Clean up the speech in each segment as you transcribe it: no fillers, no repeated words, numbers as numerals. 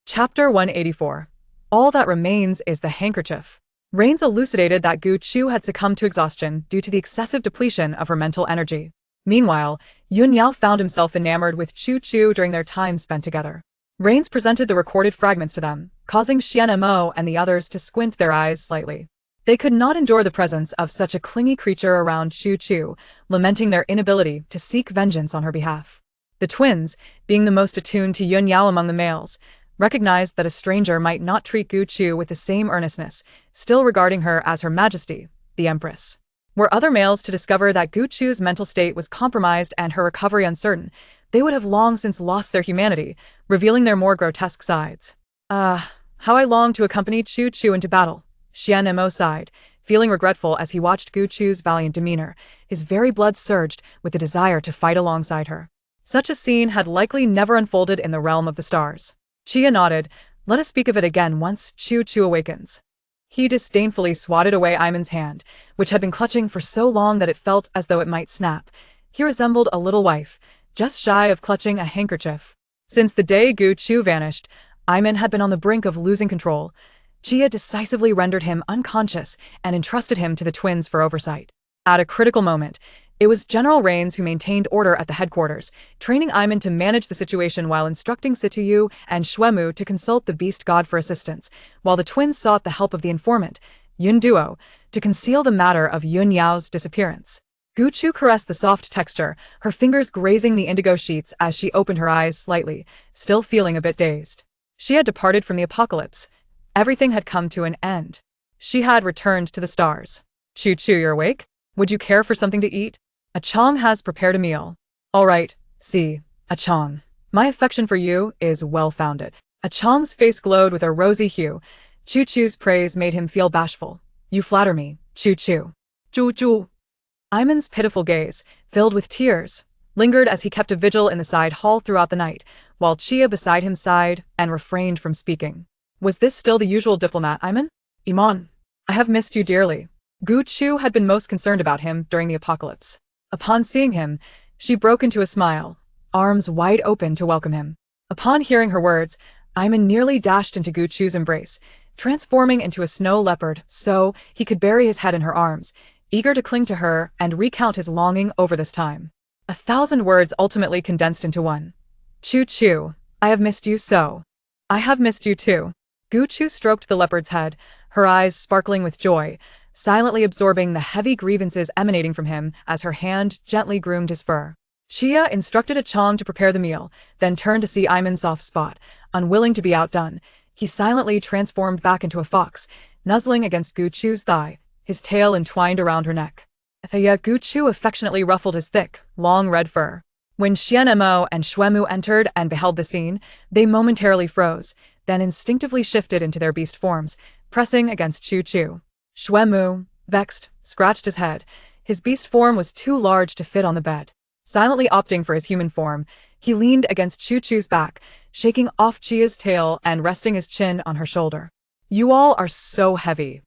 Chapter 184. All that remains is the handkerchief. Rains elucidated that Gu Chu had succumbed to exhaustion due to the excessive depletion of her mental energy. Meanwhile, Yun Yao found himself enamored with Chu Chu during their time spent together. Rains presented the recorded fragments to them, causing Xian Mo and the others to squint their eyes slightly. They could not endure the presence of such a clingy creature around Chu Chu, lamenting their inability to seek vengeance on her behalf. The twins, being the most attuned to Yun Yao among the males, recognized that a stranger might not treat Gu Chu with the same earnestness, still regarding her as Her Majesty, the Empress. Were other males to discover that Gu Chu's mental state was compromised and her recovery uncertain, they would have long since lost their humanity, revealing their more grotesque sides. How I long to accompany Chu Chu into battle, Xian Mo sighed, feeling regretful as he watched Gu Chu's valiant demeanor. His very blood surged with the desire to fight alongside her. Such a scene had likely never unfolded in the realm of the stars. Chia nodded. Let us speak of it again once Chu Chu awakens. He disdainfully swatted away Iman's hand, which had been clutching for so long that it felt as though it might snap. He resembled a little wife, just shy of clutching a handkerchief. Since the day Gu Chu vanished, Iman had been on the brink of losing control. Chia decisively rendered him unconscious and entrusted him to the twins for oversight. At a critical moment, it was General Rains who maintained order at the headquarters, training Iman to manage the situation while instructing Situyu and Shuemu to consult the beast god for assistance, while the twins sought the help of the informant, Yun Duo, to conceal the matter of Yun Yao's disappearance. Gu Chu caressed the soft texture, her fingers grazing the indigo sheets as she opened her eyes slightly, still feeling a bit dazed. She had departed from the apocalypse. Everything had come to an end. She had returned to the stars. Chu Chu, you're awake? Would you care for something to eat? Achong has prepared a meal. All right, see, Achong. My affection for you is well-founded. Achong's face glowed with a rosy hue. Chu Chu's praise made him feel bashful. You flatter me, Chu Chu. Chu Chu. Iman's pitiful gaze, filled with tears, lingered as he kept a vigil in the side hall throughout the night, while Chia beside him sighed and refrained from speaking. Was this still the usual diplomat, Iman? Iman, I have missed you dearly. Gu Chu had been most concerned about him during the apocalypse. Upon seeing him, she broke into a smile, arms wide open to welcome him. Upon hearing her words, Iman nearly dashed into Gu Chu's embrace, transforming into a snow leopard so he could bury his head in her arms, eager to cling to her and recount his longing over this time. 1,000 words ultimately condensed into one. Chu Chu, I have missed you so. I have missed you too. Gu Chu stroked the leopard's head, her eyes sparkling with joy, silently absorbing the heavy grievances emanating from him as her hand gently groomed his fur. Chia instructed Achong to prepare the meal, then turned to see Iman's soft spot. Unwilling to be outdone, he silently transformed back into a fox, nuzzling against Gu Chu's thigh, his tail entwined around her neck. Gu Chu affectionately ruffled his thick, long red fur. When Xian Mo and Shuemu entered and beheld the scene, they momentarily froze, then instinctively shifted into their beast forms, pressing against Chu Chu. Shuemu, vexed, scratched his head. His beast form was too large to fit on the bed. Silently opting for his human form, he leaned against Chu Chu's back, shaking off Chia's tail and resting his chin on her shoulder. You all are so heavy.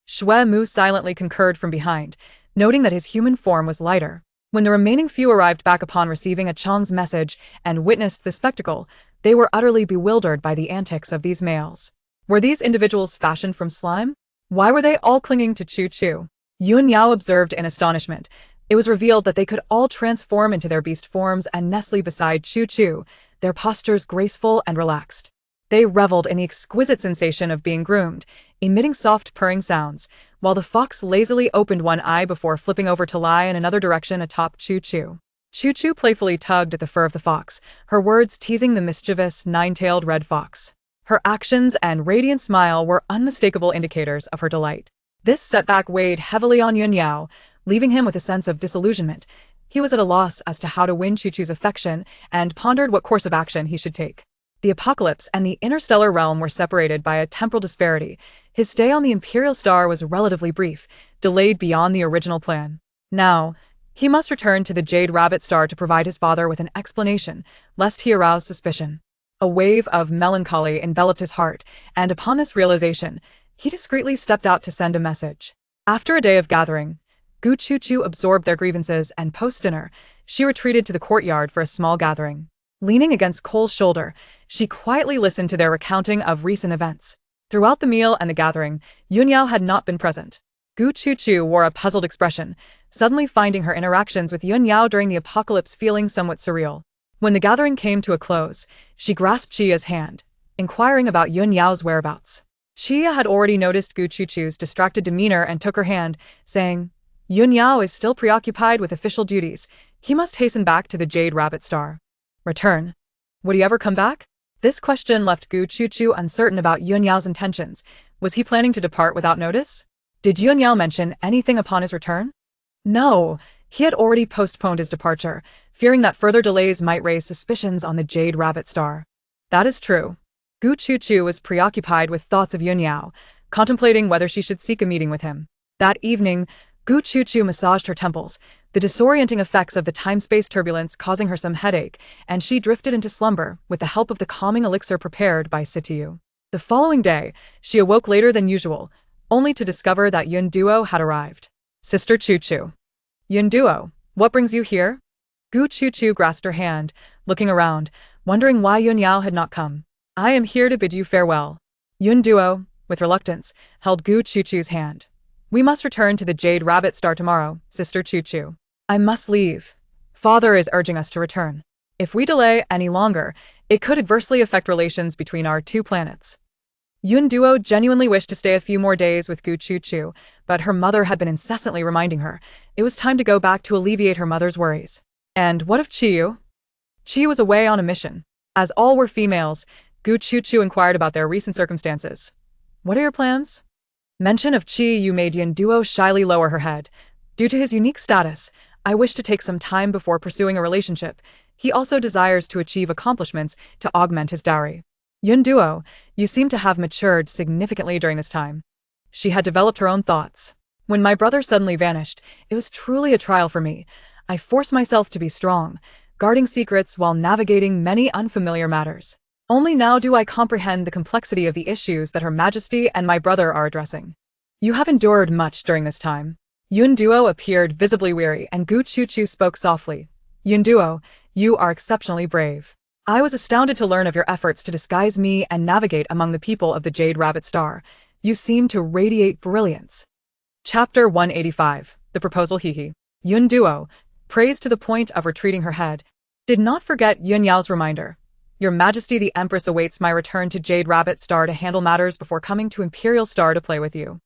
Shuemu silently concurred from behind, noting that his human form was lighter. When the remaining few arrived back upon receiving Achong's message and witnessed the spectacle, they were utterly bewildered by the antics of these males. Were these individuals fashioned from slime? Why were they all clinging to Chu Chu? Yun Yao observed in astonishment. It was revealed that they could all transform into their beast forms and nestle beside Chu Chu, their postures graceful and relaxed. They reveled in the exquisite sensation of being groomed, emitting soft purring sounds, while the fox lazily opened one eye before flipping over to lie in another direction atop Chu Chu. Chu Chu playfully tugged at the fur of the fox, her words teasing the mischievous, nine-tailed red fox. Her actions and radiant smile were unmistakable indicators of her delight. This setback weighed heavily on Yun Yao, leaving him with a sense of disillusionment. He was at a loss as to how to win Chu Chu's affection and pondered what course of action he should take. The apocalypse and the interstellar realm were separated by a temporal disparity. His stay on the Imperial Star was relatively brief, delayed beyond the original plan. Now, he must return to the Jade Rabbit Star to provide his father with an explanation, lest he arouse suspicion. A wave of melancholy enveloped his heart, and upon this realization, he discreetly stepped out to send a message. After a day of gathering, Gu Chu absorbed their grievances and post-dinner, she retreated to the courtyard for a small gathering. Leaning against Cole's shoulder, She quietly listened to their recounting of recent events. Throughout the meal and the gathering, Yunyao had not been present. Gu Chuchu wore a puzzled expression, suddenly finding her interactions with Yunyao during the apocalypse feeling somewhat surreal. When the gathering came to a close, she grasped Chia's hand, inquiring about Yunyao's whereabouts. Chia had already noticed Gu Chuchu's distracted demeanor and took her hand, saying, Yunyao is still preoccupied with official duties. He must hasten back to the Jade Rabbit Star. Return. Would he ever come back? This question left Gu Chuchu uncertain about Yunyao's intentions. Was he planning to depart without notice? Did Yunyao mention anything upon his return? No, he had already postponed his departure, fearing that further delays might raise suspicions on the Jade Rabbit Star. That is true. Gu Chuchu was preoccupied with thoughts of Yunyao, contemplating whether she should seek a meeting with him. That evening, Gu Chuchu massaged her temples, the disorienting effects of the time-space turbulence causing her some headache, and she drifted into slumber with the help of the calming elixir prepared by Sitiyu. The following day, she awoke later than usual, only to discover that Yun Duo had arrived. Sister Chuchu. Yun Duo, what brings you here? Gu Chuchu grasped her hand, looking around, wondering why Yunyao had not come. I am here to bid you farewell. Yun Duo, with reluctance, held Gu Chuchu's hand. We must return to the Jade Rabbit Star tomorrow, Sister Chuchu. I must leave. Father is urging us to return. If we delay any longer, it could adversely affect relations between our two planets. Yun Duo genuinely wished to stay a few more days with Gu Chuchu, but her mother had been incessantly reminding her it was time to go back to alleviate her mother's worries. And what of Chiyu? Chi was away on a mission. As all were females, Gu Chuchu inquired about their recent circumstances. What are your plans? Mention of Chiyu made Yun Duo shyly lower her head. Due to his unique status, I wish to take some time before pursuing a relationship. He also desires to achieve accomplishments to augment his dowry. Yun Duo, you seem to have matured significantly during this time. She had developed her own thoughts. When my brother suddenly vanished, it was truly a trial for me. I forced myself to be strong, guarding secrets while navigating many unfamiliar matters. Only now do I comprehend the complexity of the issues that Her Majesty and my brother are addressing. You have endured much during this time. Yun Duo appeared visibly weary, and Gu Chuchu spoke softly. Yun Duo, you are exceptionally brave. I was astounded to learn of your efforts to disguise me and navigate among the people of the Jade Rabbit Star. You seem to radiate brilliance. Chapter 185. The Proposal Hehe. Yun Duo, praised to the point of retreating her head, did not forget Yunyao's reminder. Your Majesty the Empress awaits my return to Jade Rabbit Star to handle matters before coming to Imperial Star to play with you.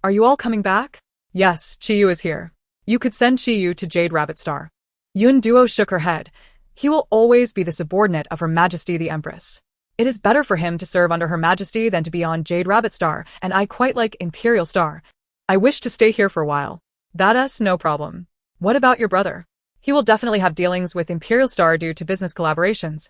Are you all coming back? Yes, Chiyu is here. You could send Chiyu to Jade Rabbit Star. Yun Duo shook her head. He will always be the subordinate of Her Majesty the Empress. It is better for him to serve under Her Majesty than to be on Jade Rabbit Star, and I quite like Imperial Star. I wish to stay here for a while. That's no problem. What about your brother? He will definitely have dealings with Imperial Star due to business collaborations.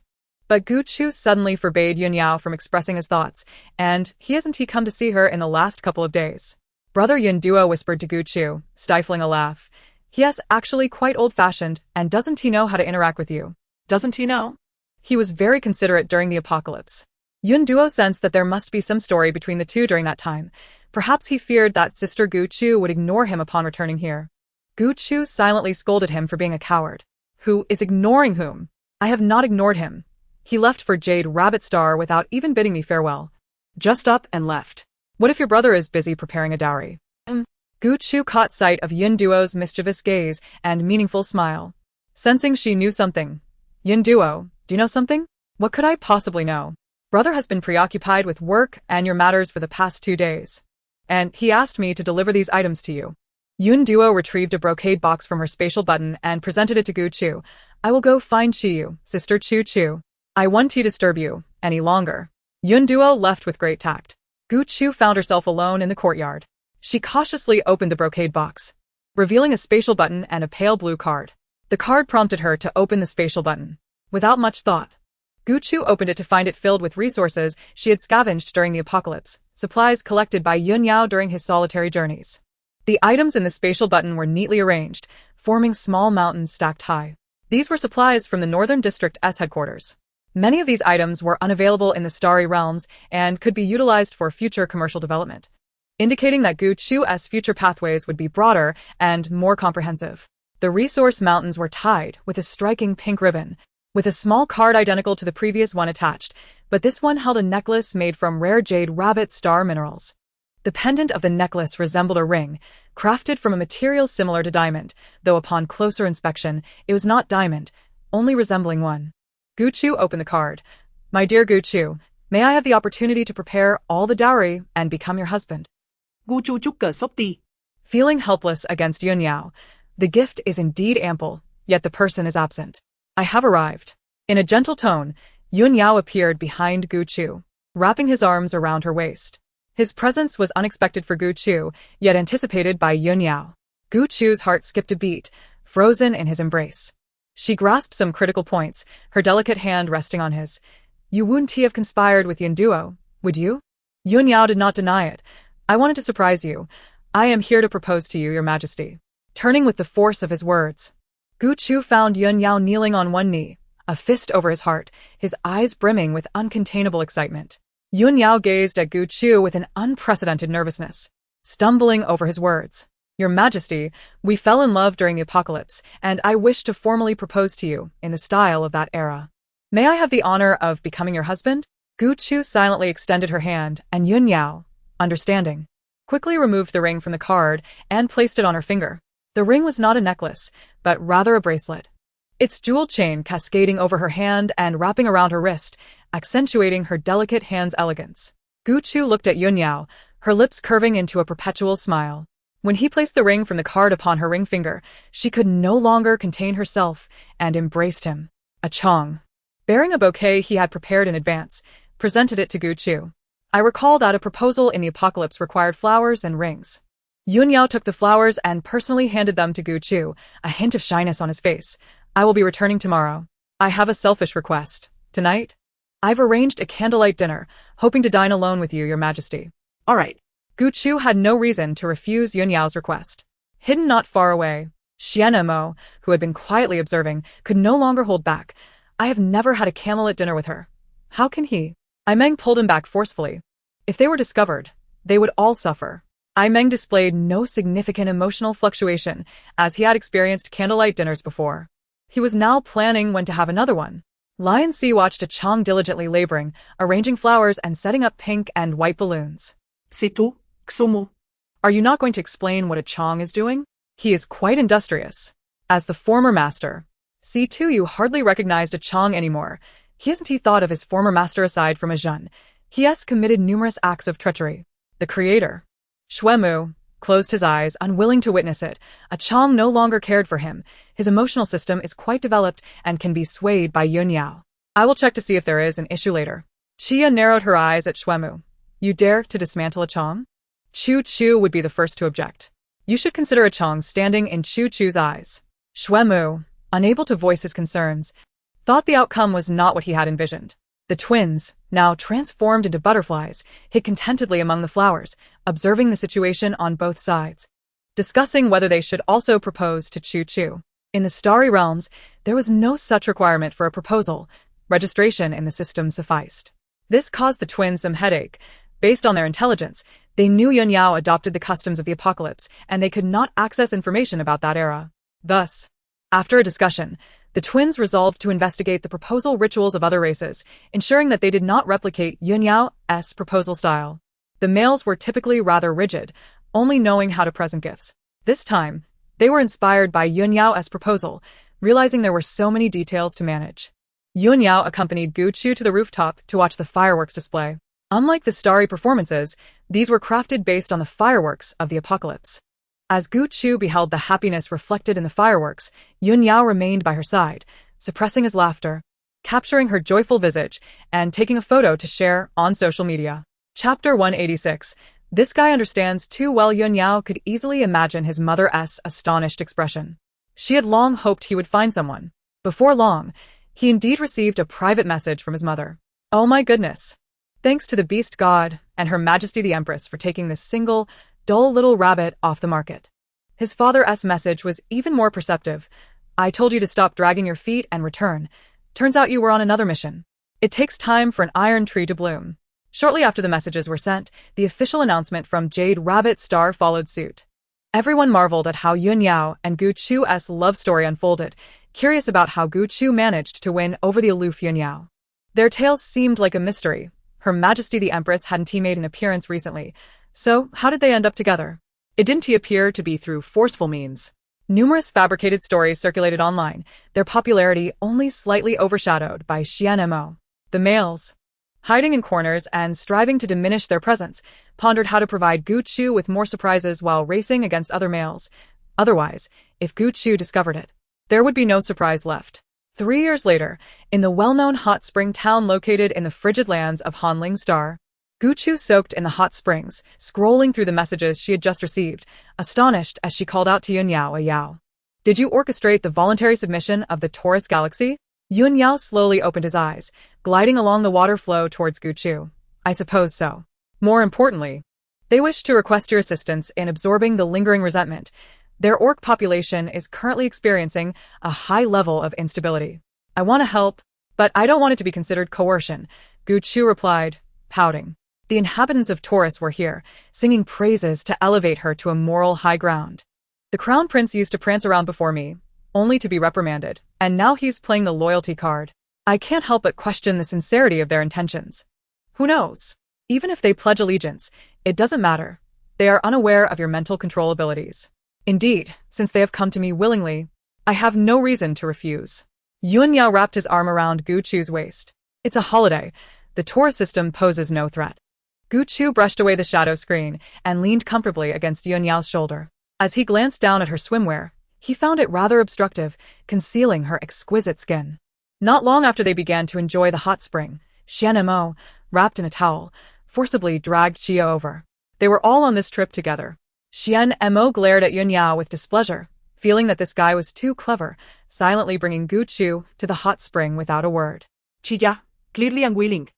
But Gu Chu suddenly forbade Yunyao from expressing his thoughts, and hasn't he come to see her in the last couple of days? Brother Yun Duo whispered to Gu Chu, stifling a laugh. Yes, actually quite old-fashioned, and doesn't he know how to interact with you? Doesn't he know? He was very considerate during the apocalypse. Yun Duo sensed that there must be some story between the two during that time. Perhaps he feared that Sister Gu Chu would ignore him upon returning here. Gu Chu silently scolded him for being a coward. Who is ignoring whom? I have not ignored him. He left for Jade Rabbit Star without even bidding me farewell. Just up and left. What if your brother is busy preparing a dowry? Gu Chu caught sight of Yun Duo's mischievous gaze and meaningful smile. Sensing she knew something. Yun Duo, do you know something? What could I possibly know? Brother has been preoccupied with work and your matters for the past 2 days. And he asked me to deliver these items to you. Yun Duo retrieved a brocade box from her spatial button and presented it to Gu Chu. I will go find Chiyu, Sister Chu Chu. I won't disturb you any longer. Yun Duo left with great tact. Gu Chu found herself alone in the courtyard. She cautiously opened the brocade box, revealing a spatial button and a pale blue card. The card prompted her to open the spatial button. Without much thought, Gu Chu opened it to find it filled with resources she had scavenged during the apocalypse, supplies collected by Yunyao during his solitary journeys. The items in the spatial button were neatly arranged, forming small mountains stacked high. These were supplies from the Northern District S headquarters. Many of these items were unavailable in the Starry Realms and could be utilized for future commercial development, indicating that Gu Chu's future pathways would be broader and more comprehensive. The resource mountains were tied with a striking pink ribbon, with a small card identical to the previous one attached, but this one held a necklace made from rare jade rabbit star minerals. The pendant of the necklace resembled a ring, crafted from a material similar to diamond, though upon closer inspection, it was not diamond, only resembling one. Gu Chu opened the card. My dear Gu Chu, may I have the opportunity to prepare all the dowry and become your husband? Gu Chu chúc cờ sốc ti. Feeling helpless against Yun Yao, the gift is indeed ample, yet the person is absent. I have arrived. In a gentle tone, Yun Yao appeared behind Gu Chu, wrapping his arms around her waist. His presence was unexpected for Gu Chu, yet anticipated by Yun Yao. Gu Chu's heart skipped a beat, frozen in his embrace. She grasped some critical points, her delicate hand resting on his. You wouldn't have conspired with Yun Duo, would you? Yun Yao did not deny it. I wanted to surprise you. I am here to propose to you, your majesty. Turning with the force of his words, Gu Chu found Yun Yao kneeling on one knee, a fist over his heart, his eyes brimming with uncontainable excitement. Yun Yao gazed at Gu Chu with an unprecedented nervousness, stumbling over his words. Your Majesty, we fell in love during the apocalypse, and I wish to formally propose to you in the style of that era. May I have the honor of becoming your husband? Gu Chu silently extended her hand, and Yun Yao, understanding, quickly removed the ring from the card and placed it on her finger. The ring was not a necklace, but rather a bracelet. Its jeweled chain cascading over her hand and wrapping around her wrist, accentuating her delicate hand's elegance. Gu Chu looked at Yun Yao, her lips curving into a perpetual smile. When he placed the ring from the card upon her ring finger, she could no longer contain herself and embraced him. A Chong, bearing a bouquet he had prepared in advance, presented it to Gu Chu. I recall that a proposal in the apocalypse required flowers and rings. Yun Yao took the flowers and personally handed them to Gu Chu, a hint of shyness on his face. I will be returning tomorrow. I have a selfish request. Tonight, I've arranged a candlelight dinner, hoping to dine alone with you, your majesty. All right. Gu Chu had no reason to refuse Yun Yao's request. Hidden not far away, Xian Mo, who had been quietly observing, could no longer hold back. I have never had a candlelit dinner with her. How can he? Ai Meng pulled him back forcefully. If they were discovered, they would all suffer. Ai Meng displayed no significant emotional fluctuation, as he had experienced candlelight dinners before. He was now planning when to have another one. Lion C watched a Chong diligently laboring, arranging flowers and setting up pink and white balloons. Situ, Ksumu. Are you not going to explain what a Chong is doing? He is quite industrious. As the former master, C2 you hardly recognized a Chong anymore. Hasn't he thought of his former master aside from a Zhen? He has committed numerous acts of treachery. The creator, Shuemu, closed his eyes, unwilling to witness it. A Chong no longer cared for him. His emotional system is quite developed and can be swayed by Yun Yao. I will check to see if there is an issue later. Chia narrowed her eyes at Shuemu. You dare to dismantle a Chong? Chu Chu would be the first to object. You should consider a Chong standing in Chu Chu's eyes. Shuemu, unable to voice his concerns, thought the outcome was not what he had envisioned. The twins, now transformed into butterflies, hid contentedly among the flowers, observing the situation on both sides, discussing whether they should also propose to Chu Chu. In the starry realms, there was no such requirement for a proposal. Registration in the system sufficed. This caused the twins some headache. Based on their intelligence, they knew Yun Yao adopted the customs of the apocalypse, and they could not access information about that era. Thus, after a discussion, the twins resolved to investigate the proposal rituals of other races, ensuring that they did not replicate Yun Yao's proposal style. The males were typically rather rigid, only knowing how to present gifts. This time, they were inspired by Yun Yao's proposal, realizing there were so many details to manage. Yun Yao accompanied Gu Chu to the rooftop to watch the fireworks display. Unlike the starry performances, these were crafted based on the fireworks of the apocalypse. As Gu Chu beheld the happiness reflected in the fireworks, Yun Yao remained by her side, suppressing his laughter, capturing her joyful visage, and taking a photo to share on social media. Chapter 186. This guy understands too well. Yun Yao could easily imagine his mother's astonished expression. She had long hoped he would find someone. Before long, he indeed received a private message from his mother. Oh my goodness. Thanks to the beast god and Her Majesty the Empress for taking this single, dull little rabbit off the market. His father's message was even more perceptive. I told you to stop dragging your feet and return. Turns out you were on another mission. It takes time for an iron tree to bloom. Shortly after the messages were sent, the official announcement from Jade Rabbit Star followed suit. Everyone marveled at how Yun Yao and Gu Chu's love story unfolded, curious about how Gu Chu managed to win over the aloof Yunyao. Their tales seemed like a mystery. Her Majesty the Empress hadn't he made an appearance recently, so how did they end up together? It didn't he appear to be through forceful means. Numerous fabricated stories circulated online, their popularity only slightly overshadowed by Xian Mo. The males, hiding in corners and striving to diminish their presence, pondered how to provide Gu Chu with more surprises while racing against other males. Otherwise, if Gu Chu discovered it, there would be no surprise left. 3 years later, in the well-known hot spring town located in the frigid lands of Hanling Star, Gu Chu soaked in the hot springs, scrolling through the messages she had just received, astonished as she called out to Yunyao Yao. Did you orchestrate the voluntary submission of the Taurus galaxy? Yunyao slowly opened his eyes, gliding along the water flow towards Gu Chu. I suppose so. More importantly, they wish to request your assistance in absorbing the lingering resentment. Their orc population is currently experiencing a high level of instability. I want to help, but I don't want it to be considered coercion, Gu Chu replied, pouting. The inhabitants of Taurus were here, singing praises to elevate her to a moral high ground. The crown prince used to prance around before me, only to be reprimanded, and now he's playing the loyalty card. I can't help but question the sincerity of their intentions. Who knows? Even if they pledge allegiance, it doesn't matter. They are unaware of your mental control abilities. Indeed, since they have come to me willingly, I have no reason to refuse. Yunyao wrapped his arm around Gu Chu's waist. It's a holiday. The Taurus system poses no threat. Gu Chu brushed away the shadow screen and leaned comfortably against Yunyao's shoulder. As he glanced down at her swimwear, he found it rather obstructive, concealing her exquisite skin. Not long after they began to enjoy the hot spring, Xian Mo, wrapped in a towel, forcibly dragged Chia over. They were all on this trip together. Xian Mo glared at Yunyao with displeasure, feeling that this guy was too clever, silently bringing Gu Chu to the hot spring without a word. Chia, clearly unwilling,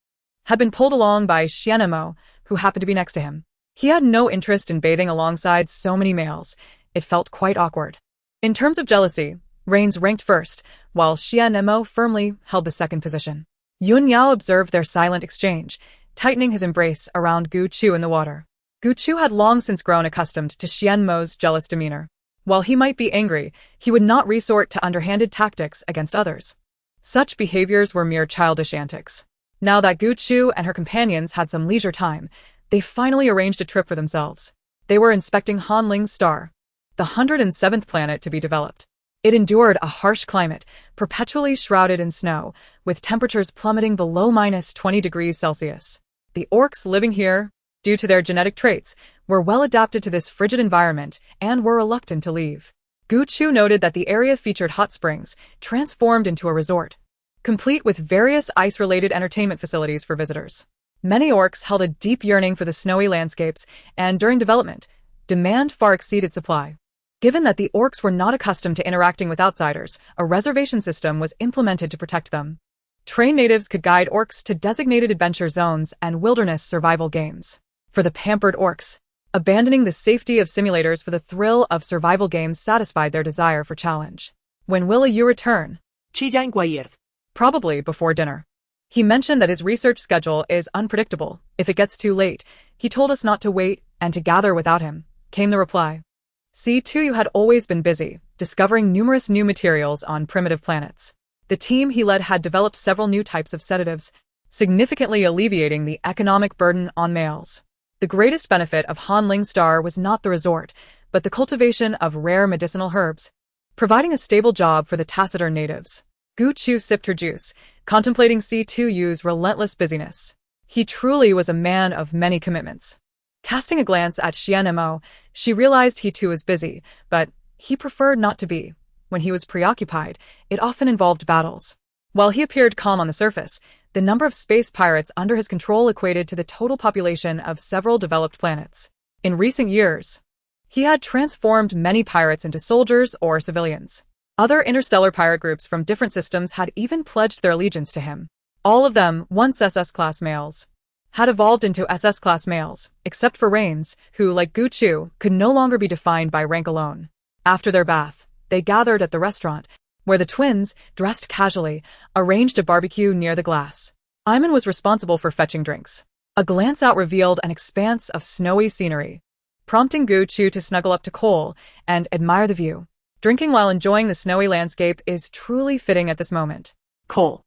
had been pulled along by Xian Mo, who happened to be next to him. He had no interest in bathing alongside so many males. It felt quite awkward. In terms of jealousy, Rains ranked first, while Xian Mo firmly held the second position. Yunyao observed their silent exchange, tightening his embrace around Gu Chu in the water. Gu Chu had long since grown accustomed to Xian Mo's jealous demeanor. While he might be angry, he would not resort to underhanded tactics against others. Such behaviors were mere childish antics. Now that Gu Chu and her companions had some leisure time, they finally arranged a trip for themselves. They were inspecting Hanling's star, the 107th planet to be developed. It endured a harsh climate, perpetually shrouded in snow, with temperatures plummeting below -20 degrees Celsius. The orcs living here, due to their genetic traits, were well adapted to this frigid environment and were reluctant to leave. Gu Chu noted that the area featured hot springs, transformed into a resort, complete with various ice-related entertainment facilities for visitors. Many orcs held a deep yearning for the snowy landscapes, and during development, demand far exceeded supply. Given that the orcs were not accustomed to interacting with outsiders, a reservation system was implemented to protect them. Trained natives could guide orcs to designated adventure zones and wilderness survival games. For the pampered orcs, abandoning the safety of simulators for the thrill of survival games satisfied their desire for challenge. When will you return? Chia inquired. Probably before dinner. He mentioned that his research schedule is unpredictable. If it gets too late, he told us not to wait and to gather without him, came the reply. See, too, you had always been busy, discovering numerous new materials on primitive planets. The team he led had developed several new types of sedatives, significantly alleviating the economic burden on males. The greatest benefit of Hanling Star was not the resort, but the cultivation of rare medicinal herbs, providing a stable job for the taciturn natives. Gu Chu sipped her juice, contemplating C2U's relentless busyness. He truly was a man of many commitments. Casting a glance at Xian Mo, she realized he too was busy, but he preferred not to be. When he was preoccupied, it often involved battles. While he appeared calm on the surface, the number of space pirates under his control equated to the total population of several developed planets. In recent years, he had transformed many pirates into soldiers or civilians. Other interstellar pirate groups from different systems had even pledged their allegiance to him. All of them, once SS-class males, had evolved into SS-class males, except for Rains, who, like Gu Chu, could no longer be defined by rank alone. After their bath, they gathered at the restaurant, where the twins, dressed casually, arranged a barbecue near the glass. Iman was responsible for fetching drinks. A glance out revealed an expanse of snowy scenery, prompting Gu Chu to snuggle up to Cole and admire the view. Drinking while enjoying the snowy landscape is truly fitting at this moment. Cole.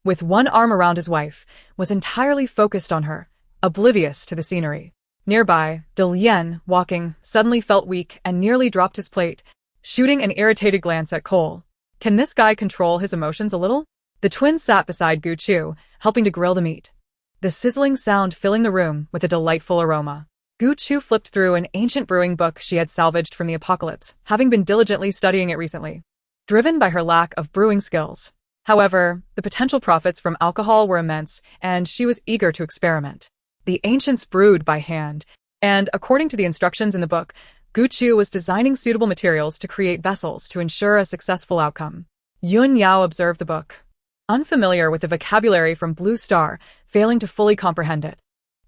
With one arm around his wife, was entirely focused on her, oblivious to the scenery. Nearby, De Lien, walking, suddenly felt weak and nearly dropped his plate, shooting an irritated glance at Cole. Can this guy control his emotions a little? The twins sat beside Gu Chu, helping to grill the meat, the sizzling sound filling the room with a delightful aroma. Gu Chu flipped through an ancient brewing book she had salvaged from the apocalypse, having been diligently studying it recently, driven by her lack of brewing skills. However, the potential profits from alcohol were immense, and she was eager to experiment. The ancients brewed by hand, and according to the instructions in the book, Gu Chu was designing suitable materials to create vessels to ensure a successful outcome. Yun Yao observed the book, unfamiliar with the vocabulary from Blue Star, failing to fully comprehend it.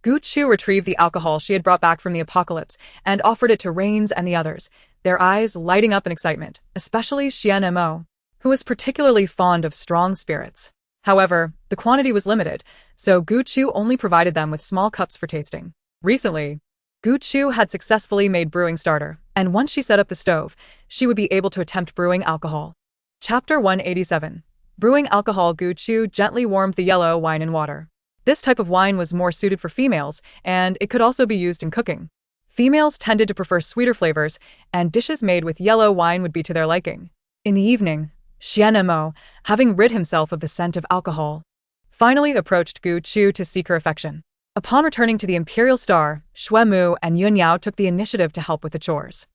Gu Chu retrieved the alcohol she had brought back from the apocalypse and offered it to Rains and the others, their eyes lighting up in excitement, especially Xian Mo, who was particularly fond of strong spirits. However, the quantity was limited, so Gu Chu only provided them with small cups for tasting. Recently, Gu Chu had successfully made brewing starter, and once she set up the stove, she would be able to attempt brewing alcohol. Chapter 187. Brewing alcohol. Gu Chu gently warmed the yellow wine in water. This type of wine was more suited for females, and it could also be used in cooking. Females tended to prefer sweeter flavors, and dishes made with yellow wine would be to their liking. In the evening, Xian Mo, having rid himself of the scent of alcohol, finally approached Gu Chu to seek her affection. Upon returning to the Imperial Star, Xue Mu and Yun Yao took the initiative to help with the chores.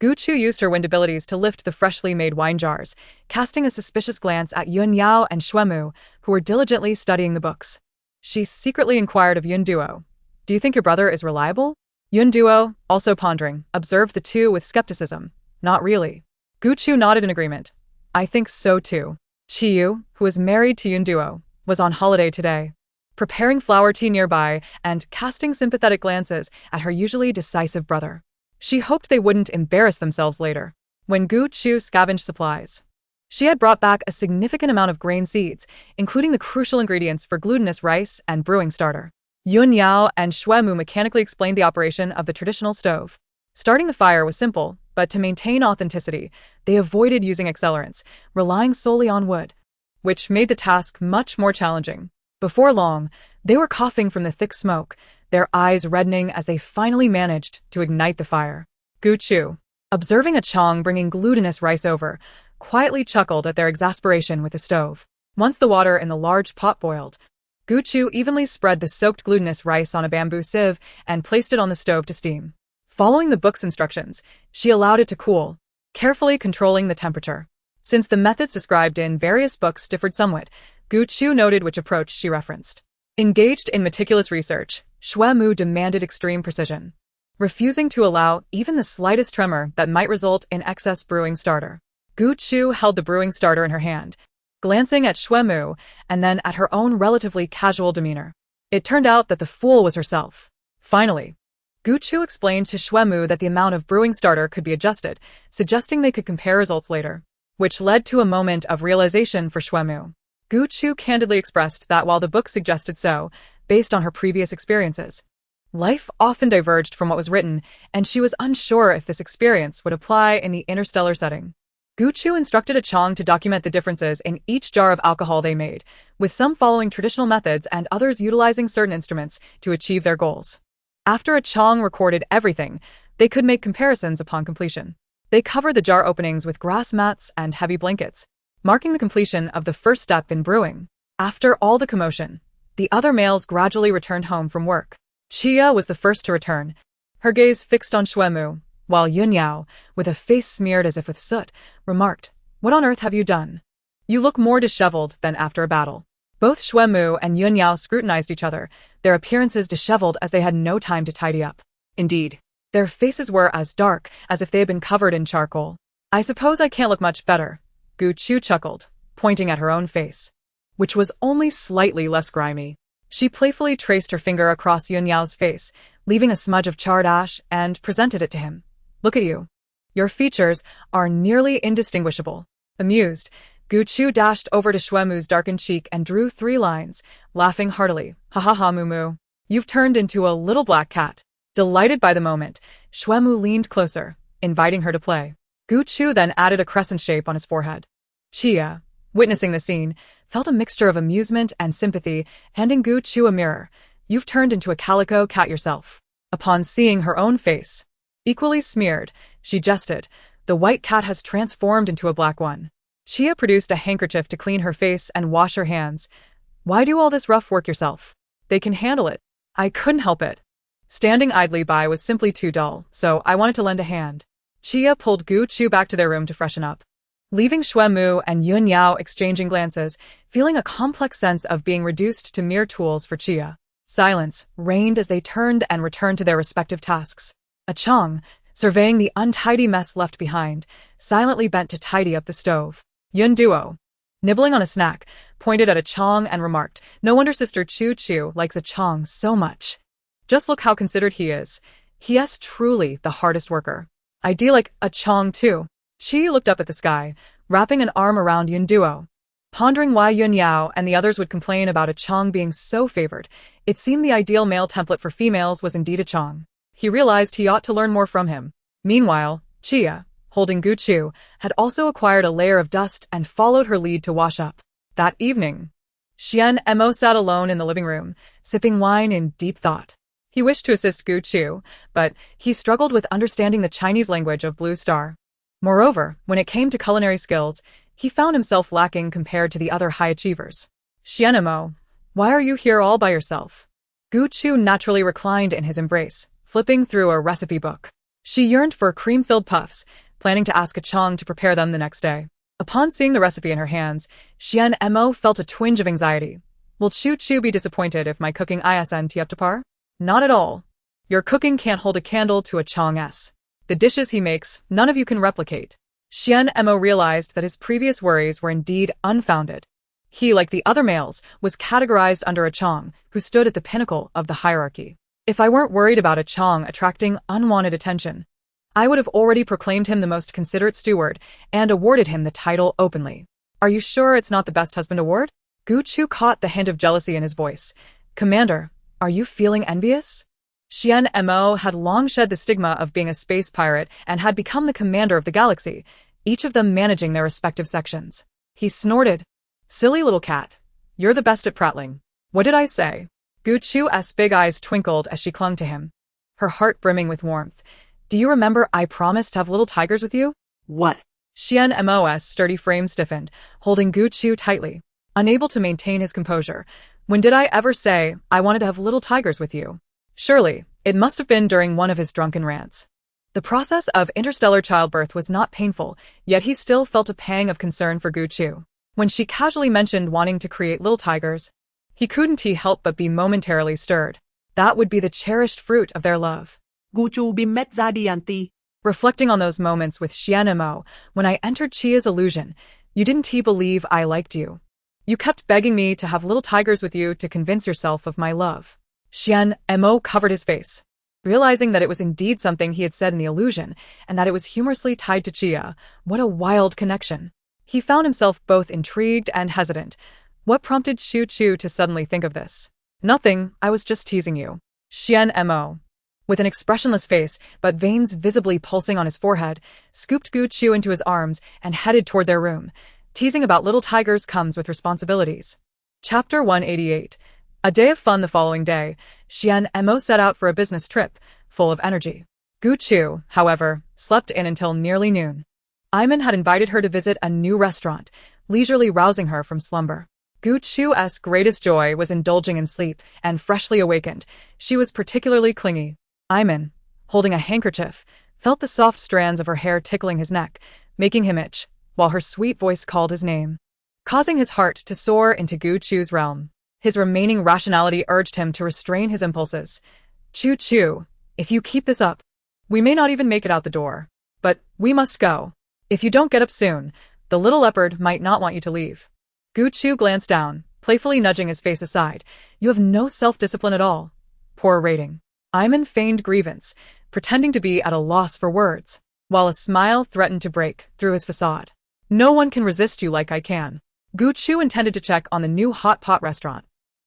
Gu Chu used her wind abilities to lift the freshly made wine jars, casting a suspicious glance at Yun Yao and Xue Mu, who were diligently studying the books. She secretly inquired of Yun Duo, "Do you think your brother is reliable?" Yun Duo, also pondering, observed the two with skepticism. "Not really." Gu Chu nodded in agreement. "I think so too." Chiyu, who was married to Yun Duo, was on holiday today, preparing flower tea nearby and casting sympathetic glances at her usually decisive brother. She hoped they wouldn't embarrass themselves later. When Gu Chu scavenged supplies, she had brought back a significant amount of grain seeds, including the crucial ingredients for glutinous rice and brewing starter. Yun Yao and Xue Mu mechanically explained the operation of the traditional stove. Starting the fire was simple, but to maintain authenticity, they avoided using accelerants, relying solely on wood, which made the task much more challenging. Before long, they were coughing from the thick smoke, their eyes reddening as they finally managed to ignite the fire. Gu Chu, observing a Chong bringing glutinous rice over, quietly chuckled at their exasperation with the stove. Once the water in the large pot boiled, Gu Chu evenly spread the soaked glutinous rice on a bamboo sieve and placed it on the stove to steam. Following the book's instructions, she allowed it to cool, carefully controlling the temperature. Since the methods described in various books differed somewhat, Gu Chu noted which approach she referenced. Engaged in meticulous research, Xue Mu demanded extreme precision, refusing to allow even the slightest tremor that might result in excess brewing starter. Gu Chu held the brewing starter in her hand, glancing at Xue Mu and then at her own relatively casual demeanor. It turned out that the fool was herself. Finally, Gu Chu explained to Xue Mu that the amount of brewing starter could be adjusted, suggesting they could compare results later, which led to a moment of realization for Xue Mu. Gu Chu candidly expressed that while the book suggested so, based on her previous experiences, life often diverged from what was written, and she was unsure if this experience would apply in the interstellar setting. Gu Chu instructed a Chong to document the differences in each jar of alcohol they made, with some following traditional methods and others utilizing certain instruments to achieve their goals. After a Chong recorded everything, they could make comparisons upon completion. They covered the jar openings with grass mats and heavy blankets, marking the completion of the first step in brewing. After all the commotion, the other males gradually returned home from work. Chia was the first to return, her gaze fixed on Xue Mu, while Yun Yao, with a face smeared as if with soot, remarked, "What on earth have you done? You look more disheveled than after a battle." Both Xue Mu and Yun Yao scrutinized each other, their appearances disheveled as they had no time to tidy up. Indeed, their faces were as dark as if they had been covered in charcoal. "I suppose I can't look much better," Gu Chu chuckled, pointing at her own face, which was only slightly less grimy. She playfully traced her finger across Yun Yao's face, leaving a smudge of charred ash, and presented it to him. "Look at you. Your features are nearly indistinguishable." Amused, Gu Chu dashed over to Xue Mu's darkened cheek and drew 3 lines, laughing heartily. "Ha ha ha, Mu Mu. You've turned into a little black cat." Delighted by the moment, Xue Mu leaned closer, inviting her to play. Gu Chu then added a crescent shape on his forehead. Chia, witnessing the scene, felt a mixture of amusement and sympathy, handing Gu Chu a mirror. You've turned into a calico cat yourself. Upon seeing her own face, equally smeared, she jested. The white cat has transformed into a black one. Chia produced a handkerchief to clean her face and wash her hands. Why do all this rough work yourself? They can handle it. I couldn't help it. Standing idly by was simply too dull, so I wanted to lend a hand. Chia pulled Gu Chu back to their room to freshen up, leaving Xue Mu and Yun Yao exchanging glances, feeling a complex sense of being reduced to mere tools for Chia. Silence reigned as they turned and returned to their respective tasks. A Chong, surveying the untidy mess left behind, silently bent to tidy up the stove. Yun Duo, nibbling on a snack, pointed at a Chong and remarked, "No wonder Sister Chu Chu likes a Chong so much. Just look how considered he is. He is truly the hardest worker. I'd like a Chong too." She looked up at the sky, wrapping an arm around Yun Duo. Pondering why Yun Yao and the others would complain about a Chong being so favored, it seemed the ideal male template for females was indeed a Chong. He realized he ought to learn more from him. Meanwhile, Chia, holding Gu Chu, had also acquired a layer of dust and followed her lead to wash up. That evening, Xian Mo sat alone in the living room, sipping wine in deep thought. He wished to assist Gu Chu, but he struggled with understanding the Chinese language of Blue Star. Moreover, when it came to culinary skills, he found himself lacking compared to the other high achievers. Xian Mo, why are you here all by yourself? Gu Chu naturally reclined in his embrace, flipping through a recipe book. She yearned for cream-filled puffs, planning to ask a Chong to prepare them the next day. Upon seeing the recipe in her hands, Xian Mo felt a twinge of anxiety. Will Chu Chu be disappointed if my cooking isn't up to par? Not at all. Your cooking can't hold a candle to a Chong's. The dishes he makes, none of you can replicate. Xian Mo realized that his previous worries were indeed unfounded. He, like the other males, was categorized under a Chong, who stood at the pinnacle of the hierarchy. If I weren't worried about a Chong attracting unwanted attention, I would have already proclaimed him the most considerate steward and awarded him the title openly. Are you sure it's not the best husband award? Gu Chu caught the hint of jealousy in his voice. Commander, are you feeling envious? Xian Mo had long shed the stigma of being a space pirate and had become the commander of the galaxy, each of them managing their respective sections. He snorted. Silly little cat. You're the best at prattling. What did I say? Gu Chu's big eyes twinkled as she clung to him, her heart brimming with warmth. Do you remember I promised to have little tigers with you? What? Xian Mo's sturdy frame stiffened, holding Gu Chu tightly, unable to maintain his composure. When did I ever say I wanted to have little tigers with you? Surely, it must have been during one of his drunken rants. The process of interstellar childbirth was not painful, yet he still felt a pang of concern for Gu Chu. When she casually mentioned wanting to create little tigers, he couldn't help but be momentarily stirred. That would be the cherished fruit of their love. Gu Chu bim met ra đi auntie. Reflecting on those moments with Xian Mo, when I entered Chia's illusion, you didn't believe I liked you. You kept begging me to have little tigers with you to convince yourself of my love. Xian Mo covered his face, realizing that it was indeed something he had said in the illusion, and that it was humorously tied to Chia. What a wild connection. He found himself both intrigued and hesitant. What prompted Chu Chu to suddenly think of this? Nothing, I was just teasing you. Xian Mo, with an expressionless face but veins visibly pulsing on his forehead, scooped Gu Chu into his arms and headed toward their room. Teasing about little tigers comes with responsibilities. Chapter 188. A day of fun the following day, Xian Mo set out for a business trip, full of energy. Gu Chu, however, slept in until nearly noon. Iman had invited her to visit a new restaurant, leisurely rousing her from slumber. Gu Chu's greatest joy was indulging in sleep, and freshly awakened, she was particularly clingy. Iman, holding a handkerchief, felt the soft strands of her hair tickling his neck, making him itch, while her sweet voice called his name, causing his heart to soar into Gu Chu's realm. His remaining rationality urged him to restrain his impulses. Chu Chu, if you keep this up, we may not even make it out the door. But we must go. If you don't get up soon, the little leopard might not want you to leave. Gu Chu glanced down, playfully nudging his face aside. You have no self-discipline at all. Poor rating. Iman feigned grievance, pretending to be at a loss for words, while a smile threatened to break through his facade. No one can resist you like I can. Gu Chu intended to check on the new hot pot restaurant,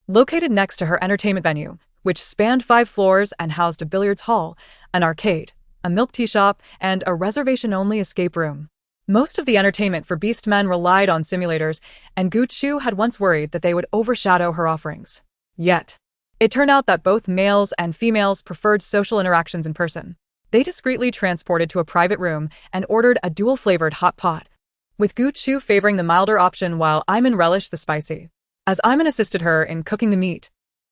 located next to her entertainment venue, which spanned 5 floors and housed a billiards hall, an arcade, a milk tea shop, and a reservation-only escape room. Most of the entertainment for beastmen relied on simulators, and Gu Chu had once worried that they would overshadow her offerings. Yet, it turned out that both males and females preferred social interactions in person. They discreetly transported to a private room and ordered a dual-flavored hot pot, with Gu Chu favoring the milder option while Iman relished the spicy. As Iman assisted her in cooking the meat,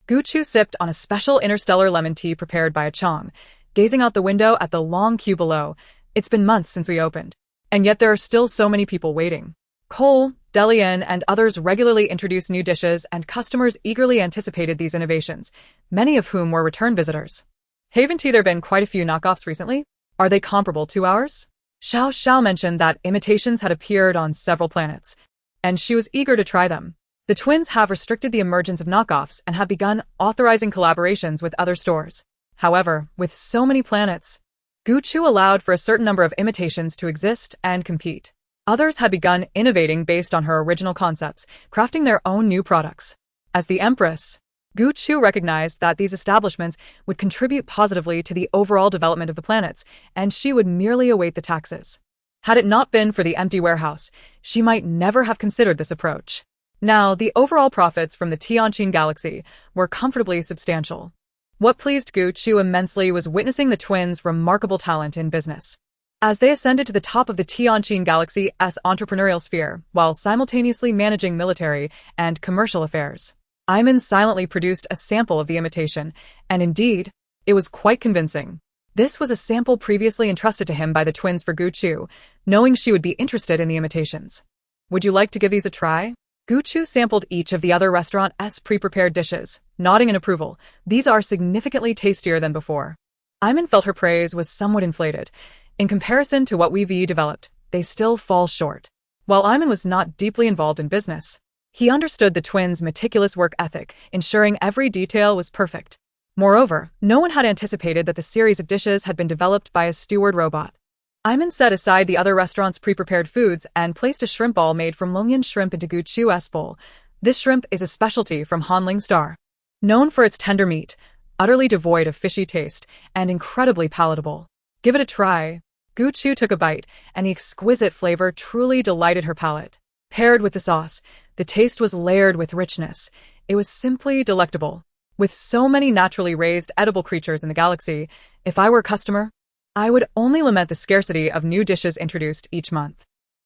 Gu Chu sipped on a special interstellar lemon tea prepared by a Chong, gazing out the window at the long queue below. It's been months since we opened, and yet there are still so many people waiting. Cole, Delian, and others regularly introduced new dishes, and customers eagerly anticipated these innovations, many of whom were return visitors. Haven't there been quite a few knockoffs recently? Are they comparable to ours? Xiao Xiao mentioned that imitations had appeared on several planets, and she was eager to try them. The twins have restricted the emergence of knockoffs and have begun authorizing collaborations with other stores. However, with so many planets, Gu Chu allowed for a certain number of imitations to exist and compete. Others had begun innovating based on her original concepts, crafting their own new products. As the Empress, Gu Chu recognized that these establishments would contribute positively to the overall development of the planets, and she would merely await the taxes. Had it not been for the empty warehouse, she might never have considered this approach. Now, the overall profits from the Tianqin galaxy were comfortably substantial. What pleased Gu Chu immensely was witnessing the twins' remarkable talent in business. As they ascended to the top of the Tianqin galaxy's entrepreneurial sphere, while simultaneously managing military and commercial affairs, Iman silently produced a sample of the imitation, and indeed, it was quite convincing. This was a sample previously entrusted to him by the twins for Gu Chu, knowing she would be interested in the imitations. Would you like to give these a try? Gu Chu sampled each of the other restaurant's pre-prepared dishes, nodding in approval. These are significantly tastier than before. Iman felt her praise was somewhat inflated. In comparison to what we've developed, they still fall short. While Iman was not deeply involved in business, he understood the twins' meticulous work ethic, ensuring every detail was perfect. Moreover, no one had anticipated that the series of dishes had been developed by a steward robot. Iman set aside the other restaurant's pre-prepared foods and placed a shrimp ball made from Longyan shrimp into Gu Chu's bowl. This shrimp is a specialty from Hanling Star. Known for its tender meat, utterly devoid of fishy taste, and incredibly palatable. Give it a try. Gu Chu took a bite, and the exquisite flavor truly delighted her palate. Paired with the sauce, the taste was layered with richness. It was simply delectable. With so many naturally raised edible creatures in the galaxy, if I were a customer, I would only lament the scarcity of new dishes introduced each month.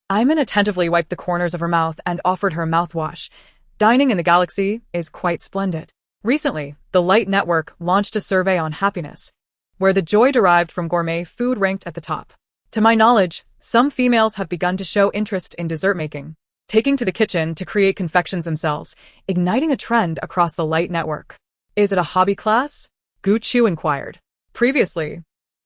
Iman attentively wiped the corners of her mouth and offered her mouthwash. Dining in the galaxy is quite splendid. Recently, the Light Network launched a survey on happiness, where the joy derived from gourmet food ranked at the top. To my knowledge, some females have begun to show interest in dessert making, taking to the kitchen to create confections themselves, igniting a trend across the Light Network. Is it a hobby class? Gu Chu inquired. Previously,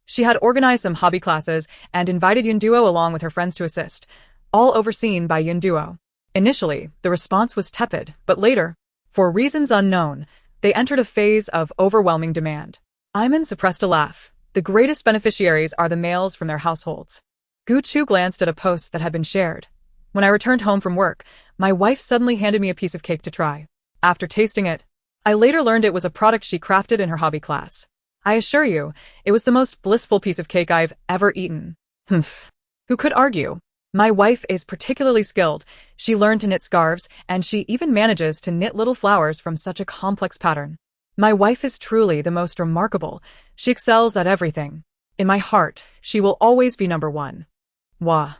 she had organized some hobby classes and invited Yunduo along with her friends to assist, all overseen by Yunduo. Initially, the response was tepid, but later, for reasons unknown, they entered a phase of overwhelming demand. Iman suppressed a laugh. The greatest beneficiaries are the males from their households. Gu Chu glanced at a post that had been shared. When I returned home from work, my wife suddenly handed me a piece of cake to try. After tasting it, I later learned it was a product she crafted in her hobby class. I assure you, it was the most blissful piece of cake I've ever eaten. Humph. Who could argue? My wife is particularly skilled. She learned to knit scarves, and she even manages to knit little flowers from such a complex pattern. My wife is truly the most remarkable. She excels at everything. In my heart, she will always be number one. Why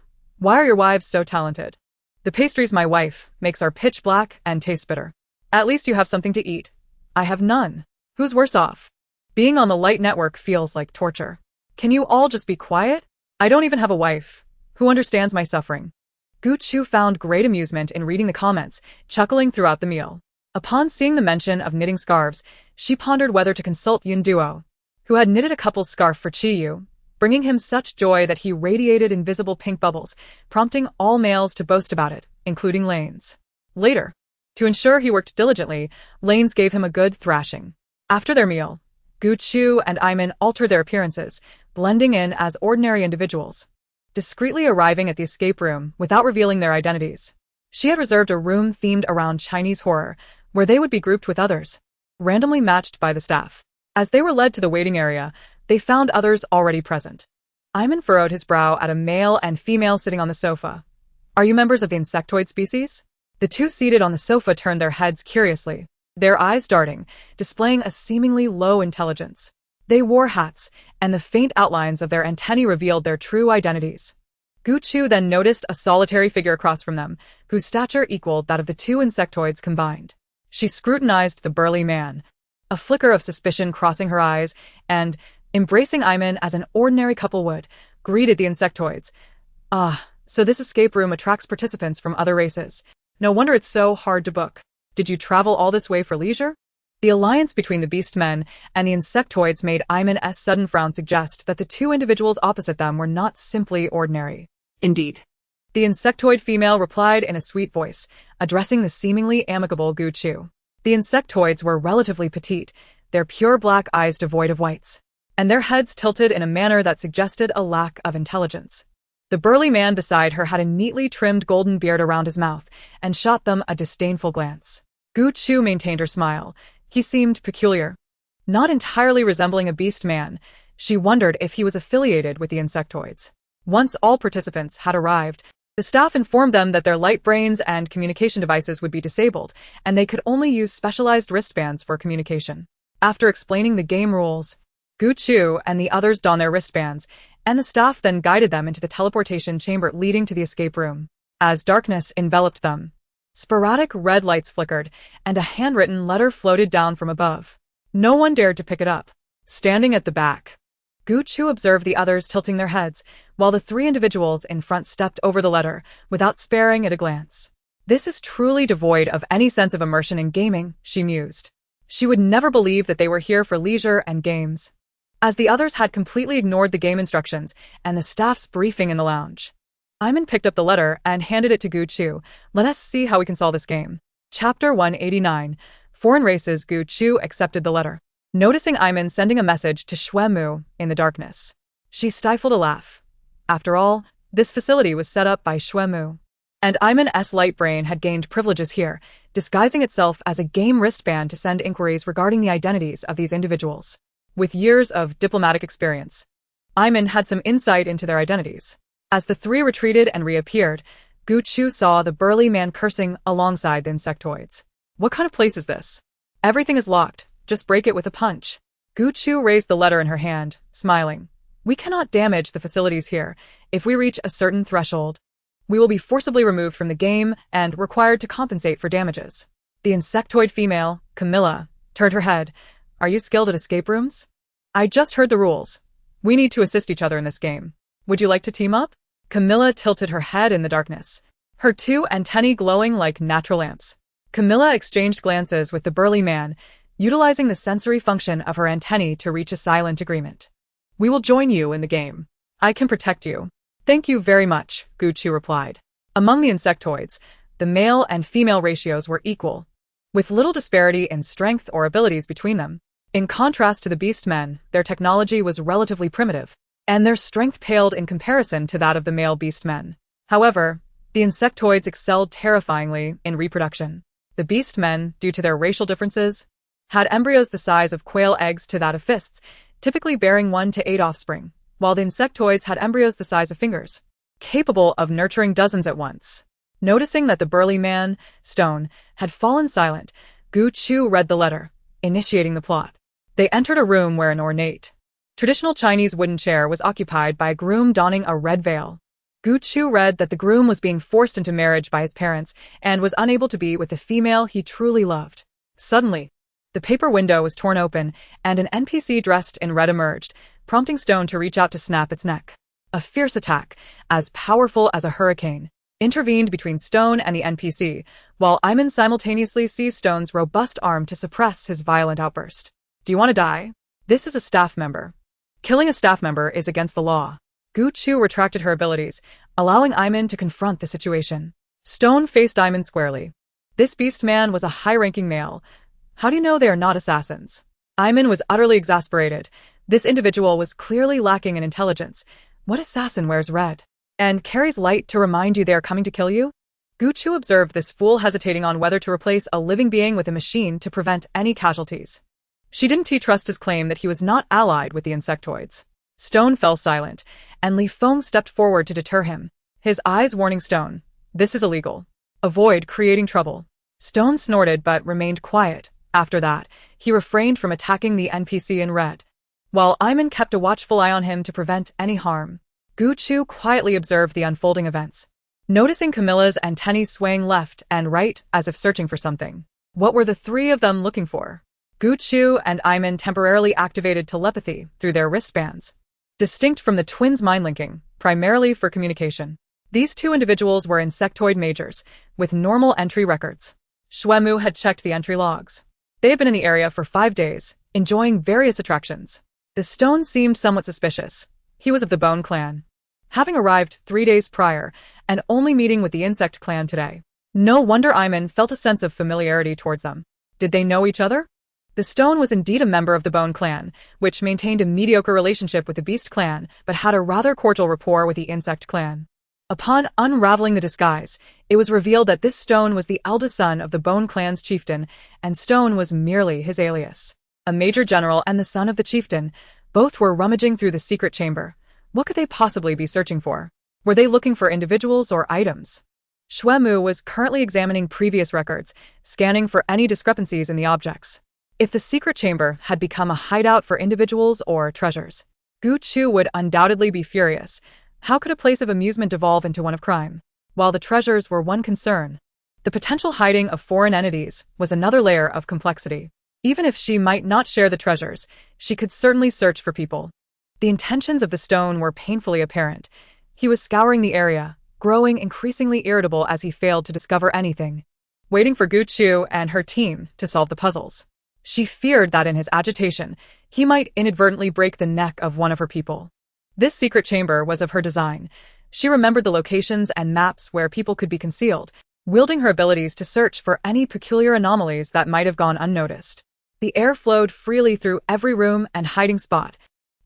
are your wives so talented? The pastries my wife makes are pitch black and taste bitter. At least you have something to eat. I have none. Who's worse off? Being on the Light Network feels like torture. Can you all just be quiet? I don't even have a wife who understands my suffering. Gu Chu found great amusement in reading the comments, chuckling throughout the meal. Upon seeing the mention of knitting scarves, she pondered whether to consult Yunduo, who had knitted a couple's scarf for Chiyu, bringing him such joy that he radiated invisible pink bubbles, prompting all males to boast about it, including Lanes. Later, to ensure he worked diligently, Lanes gave him a good thrashing. After their meal, Gu Chu and Iman altered their appearances, blending in as ordinary individuals, discreetly arriving at the escape room without revealing their identities. She had reserved a room themed around Chinese horror, where they would be grouped with others, randomly matched by the staff. As they were led to the waiting area, they found others already present. Ayman furrowed his brow at a male and female sitting on the sofa. Are you members of the insectoid species? The two seated on the sofa turned their heads curiously, their eyes darting, displaying a seemingly low intelligence. They wore hats, and the faint outlines of their antennae revealed their true identities. Gu Chu then noticed a solitary figure across from them, whose stature equaled that of the two insectoids combined. She scrutinized the burly man, a flicker of suspicion crossing her eyes, and, embracing Ayman as an ordinary couple would, greeted the insectoids. Ah, so this escape room attracts participants from other races. No wonder it's so hard to book. Did you travel all this way for leisure? The alliance between the beastmen and the insectoids made Ayman's sudden frown suggest that the two individuals opposite them were not simply ordinary. Indeed. The insectoid female replied in a sweet voice, addressing the seemingly amicable Gu Chu. The insectoids were relatively petite, their pure black eyes devoid of whites, and their heads tilted in a manner that suggested a lack of intelligence. The burly man beside her had a neatly trimmed golden beard around his mouth and shot them a disdainful glance. Gu Chu maintained her smile. He seemed peculiar. Not entirely resembling a beast man, she wondered if he was affiliated with the insectoids. Once all participants had arrived, the staff informed them that their light brains and communication devices would be disabled, and they could only use specialized wristbands for communication. After explaining the game rules, Gu Chu and the others donned their wristbands, and the staff then guided them into the teleportation chamber leading to the escape room. As darkness enveloped them, sporadic red lights flickered, and a handwritten letter floated down from above. No one dared to pick it up. Standing at the back, Gu Chu observed the others tilting their heads, while the three individuals in front stepped over the letter, without sparing it a glance. This is truly devoid of any sense of immersion in gaming, she mused. She would never believe that they were here for leisure and games, as the others had completely ignored the game instructions and the staff's briefing in the lounge. Ayman picked up the letter and handed it to Gu Chu. Let us see how we can solve this game. Chapter 189. Foreign Races. Gu Chu accepted the letter, noticing Ayman sending a message to Xue Mu in the darkness. She stifled a laugh. After all, this facility was set up by Xue Mu, and Ayman's light brain had gained privileges here, disguising itself as a game wristband to send inquiries regarding the identities of these individuals. With years of diplomatic experience, Ayman had some insight into their identities. As the three retreated and reappeared, Gu Chu saw the burly man cursing alongside the insectoids. What kind of place is this? Everything is locked. Just break it with a punch. Gu Chu raised the letter in her hand, smiling. We cannot damage the facilities here. If we reach a certain threshold, we will be forcibly removed from the game and required to compensate for damages. The insectoid female, Camilla, turned her head. Are you skilled at escape rooms? I just heard the rules. We need to assist each other in this game. Would you like to team up? Camilla tilted her head in the darkness, her two antennae glowing like natural lamps. Camilla exchanged glances with the burly man, utilizing the sensory function of her antennae to reach a silent agreement. We will join you in the game. I can protect you. Thank you very much, Gu Chu replied. Among the insectoids, the male and female ratios were equal, with little disparity in strength or abilities between them. In contrast to the beast men, their technology was relatively primitive, and their strength paled in comparison to that of the male beast men. However, the insectoids excelled terrifyingly in reproduction. The beast men, due to their racial differences, had embryos the size of quail eggs to that of fists, typically bearing 1 to 8 offspring, while the insectoids had embryos the size of fingers, capable of nurturing dozens at once. Noticing that the burly man, Stone, had fallen silent, Gu Chu read the letter, initiating the plot. They entered a room where an ornate, traditional Chinese wooden chair was occupied by a groom donning a red veil. Gu Chu read that the groom was being forced into marriage by his parents and was unable to be with the female he truly loved. Suddenly, the paper window was torn open and an NPC dressed in red emerged, prompting Stone to reach out to snap its neck. A fierce attack, as powerful as a hurricane, intervened between Stone and the NPC, while Ayman simultaneously seized Stone's robust arm to suppress his violent outburst. Do you want to die? This is a staff member. Killing a staff member is against the law. Gu Chu retracted her abilities, allowing Ayman to confront the situation. Stone faced Ayman squarely. This beast man was a high-ranking male. How do you know they are not assassins? Ayman was utterly exasperated. This individual was clearly lacking in intelligence. What assassin wears red and carries light to remind you they are coming to kill you? Gu Chu observed this fool hesitating on whether to replace a living being with a machine to prevent any casualties. She didn't trust his claim that he was not allied with the insectoids. Stone fell silent, and Li Feng stepped forward to deter him, his eyes warning Stone. This is illegal. Avoid creating trouble. Stone snorted but remained quiet. After that, he refrained from attacking the NPC in red, while Iman kept a watchful eye on him to prevent any harm. Gu Chu quietly observed the unfolding events, noticing Camilla's antennae swaying left and right as if searching for something. What were the three of them looking for? Gu Chu and Iman temporarily activated telepathy through their wristbands, distinct from the twins' mind-linking, primarily for communication. These two individuals were insectoid majors, with normal entry records. Xuemu had checked the entry logs. They had been in the area for 5 days, enjoying various attractions. The Stone seemed somewhat suspicious. He was of the Bone Clan, having arrived 3 days prior and only meeting with the Insect Clan today. No wonder Iman felt a sense of familiarity towards them. Did they know each other? The Stone was indeed a member of the Bone Clan, which maintained a mediocre relationship with the Beast Clan but had a rather cordial rapport with the Insect Clan. Upon unraveling the disguise, it was revealed that this Stone was the eldest son of the Bone Clan's chieftain, and Stone was merely his alias. A major general and the son of the chieftain, both were rummaging through the secret chamber. What could they possibly be searching for? Were they looking for individuals or items? Xuemu was currently examining previous records, scanning for any discrepancies in the objects. If the secret chamber had become a hideout for individuals or treasures, Gu Chu would undoubtedly be furious. How could a place of amusement evolve into one of crime? While the treasures were one concern, the potential hiding of foreign entities was another layer of complexity. Even if she might not share the treasures, she could certainly search for people. The intentions of the Stone were painfully apparent. He was scouring the area, growing increasingly irritable as he failed to discover anything, waiting for Gu Chu and her team to solve the puzzles. She feared that in his agitation, he might inadvertently break the neck of one of her people. This secret chamber was of her design. She remembered the locations and maps where people could be concealed, wielding her abilities to search for any peculiar anomalies that might have gone unnoticed. The air flowed freely through every room and hiding spot,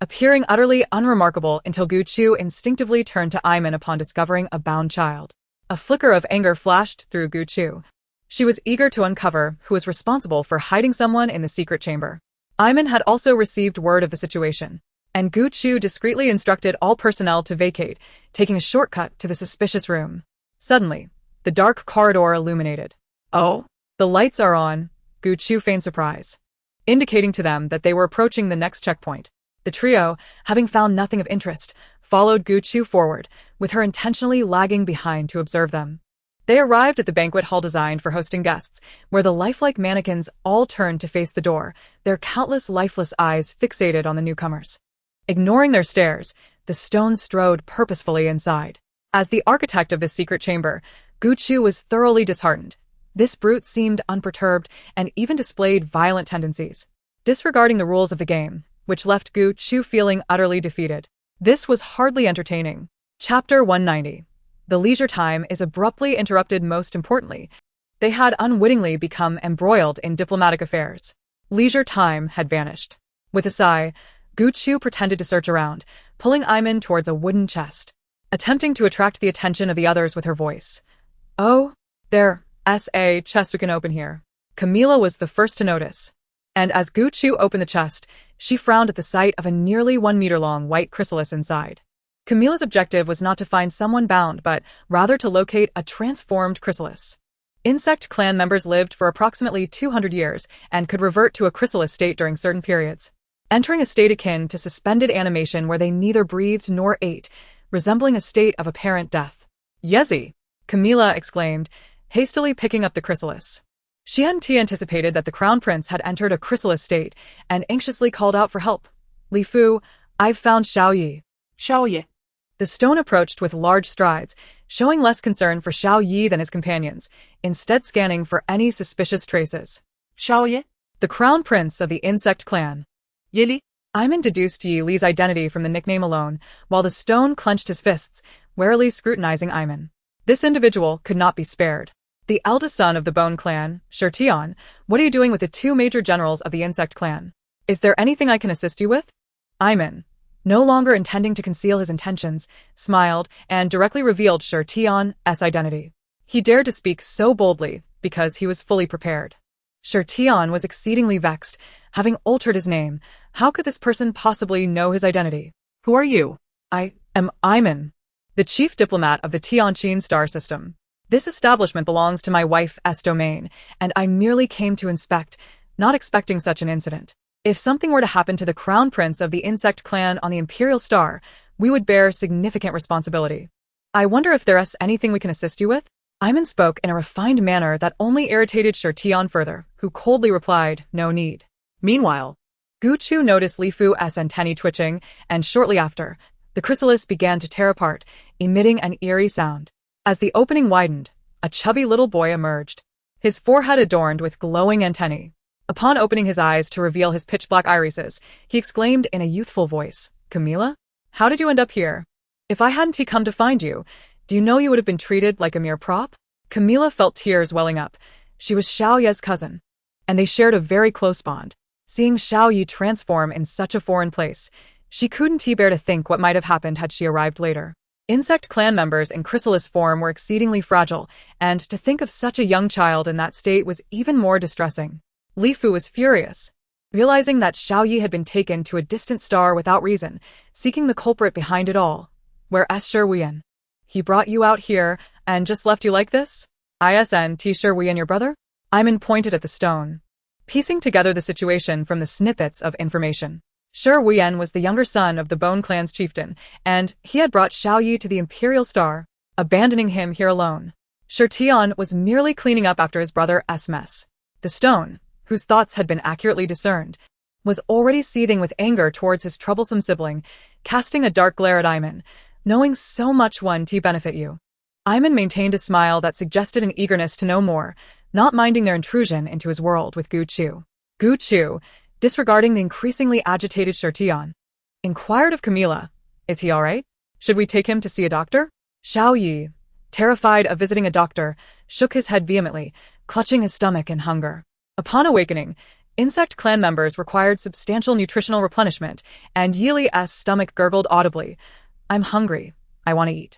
appearing utterly unremarkable until Gu Chu instinctively turned to Iman upon discovering a bound child. A flicker of anger flashed through Gu Chu. She was eager to uncover who was responsible for hiding someone in the secret chamber. Iman had also received word of the situation, and Gu Chu discreetly instructed all personnel to vacate, taking a shortcut to the suspicious room. Suddenly, the dark corridor illuminated. Oh, the lights are on, Gu Chu feigned surprise, indicating to them that they were approaching the next checkpoint. The trio, having found nothing of interest, followed Gu Chu forward, with her intentionally lagging behind to observe them. They arrived at the banquet hall designed for hosting guests, where the lifelike mannequins all turned to face the door, their countless lifeless eyes fixated on the newcomers. Ignoring their stares, the Stone strode purposefully inside. As the architect of this secret chamber, Gu Chu was thoroughly disheartened. This brute seemed unperturbed and even displayed violent tendencies, disregarding the rules of the game, which left Gu Chu feeling utterly defeated. This was hardly entertaining. Chapter 190. The leisure time is abruptly interrupted. Most importantly, they had unwittingly become embroiled in diplomatic affairs. Leisure time had vanished. With a sigh, Gu Chu pretended to search around, pulling Iman towards a wooden chest, attempting to attract the attention of the others with her voice. Oh, there's a chest we can open here. Camilla was the first to notice, and as Gu Chu opened the chest, she frowned at the sight of a nearly 1 meter long white chrysalis inside. Camilla's objective was not to find someone bound, but rather to locate a transformed chrysalis. Insect clan members lived for approximately 200 years and could revert to a chrysalis state during certain periods, entering a state akin to suspended animation where they neither breathed nor ate, resembling a state of apparent death. Yezi! Camilla exclaimed, hastily picking up the chrysalis. She hadn't anticipated that the crown prince had entered a chrysalis state and anxiously called out for help. Li Fu, I've found Xiao Yi. Xiao Yi. The Stone approached with large strides, showing less concern for Xiao Yi than his companions, instead scanning for any suspicious traces. Xiao Yi? The crown prince of the insect clan. Yi Li? Iman deduced Yi Li's identity from the nickname alone, while the Stone clenched his fists, warily scrutinizing Iman. This individual could not be spared. The eldest son of the Bone Clan, Shortstory, what are you doing with the 2 major generals of the Insect Clan? Is there anything I can assist you with? Iman, no longer intending to conceal his intentions, smiled and directly revealed Shortstory's identity. He dared to speak so boldly because he was fully prepared. Shortian was exceedingly vexed, having altered his name. How could this person possibly know his identity? Who are you? I am Iman, the chief diplomat of the Tianqin star system. This establishment belongs to my wife's domain, and I merely came to inspect, not expecting such an incident. If something were to happen to the crown prince of the insect clan on the Imperial Star, we would bear significant responsibility. I wonder if there's anything we can assist you with? Iman spoke in a refined manner that only irritated Shortian further, who coldly replied, no need. Meanwhile, Gu Chu noticed Li Fu's antennae twitching, and shortly after, the chrysalis began to tear apart, emitting an eerie sound. As the opening widened, a chubby little boy emerged, his forehead adorned with glowing antennae. Upon opening his eyes to reveal his pitch-black irises, he exclaimed in a youthful voice, Camila? How did you end up here? If I hadn't come to find you, do you know you would have been treated like a mere prop? Camila felt tears welling up. She was Xiao Ye's cousin, and they shared a very close bond. Seeing Xiao Yi transform in such a foreign place, she couldn't bear to think what might have happened had she arrived later. Insect clan members in chrysalis form were exceedingly fragile, and to think of such a young child in that state was even more distressing. Li Fu was furious, realizing that Xiao Yi had been taken to a distant star without reason, seeking the culprit behind it all. Where's Shirwian? He brought you out here and just left you like this? Isn't Shirwian your brother? Iman pointed at the stone, piecing together the situation from the snippets of information. Shirwian was the younger son of the Bone Clan's chieftain, and he had brought Xiao Yi to the Imperial Star, abandoning him here alone. Shortian was merely cleaning up after his brother's mess. The stone, whose thoughts had been accurately discerned, was already seething with anger towards his troublesome sibling, casting a dark glare at Iman, knowing so much one to benefit you. Iman maintained a smile that suggested an eagerness to know more, not minding their intrusion into his world with Gu Chu. Gu Chu, disregarding the increasingly agitated Shortian, inquired of Camila, is he all right? Should we take him to see a doctor? Xiao Yi, terrified of visiting a doctor, shook his head vehemently, clutching his stomach in hunger. Upon awakening, insect clan members required substantial nutritional replenishment, and Yili's stomach gurgled audibly. I'm hungry. I want to eat.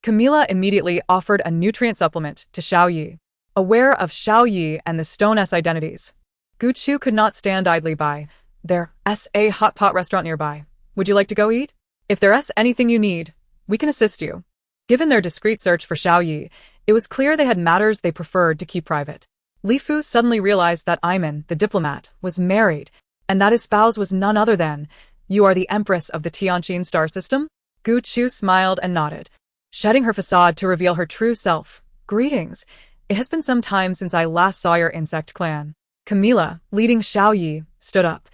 Camila immediately offered a nutrient supplement to Xiao Yi. Aware of Xiao Yi and the stone's identities, Gu Chu could not stand idly by. There's a hot pot restaurant nearby. Would you like to go eat? If there's anything you need, we can assist you. Given their discreet search for Xiao Yi, it was clear they had matters they preferred to keep private. Li Fu suddenly realized that Iman, the diplomat, was married, and that his spouse was none other than, you are the Empress of the Tianqin star system? Gu Chu smiled and nodded, shedding her facade to reveal her true self. Greetings. It has been some time since I last saw your insect clan. Camila, leading Xiao Yi, stood up.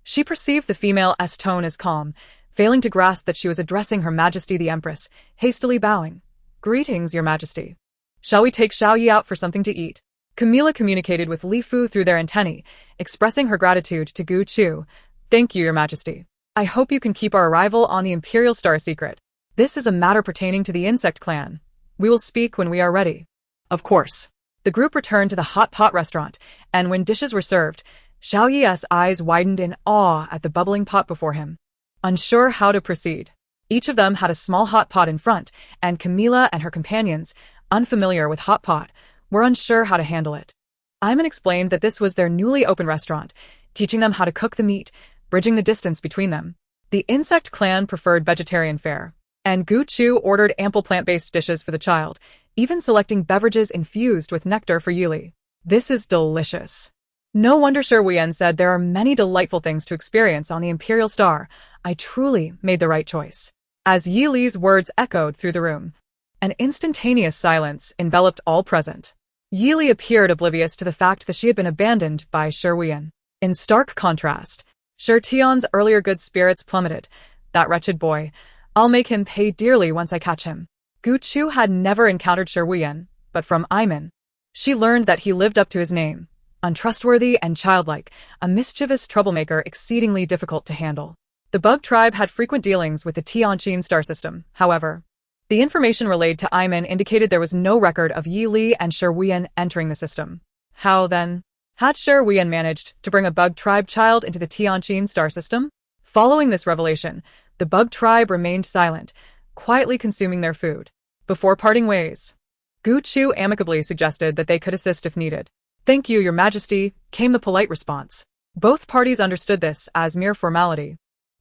She perceived the female's tone as calm, failing to grasp that she was addressing Her Majesty the Empress, hastily bowing. Greetings, Your Majesty. Shall we take Xiao Yi out for something to eat? Camila communicated with Li Fu through their antennae, expressing her gratitude to Gu Chu. Thank you, Your Majesty. I hope you can keep our arrival on the Imperial Star secret. This is a matter pertaining to the insect clan. We will speak when we are ready. Of course. The group returned to the hot pot restaurant, and when dishes were served, Xiao Yi's eyes widened in awe at the bubbling pot before him. Unsure how to proceed, each of them had a small hot pot in front, and Camila and her companions, unfamiliar with hot pot, were unsure how to handle it. Iman explained that this was their newly opened restaurant, teaching them how to cook the meat, bridging the distance between them. The insect clan preferred vegetarian fare, and Gu Chu ordered ample plant-based dishes for the child, even selecting beverages infused with nectar for Yili. This is delicious. No wonder Shirwian said there are many delightful things to experience on the Imperial Star. I truly made the right choice. As Yili's words echoed through the room, an instantaneous silence enveloped all present. Yili appeared oblivious to the fact that she had been abandoned by Shirwian. In stark contrast, Shirtian's earlier good spirits plummeted. That wretched boy. I'll make him pay dearly once I catch him. Gu Chu had never encountered Shirwian, but from Iman, she learned that he lived up to his name. Untrustworthy and childlike, a mischievous troublemaker exceedingly difficult to handle. The bug tribe had frequent dealings with the Tianqin star system, however. The information relayed to Iman indicated there was no record of Yi Li and Shirwian entering the system. How, then, had Shirwian managed to bring a bug tribe child into the Tianqin star system? Following this revelation, the bug tribe remained silent, quietly consuming their food. Before parting ways, Gu Chu amicably suggested that they could assist if needed. "Thank you, Your Majesty," came the polite response. Both parties understood this as mere formality,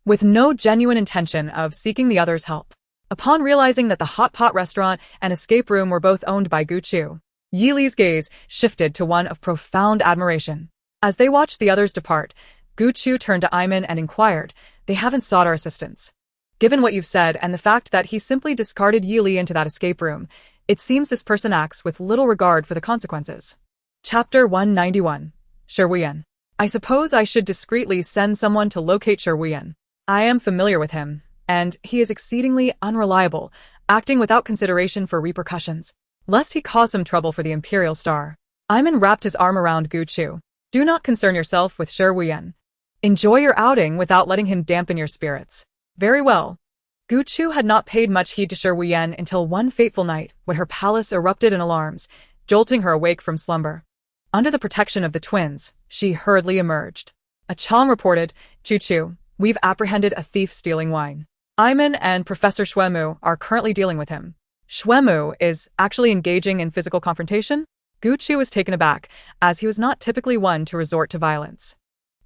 with no genuine intention of seeking the other's help. Upon realizing that the hot pot restaurant and escape room were both owned by Gu Chu, Yi Li's gaze shifted to one of profound admiration. As they watched the others depart, Gu Chu turned to Iman and inquired, "They haven't sought our assistance. Given what you've said and the fact that he simply discarded Yi Li into that escape room, it seems this person acts with little regard for the consequences." Chapter 191. Sherwian. I suppose I should discreetly send someone to locate Sherwian. I am familiar with him, and he is exceedingly unreliable, acting without consideration for repercussions, lest he cause some trouble for the Imperial Star. Iman wrapped his arm around Gu Chu. "Do not concern yourself with Sherwian. Enjoy your outing without letting him dampen your spirits." Very well. Gu Chu had not paid much heed to Sherwian until one fateful night when her palace erupted in alarms, jolting her awake from slumber. Under the protection of the twins, she hurriedly emerged. A Chong reported, "Chu, we've apprehended a thief stealing wine. Iman and Professor Xuemu are currently dealing with him." Xuemu is actually engaging in physical confrontation? Gu Chu was taken aback, as he was not typically one to resort to violence.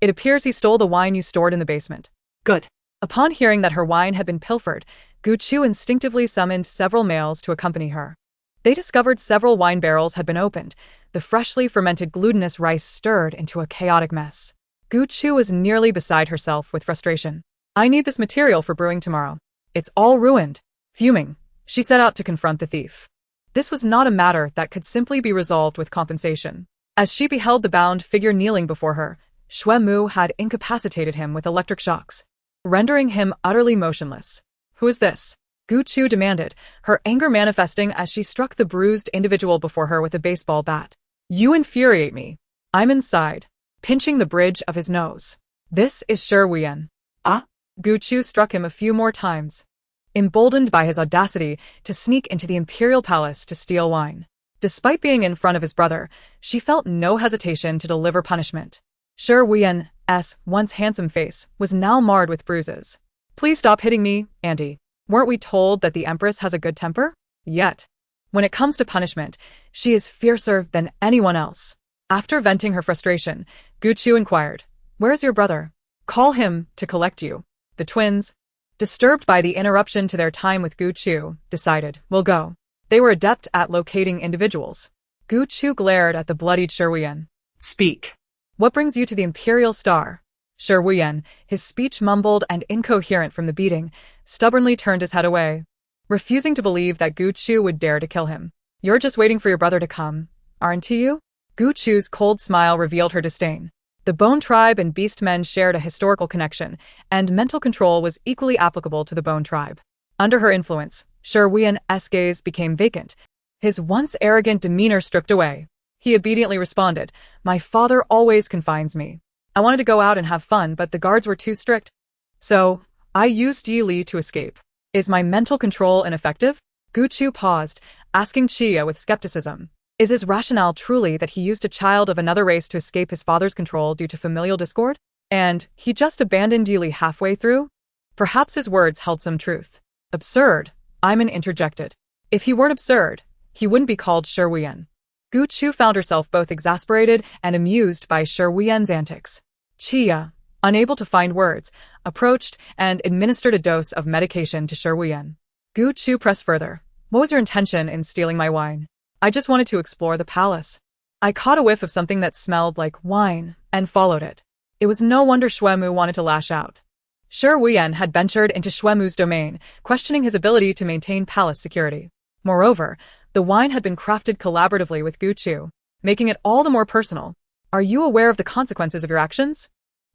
"It appears he stole the wine you stored in the basement." Good. Upon hearing that her wine had been pilfered, Gu Chu instinctively summoned several males to accompany her. They discovered several wine barrels had been opened. The freshly fermented glutinous rice stirred into a chaotic mess. Gu Chu was nearly beside herself with frustration. "I need this material for brewing tomorrow. It's all ruined." Fuming, she set out to confront the thief. This was not a matter that could simply be resolved with compensation. As she beheld the bound figure kneeling before her, Xuemu had incapacitated him with electric shocks, rendering him utterly motionless. "Who is this?" Gu Chu demanded, her anger manifesting as she struck the bruised individual before her with a baseball bat. "You infuriate me." Iman sighed, pinching the bridge of his nose. "This is Sherwian." Ah? Gu Chu struck him a few more times, emboldened by his audacity to sneak into the imperial palace to steal wine. Despite being in front of his brother, she felt no hesitation to deliver punishment. Sherwian's once handsome face was now marred with bruises. "Please stop hitting me, Auntie. Weren't we told that the Empress has a good temper? Yet, when it comes to punishment, she is fiercer than anyone else." After venting her frustration, Gu Chu inquired, "Where's your brother? Call him to collect you." The twins, disturbed by the interruption to their time with Gu Chu, decided, "We'll go." They were adept at locating individuals. Gu Chu glared at the bloodied Sherwian. Speak. "What brings you to the Imperial Star?" Sherwian, his speech mumbled and incoherent from the beating, stubbornly turned his head away, refusing to believe that Gu Chu would dare to kill him. "You're just waiting for your brother to come, aren't you?" Gu Chu's cold smile revealed her disdain. The Bone Tribe and Beast Men shared a historical connection, and mental control was equally applicable to the Bone Tribe. Under her influence, Sherwian's gaze became vacant, his once arrogant demeanor stripped away. He obediently responded, "My father always confines me. I wanted to go out and have fun, but the guards were too strict. So, I used Yi Li to escape. Is my mental control ineffective?" Gu Chu paused, asking Chia with skepticism. Is his rationale truly that he used a child of another race to escape his father's control due to familial discord? And he just abandoned Yi Li halfway through? Perhaps his words held some truth. "Absurd," Iman interjected. "If he weren't absurd, he wouldn't be called Sherwian." Gu Chu found herself both exasperated and amused by Sherwian's antics. Chia, unable to find words, approached and administered a dose of medication to Sherwian. Gu Chu pressed further. "What was your intention in stealing my wine?" "I just wanted to explore the palace. I caught a whiff of something that smelled like wine and followed it." It was no wonder Xuemu wanted to lash out. Sherwian had ventured into Xuemu's domain, questioning his ability to maintain palace security. Moreover, the wine had been crafted collaboratively with Gu Chu, making it all the more personal. "Are you aware of the consequences of your actions?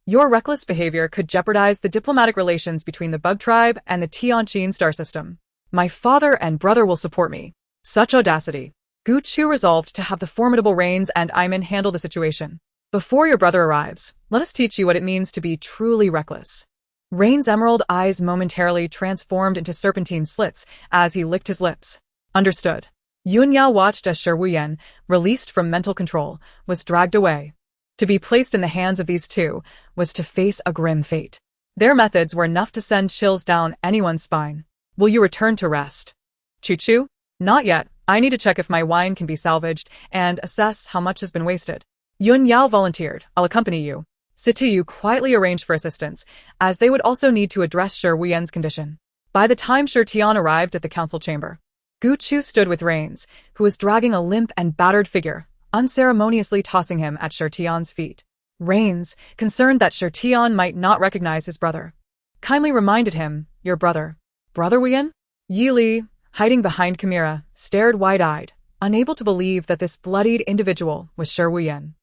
Your reckless behavior could jeopardize the diplomatic relations between the Bug Tribe and the Tianqin star system. My father and brother will support me." Such audacity. Gu Chu resolved to have the formidable Rains and Iman handle the situation. "Before your brother arrives, let us teach you what it means to be truly reckless." Rain's emerald eyes momentarily transformed into serpentine slits as he licked his lips. "Understood." Yunyao watched as Sherwian, released from mental control, was dragged away. To be placed in the hands of these two was to face a grim fate. Their methods were enough to send chills down anyone's spine. "Will you return to rest?" "Chu-Chu?" "Not yet. I need to check if my wine can be salvaged and assess how much has been wasted. Yun Yao volunteered. I'll accompany you. Situ quietly arranged for assistance, as they would also need to address Shi Wuyan's condition. By the time Shi Tian arrived at the council chamber, Gu Chu stood with Rains, who was dragging a limp and battered figure, unceremoniously tossing him at Shi Tian's feet. Rains, concerned that Shi Tian might not recognize his brother, kindly reminded him, "Your brother." "Brother Wuyan?" Yi Li, hiding behind Chimera, stared wide-eyed, unable to believe that this bloodied individual was Shi Wuyan.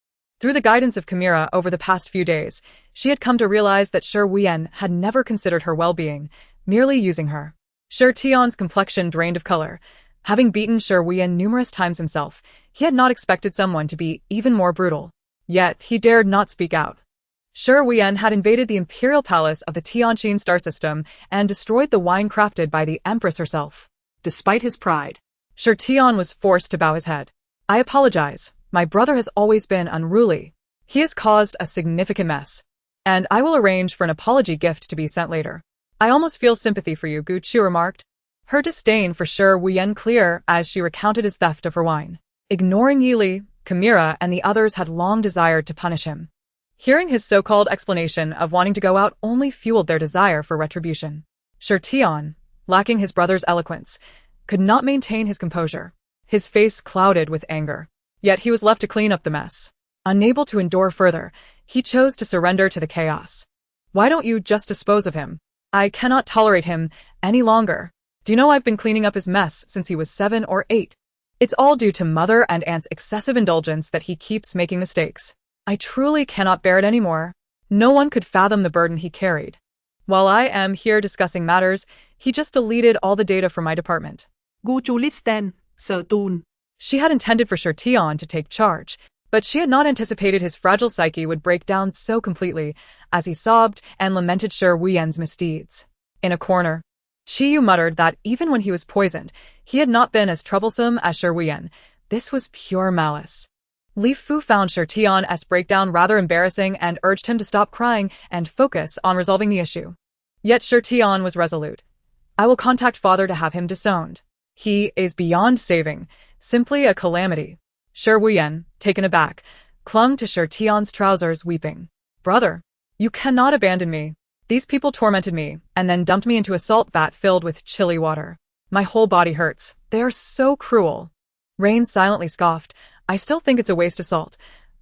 Through the guidance of Chimera over the past few days, she had come to realize that Shi Wuyan had never considered her well-being, merely using her. Shi Tian's complexion drained of color. Having beaten Shi Wuyan numerous times himself, he had not expected someone to be even more brutal. Yet, he dared not speak out. Shi Wuyan had invaded the imperial palace of the Tianqin star system and destroyed the wine crafted by the Empress herself. Despite his pride, Shi Tian was forced to bow his head. "I apologize. My brother has always been unruly. He has caused a significant mess, and I will arrange for an apology gift to be sent later." "I almost feel sympathy for you," Gu Chu remarked, her disdain for Shi Wuyan clear as she recounted his theft of her wine. Ignoring Yi Li, Chimera and the others had long desired to punish him. Hearing his so-called explanation of wanting to go out only fueled their desire for retribution. Shi Tian, lacking his brother's eloquence, could not maintain his composure. His face clouded with anger. Yet he was left to clean up the mess. Unable to endure further, he chose to surrender to the chaos. "Why don't you just dispose of him? I cannot tolerate him any longer. Do you know I've been cleaning up his mess since he was 7 or 8? It's all due to Mother and Aunt's excessive indulgence that he keeps making mistakes. I truly cannot bear it anymore." No one could fathom the burden he carried. "While I am here discussing matters, he just deleted all the data from my department." Gu Chu Listen, Sở Tun. She had intended for Shi Tian to take charge, but she had not anticipated his fragile psyche would break down so completely as he sobbed and lamented Shi Wuyan's misdeeds. In a corner, Chi Yu muttered that even when he was poisoned, he had not been as troublesome as Shi Wuyan. This was pure malice. Li Fu found Shi Tian's breakdown rather embarrassing and urged him to stop crying and focus on resolving the issue. Yet Shi Tian was resolute. "I will contact father to have him disowned. He is beyond saving, simply a calamity." Shi Wuyan, taken aback, clung to Shi Tian's trousers weeping. "Brother, you cannot abandon me. These people tormented me and then dumped me into a salt vat filled with chilly water. My whole body hurts. They are so cruel." Rain silently scoffed. "I still think it's a waste of salt.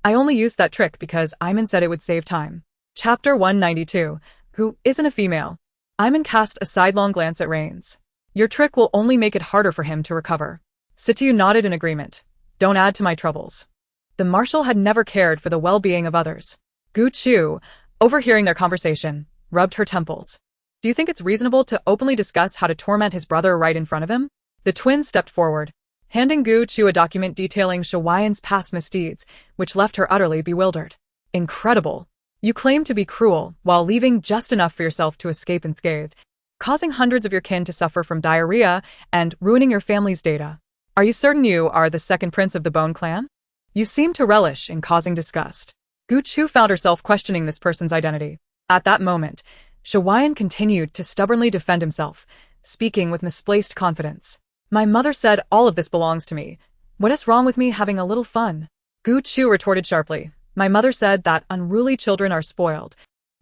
I only used that trick because Iman said it would save time." Chapter 192. Who isn't a female? Iman cast a sidelong glance at Rains. "Your trick will only make it harder for him to recover." Situ nodded in agreement. "Don't add to my troubles." The Marshal had never cared for the well-being of others. Gu Chu, overhearing their conversation, rubbed her temples. "Do you think it's reasonable to openly discuss how to torment his brother right in front of him?" The twins stepped forward, handing Gu Chu a document detailing Shi Wuyan's past misdeeds, which left her utterly bewildered. "Incredible. You claim to be cruel while leaving just enough for yourself to escape unscathed, causing hundreds of your kin to suffer from diarrhea and ruining your family's data. Are you certain you are the second prince of the Bone clan? You seem to relish in causing disgust." Gu Chu found herself questioning this person's identity. At that moment, Shi Wuyan continued to stubbornly defend himself, speaking with misplaced confidence. "My mother said all of this belongs to me. What is wrong with me having a little fun?" Gu Chu retorted sharply. "My mother said that unruly children are spoiled.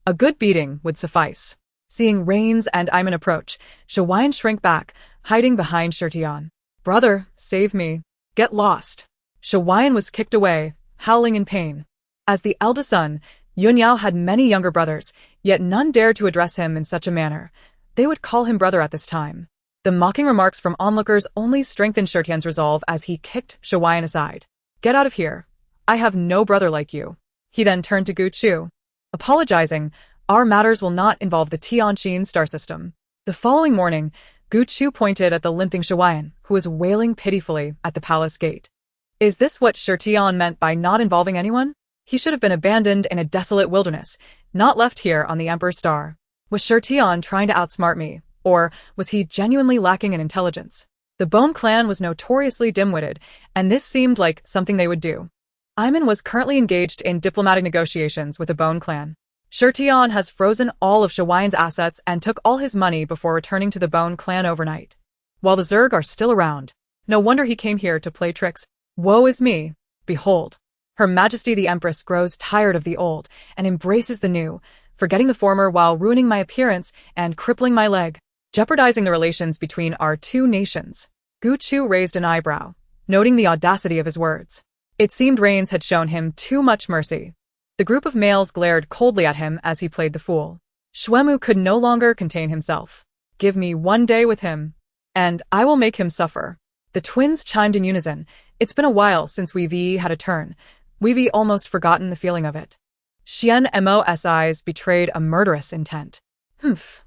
A good beating would suffice." Seeing Rains and Iman approach, Shi Wuyan shrank back, hiding behind Shi Tian. "Brother, save me. Get lost." Shi Wuyan was kicked away, howling in pain. As the eldest son, Yun Yao had many younger brothers, yet none dared to address him in such a manner. They would call him brother at this time. The mocking remarks from onlookers only strengthened Shi Tian's resolve as he kicked Shi Wuyan aside. "Get out of here. I have no brother like you." He then turned to Gu Chu. Apologizing, "Our matters will not involve the Tianqin star system." The following morning, Gu Chu pointed at the limping Shi Wuyan, who was wailing pitifully at the palace gate. Is this what Shi Tian meant by not involving anyone? He should have been abandoned in a desolate wilderness, not left here on the Emperor's star. Was Shi Tian trying to outsmart me, or was he genuinely lacking in intelligence? The Bone clan was notoriously dim-witted, and this seemed like something they would do. Iman was currently engaged in diplomatic negotiations with the Bone clan. Shi Tian has frozen all of Shi Wuyan's assets and took all his money before returning to the Bone clan overnight. While the Zerg are still around, No wonder he came here to play tricks. Woe is me. Behold. Her Majesty the Empress grows tired of the old and embraces the new, forgetting the former while ruining my appearance and crippling my leg, jeopardizing the relations between our two nations. Gu Chu raised an eyebrow, noting the audacity of his words. It seemed Rains had shown him too much mercy. The group of males glared coldly at him as he played the fool. Shuemu could no longer contain himself. Give me 1 day with him, and I will make him suffer. The twins chimed in unison. It's been a while since we've had a turn. We've almost forgotten the feeling of it. Xian Mo's eyes betrayed a murderous intent.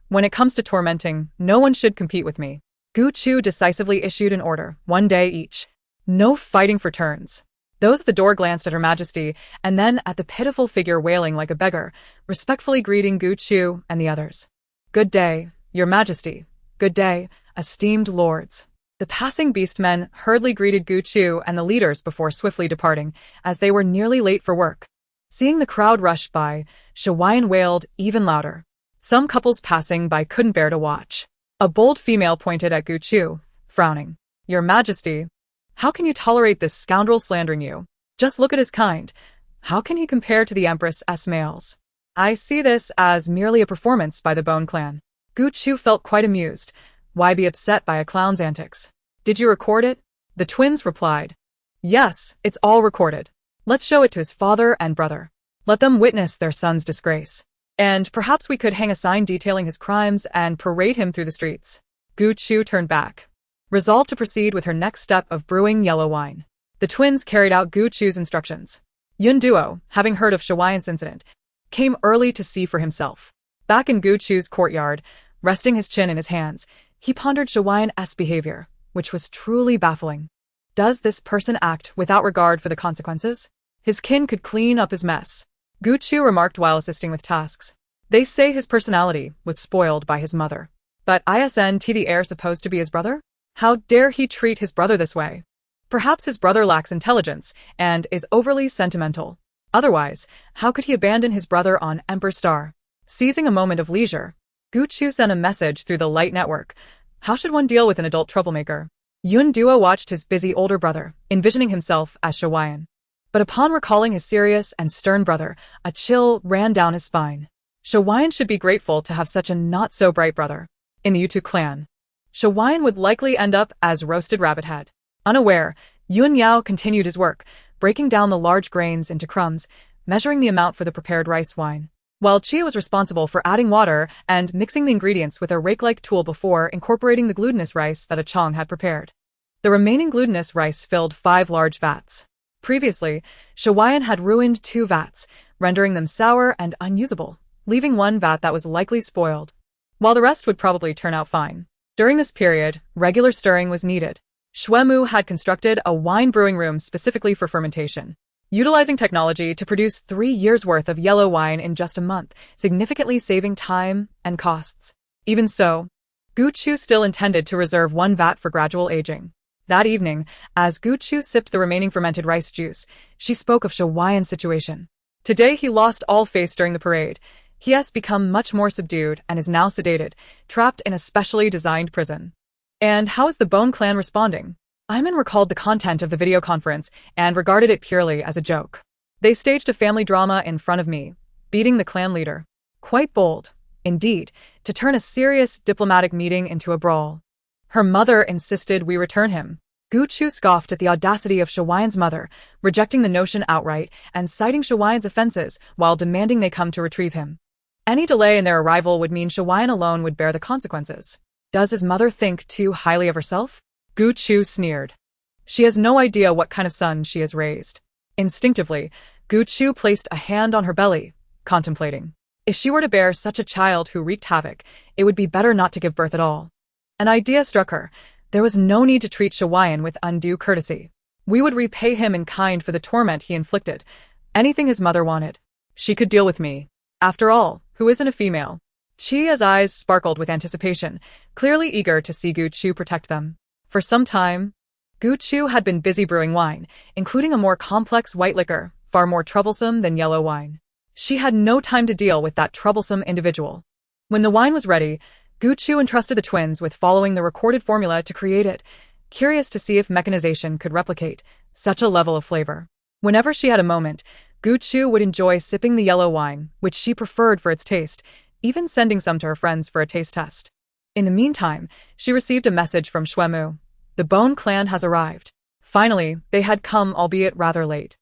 When it comes to tormenting, no one should compete with me. Gu Chu decisively issued an order, 1 day each. No fighting for turns. Those at the door glanced at Her Majesty, and then at the pitiful figure wailing like a beggar, respectfully greeting Gu Chu and the others. Good day, Your Majesty. Good day, esteemed lords. The passing beastmen hurriedly greeted Gu Chu and the leaders before swiftly departing, as they were nearly late for work. Seeing the crowd rush by, Shawayan wailed even louder. Some couples passing by couldn't bear to watch. A bold female pointed at Gu Chu, frowning. Your Majesty, how can you tolerate this scoundrel slandering you? Just look at his kind. How can he compare to the Empress's males? I see this as merely a performance by the Bone Clan. Gu Chu felt quite amused. Why be upset by a clown's antics? Did you record it? The twins replied. Yes, it's all recorded. Let's show it to his father and brother. Let them witness their son's disgrace. And perhaps we could hang a sign detailing his crimes and parade him through the streets. Gu Chu turned back, resolved to proceed with her next step of brewing yellow wine. The twins carried out Gu Chu's instructions. Yun Duo, having heard of Shawayan's incident, came early to see for himself. Back in Gu Chu's courtyard, resting his chin in his hands, he pondered Shawayan's behavior, which was truly baffling. Does this person act without regard for the consequences? His kin could clean up his mess, Gu Chu remarked while assisting with tasks. They say his personality was spoiled by his mother. But isn't the heir supposed to be his brother? How dare he treat his brother this way? Perhaps his brother lacks intelligence and is overly sentimental. Otherwise, how could he abandon his brother on Emperor's star? Seizing a moment of leisure, Gu Chu sent a message through the light network. How should one deal with an adult troublemaker? Yun Duo watched his busy older brother, envisioning himself as Shawayan. But upon recalling his serious and stern brother, a chill ran down his spine. Shawayan should be grateful to have such a not-so-bright brother. In the Yutu clan, Shawayan would likely end up as roasted rabbit head. Unaware, Yun Yao continued his work, breaking down the large grains into crumbs, measuring the amount for the prepared rice wine, while Chia was responsible for adding water and mixing the ingredients with a rake-like tool before incorporating the glutinous rice that Chong had prepared. The remaining glutinous rice filled 5 large vats. Previously, Shawayan had ruined 2 vats, rendering them sour and unusable, leaving 1 vat that was likely spoiled, while the rest would probably turn out fine. During this period, regular stirring was needed. Shuemu had constructed a wine brewing room specifically for fermentation, utilizing technology to produce 3 years' worth of yellow wine in just a month, significantly saving time and costs. Even so, Gu Chu still intended to reserve 1 vat for gradual aging. That evening, as Gu Chu sipped the remaining fermented rice juice, she spoke of Shawayan's situation. Today he lost all face during the parade. He has become much more subdued and is now sedated, trapped in a specially designed prison. And how is the Bone Clan responding? Iman recalled the content of the video conference and regarded it purely as a joke. They staged a family drama in front of me, beating the clan leader. Quite bold, indeed, to turn a serious diplomatic meeting into a brawl. Her mother insisted we return him. Gu Chu scoffed at the audacity of Shawayan's mother, rejecting the notion outright and citing Shawayan's offenses while demanding they come to retrieve him. Any delay in their arrival would mean Shawayan alone would bear the consequences. Does his mother think too highly of herself? Gu Chu sneered. She has no idea what kind of son she has raised. Instinctively, Gu Chu placed a hand on her belly, contemplating. If she were to bear such a child who wreaked havoc, it would be better not to give birth at all. An idea struck her. There was no need to treat Shawayan with undue courtesy. We would repay him in kind for the torment he inflicted. Anything his mother wanted. She could deal with me. After all, who isn't a female? Chia's eyes sparkled with anticipation, clearly eager to see Gu Chu protect them. For some time, Gu Chu had been busy brewing wine, including a more complex white liquor, far more troublesome than yellow wine. She had no time to deal with that troublesome individual. When the wine was ready, Gu Chu entrusted the twins with following the recorded formula to create it, curious to see if mechanization could replicate such a level of flavor. Whenever she had a moment, Gu Chu would enjoy sipping the yellow wine, which she preferred for its taste, even sending some to her friends for a taste test. In the meantime, she received a message from Shuemu. The Bone clan has arrived. Finally, they had come, albeit rather late.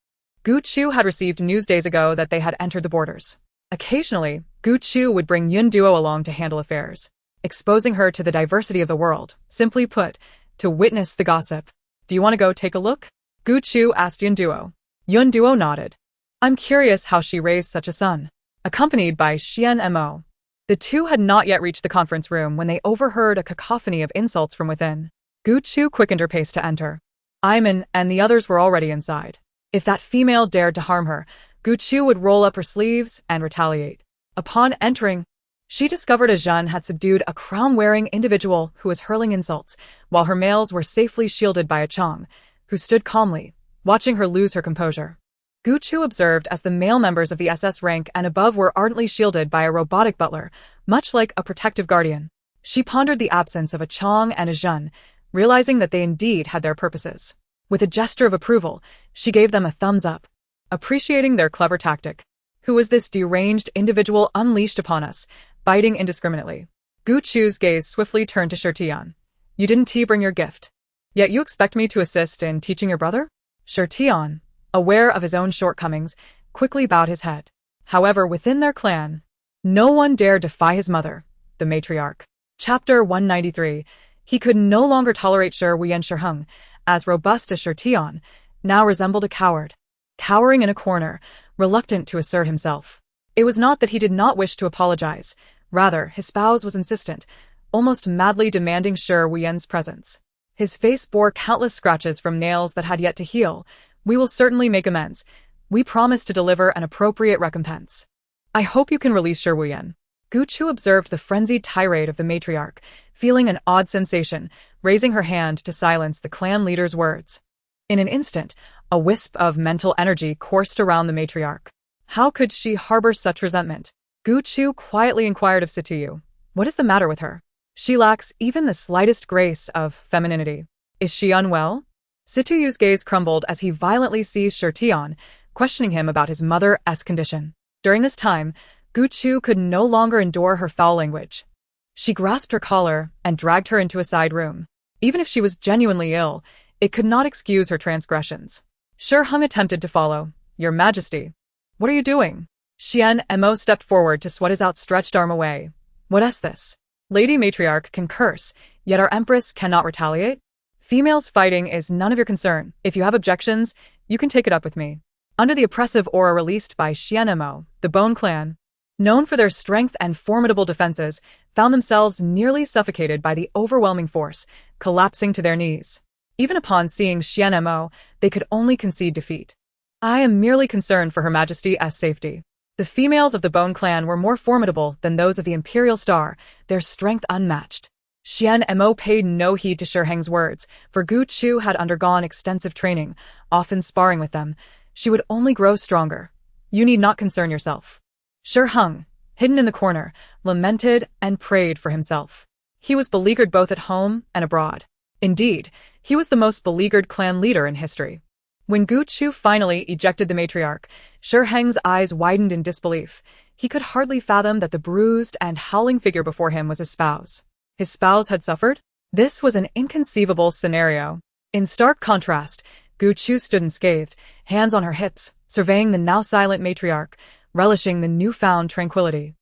Gu Chu had received news days ago that they had entered the borders. Occasionally, Gu Chu would bring Yun Duo along to handle affairs, exposing her to the diversity of the world, simply put, to witness the gossip. Do you want to go take a look? Gu Chu asked Yun Duo. Yun Duo nodded. I'm curious how she raised such a son. Accompanied by Xian Mo. The two had not yet reached the conference room when they overheard a cacophony of insults from within. Gu Chu quickened her pace to enter. Iman and the others were already inside. If that female dared to harm her, Gu Chu would roll up her sleeves and retaliate. Upon entering, she discovered a Zhen had subdued a crown-wearing individual who was hurling insults, while her males were safely shielded by a Chong, who stood calmly, watching her lose her composure. Gu Chu observed as the male members of the SS rank and above were ardently shielded by a robotic butler, much like a protective guardian. She pondered the absence of a Chong and a Zhen, realizing that they indeed had their purposes. With a gesture of approval, she gave them a thumbs up, appreciating their clever tactic. Who is this deranged individual unleashed upon us, biting indiscriminately? Gu Chu's gaze swiftly turned to Shirtian. You didn't bring your gift. Yet you expect me to assist in teaching your brother? Shirtian, aware of his own shortcomings, quickly bowed his head. However, within their clan, no one dared defy his mother, the matriarch. Chapter 193. He could no longer tolerate Shi Wuyan Shiheng, as robust as Shirtian, now resembled a coward, cowering in a corner, reluctant to assert himself. It was not that he did not wish to apologize. Rather, his spouse was insistent, almost madly demanding Shi Wuyan's presence. His face bore countless scratches from nails that had yet to heal. We will certainly make amends. We promise to deliver an appropriate recompense. I hope you can release Shi Wuyan. Gu Chu observed the frenzied tirade of the matriarch, feeling an odd sensation, raising her hand to silence the clan leader's words. In an instant, a wisp of mental energy coursed around the matriarch. How could she harbor such resentment? Gu Chu quietly inquired of Situyu. What is the matter with her? She lacks even the slightest grace of femininity. Is she unwell? Situyu's gaze crumbled as he violently seized Shirtian, questioning him about his mother's condition. During this time, Gu Chu could no longer endure her foul language. She grasped her collar and dragged her into a side room. Even if she was genuinely ill, it could not excuse her transgressions. Shiheng attempted to follow. Your Majesty. What are you doing? Xian Mo stepped forward to swat his outstretched arm away. What's this? Lady Matriarch can curse, yet our Empress cannot retaliate? Females fighting is none of your concern. If you have objections, you can take it up with me. Under the oppressive aura released by Xian Mo, the Bone clan, known for their strength and formidable defenses, found themselves nearly suffocated by the overwhelming force, collapsing to their knees. Even upon seeing Xian Mo, they could only concede defeat. I am merely concerned for Her Majesty's safety. The females of the Bone clan were more formidable than those of the Imperial Star, their strength unmatched. Xian Mo paid no heed to Shiheng's words, for Gu Chu had undergone extensive training, often sparring with them. She would only grow stronger. You need not concern yourself. Shiheng, hidden in the corner, lamented and prayed for himself. He was beleaguered both at home and abroad. Indeed, he was the most beleaguered clan leader in history. When Gu Chu finally ejected the matriarch, Shiheng's eyes widened in disbelief. He could hardly fathom that the bruised and howling figure before him was his spouse. His spouse had suffered? This was an inconceivable scenario. In stark contrast, Gu Chu stood unscathed, hands on her hips, surveying the now silent matriarch, relishing the newfound tranquility.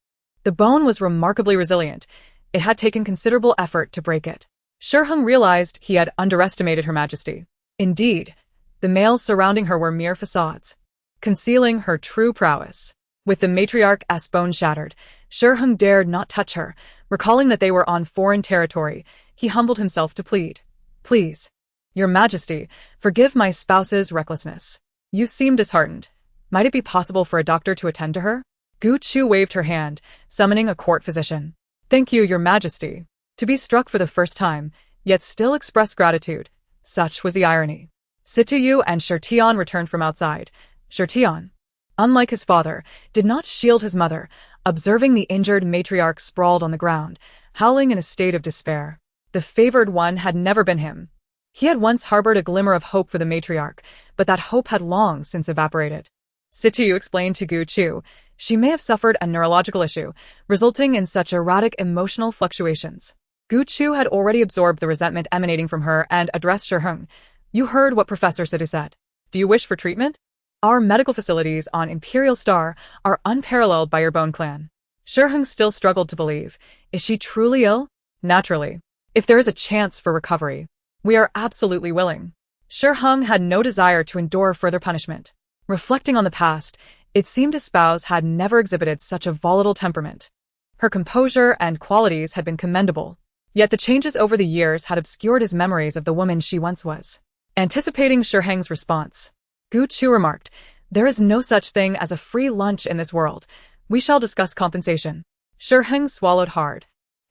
The bone was remarkably resilient. It had taken considerable effort to break it. Shiheng realized he had underestimated Her Majesty. Indeed, the males surrounding her were mere facades, concealing her true prowess. With the matriarch's bone shattered, Shiheng dared not touch her. Recalling that they were on foreign territory, he humbled himself to plead. Please, Your Majesty, forgive my spouse's recklessness. You seem disheartened. Might it be possible for a doctor to attend to her? Gu Chu waved her hand, summoning a court physician. Thank you, Your Majesty. To be struck for the first time, yet still express gratitude. Such was the irony. Situyu and Shirtian returned from outside. Shirtian, unlike his father, did not shield his mother, observing the injured matriarch sprawled on the ground, howling in a state of despair. The favored one had never been him. He had once harbored a glimmer of hope for the matriarch, but that hope had long since evaporated. Situ explained to Gu Chu, she may have suffered a neurological issue, resulting in such erratic emotional fluctuations. Gu Chu had already absorbed the resentment emanating from her and addressed Shi Heng. You heard what Professor Situ said. Do you wish for treatment? Our medical facilities on Imperial Star are unparalleled by your bone clan. Shi Heng still struggled to believe. Is she truly ill? Naturally. If there is a chance for recovery, we are absolutely willing. Shi Heng had no desire to endure further punishment. Reflecting on the past, it seemed his spouse had never exhibited such a volatile temperament. Her composure and qualities had been commendable, yet the changes over the years had obscured his memories of the woman she once was. Anticipating Shi Heng's response, Gu Chu remarked, there is no such thing as a free lunch in this world. We shall discuss compensation. Shi Heng swallowed hard,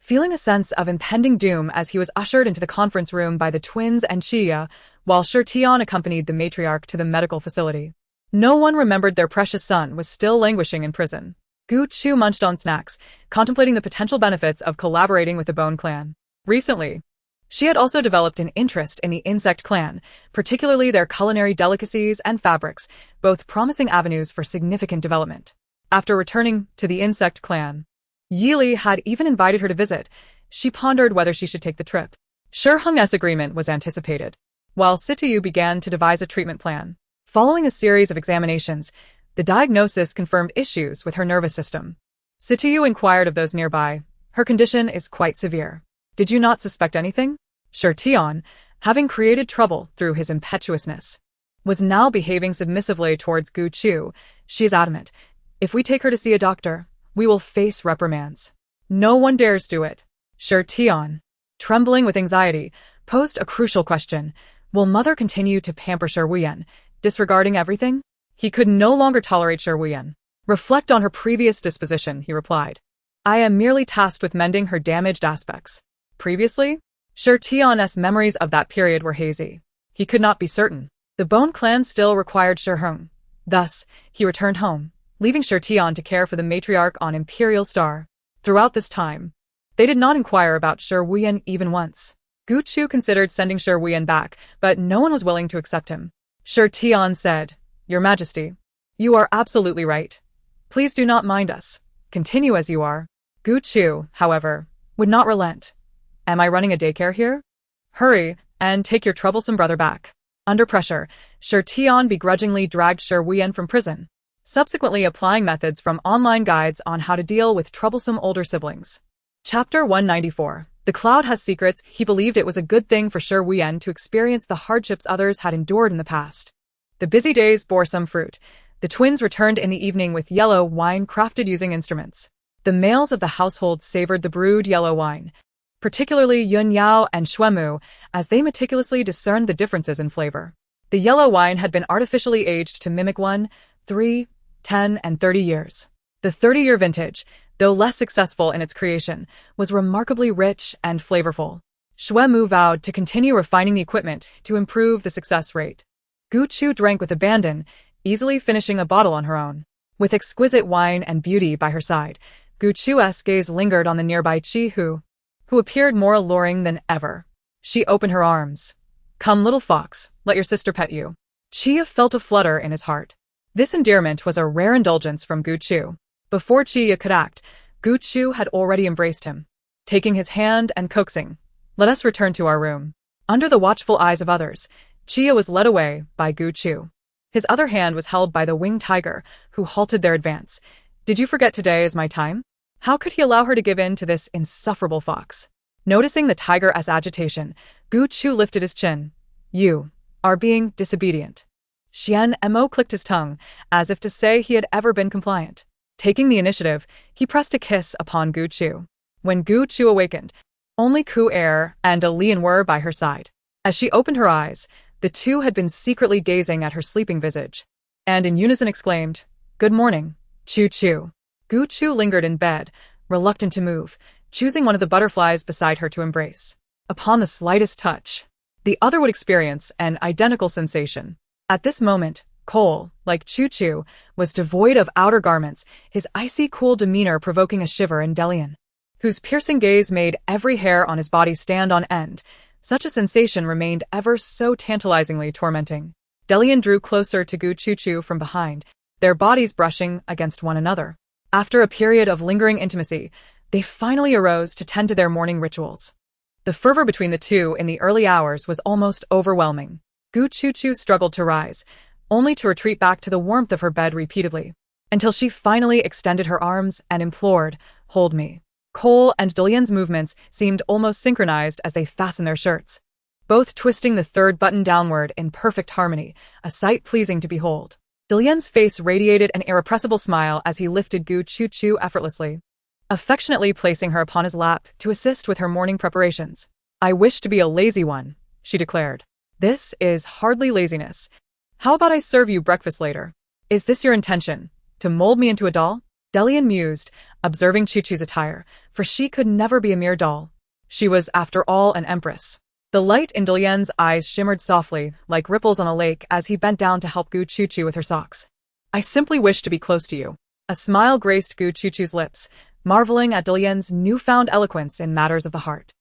feeling a sense of impending doom as he was ushered into the conference room by the twins and Chia, while Shi Tian accompanied the matriarch to the medical facility. No one remembered their precious son was still languishing in prison. Gu Chu munched on snacks, contemplating the potential benefits of collaborating with the Bone Clan. Recently, she had also developed an interest in the insect clan, particularly their culinary delicacies and fabrics, both promising avenues for significant development. After returning to the insect clan, Yili had even invited her to visit. She pondered whether she should take the trip. Shi Heng's agreement was anticipated, while Situ began to devise a treatment plan. Following a series of examinations, the diagnosis confirmed issues with her nervous system. Situ inquired of those nearby. Her condition is quite severe. Did you not suspect anything? Shi Tian, having created trouble through his impetuousness, was now behaving submissively towards Gu Chu. She is adamant. If we take her to see a doctor, we will face reprimands. No one dares do it. Shi Tian, trembling with anxiety, posed a crucial question. Will mother continue to pamper Shi Wuyan, disregarding everything? He could no longer tolerate Shi Wuyan. Reflect on her previous disposition, he replied. I am merely tasked with mending her damaged aspects. Previously, Shi Tian's memories of that period were hazy. He could not be certain. The Bone Clan still required Shi Heng. Thus, he returned home, leaving Shi Tian to care for the matriarch on Imperial Star. Throughout this time, they did not inquire about Shi Wuyan even once. Gu Chu considered sending Shi Wuyan back, but no one was willing to accept him. Shi Tian said, Your Majesty, you are absolutely right. Please do not mind us. Continue as you are. Gu Chu, however, would not relent. Am I running a daycare here? Hurry, and take your troublesome brother back. Under pressure, Shi Tian begrudgingly dragged Shi Wuyan from prison, subsequently applying methods from online guides on how to deal with troublesome older siblings. Chapter 194. The cloud has secrets. He believed it was a good thing for Shi Wuyan to experience the hardships others had endured in the past. The busy days bore some fruit. The twins returned in the evening with yellow wine crafted using instruments. The males of the household savored the brewed yellow wine, particularly Yun Yao and Xuemu, as they meticulously discerned the differences in flavor. The yellow wine had been artificially aged to mimic 1, 3, 10, and 30 years. The 30-year vintage, though less successful in its creation, was remarkably rich and flavorful. Xuemu vowed to continue refining the equipment to improve the success rate. Gu Chu drank with abandon, easily finishing a bottle on her own. With exquisite wine and beauty by her side, Gu Chu's gaze lingered on the nearby Chi Hu, who appeared more alluring than ever. She opened her arms. Come, little fox, let your sister pet you. Chia felt a flutter in his heart. This endearment was a rare indulgence from Gu Chu. Before Chia could act, Gu Chu had already embraced him, taking his hand and coaxing, Let us return to our room. Under the watchful eyes of others, Chia was led away by Gu Chu. His other hand was held by the winged tiger, who halted their advance. Did you forget today is my time? How could he allow her to give in to this insufferable fox? Noticing the tiger's agitation, Gu Chu lifted his chin. You are being disobedient. Xian Mo clicked his tongue, as if to say he had ever been compliant. Taking the initiative, he pressed a kiss upon Gu Chu. When Gu Chu awakened, only Ku Er and a Lian were by her side. As she opened her eyes, the two had been secretly gazing at her sleeping visage, and in unison exclaimed, Good morning, Chu Chu. Gu Chu lingered in bed, reluctant to move, choosing one of the butterflies beside her to embrace. Upon the slightest touch, the other would experience an identical sensation. At this moment, Cole, like Chu Chu, was devoid of outer garments, his icy cool demeanor provoking a shiver in Delian, whose piercing gaze made every hair on his body stand on end. Such a sensation remained ever so tantalizingly tormenting. Delian drew closer to Gu Chuchu from behind, their bodies brushing against one another. After a period of lingering intimacy, they finally arose to tend to their morning rituals. The fervor between the two in the early hours was almost overwhelming. Gu Chuchu struggled to rise, only to retreat back to the warmth of her bed repeatedly, until she finally extended her arms and implored, "Hold me." Cole and Delian's movements seemed almost synchronized as they fastened their shirts, both twisting the third button downward in perfect harmony, a sight pleasing to behold. Delian's face radiated an irrepressible smile as he lifted Gu Chuchu effortlessly, affectionately placing her upon his lap to assist with her morning preparations. "I wish to be a lazy one," she declared. "This is hardly laziness. How about I serve you breakfast later? Is this your intention, to mold me into a doll?" Delian mused, observing Chuchu's attire, for she could never be a mere doll. She was, after all, an empress. The light in Delian's eyes shimmered softly, like ripples on a lake, as he bent down to help Gu Chuchu with her socks. "I simply wish to be close to you." A smile graced Gu Chuchu's lips, marveling at Delian's newfound eloquence in matters of the heart.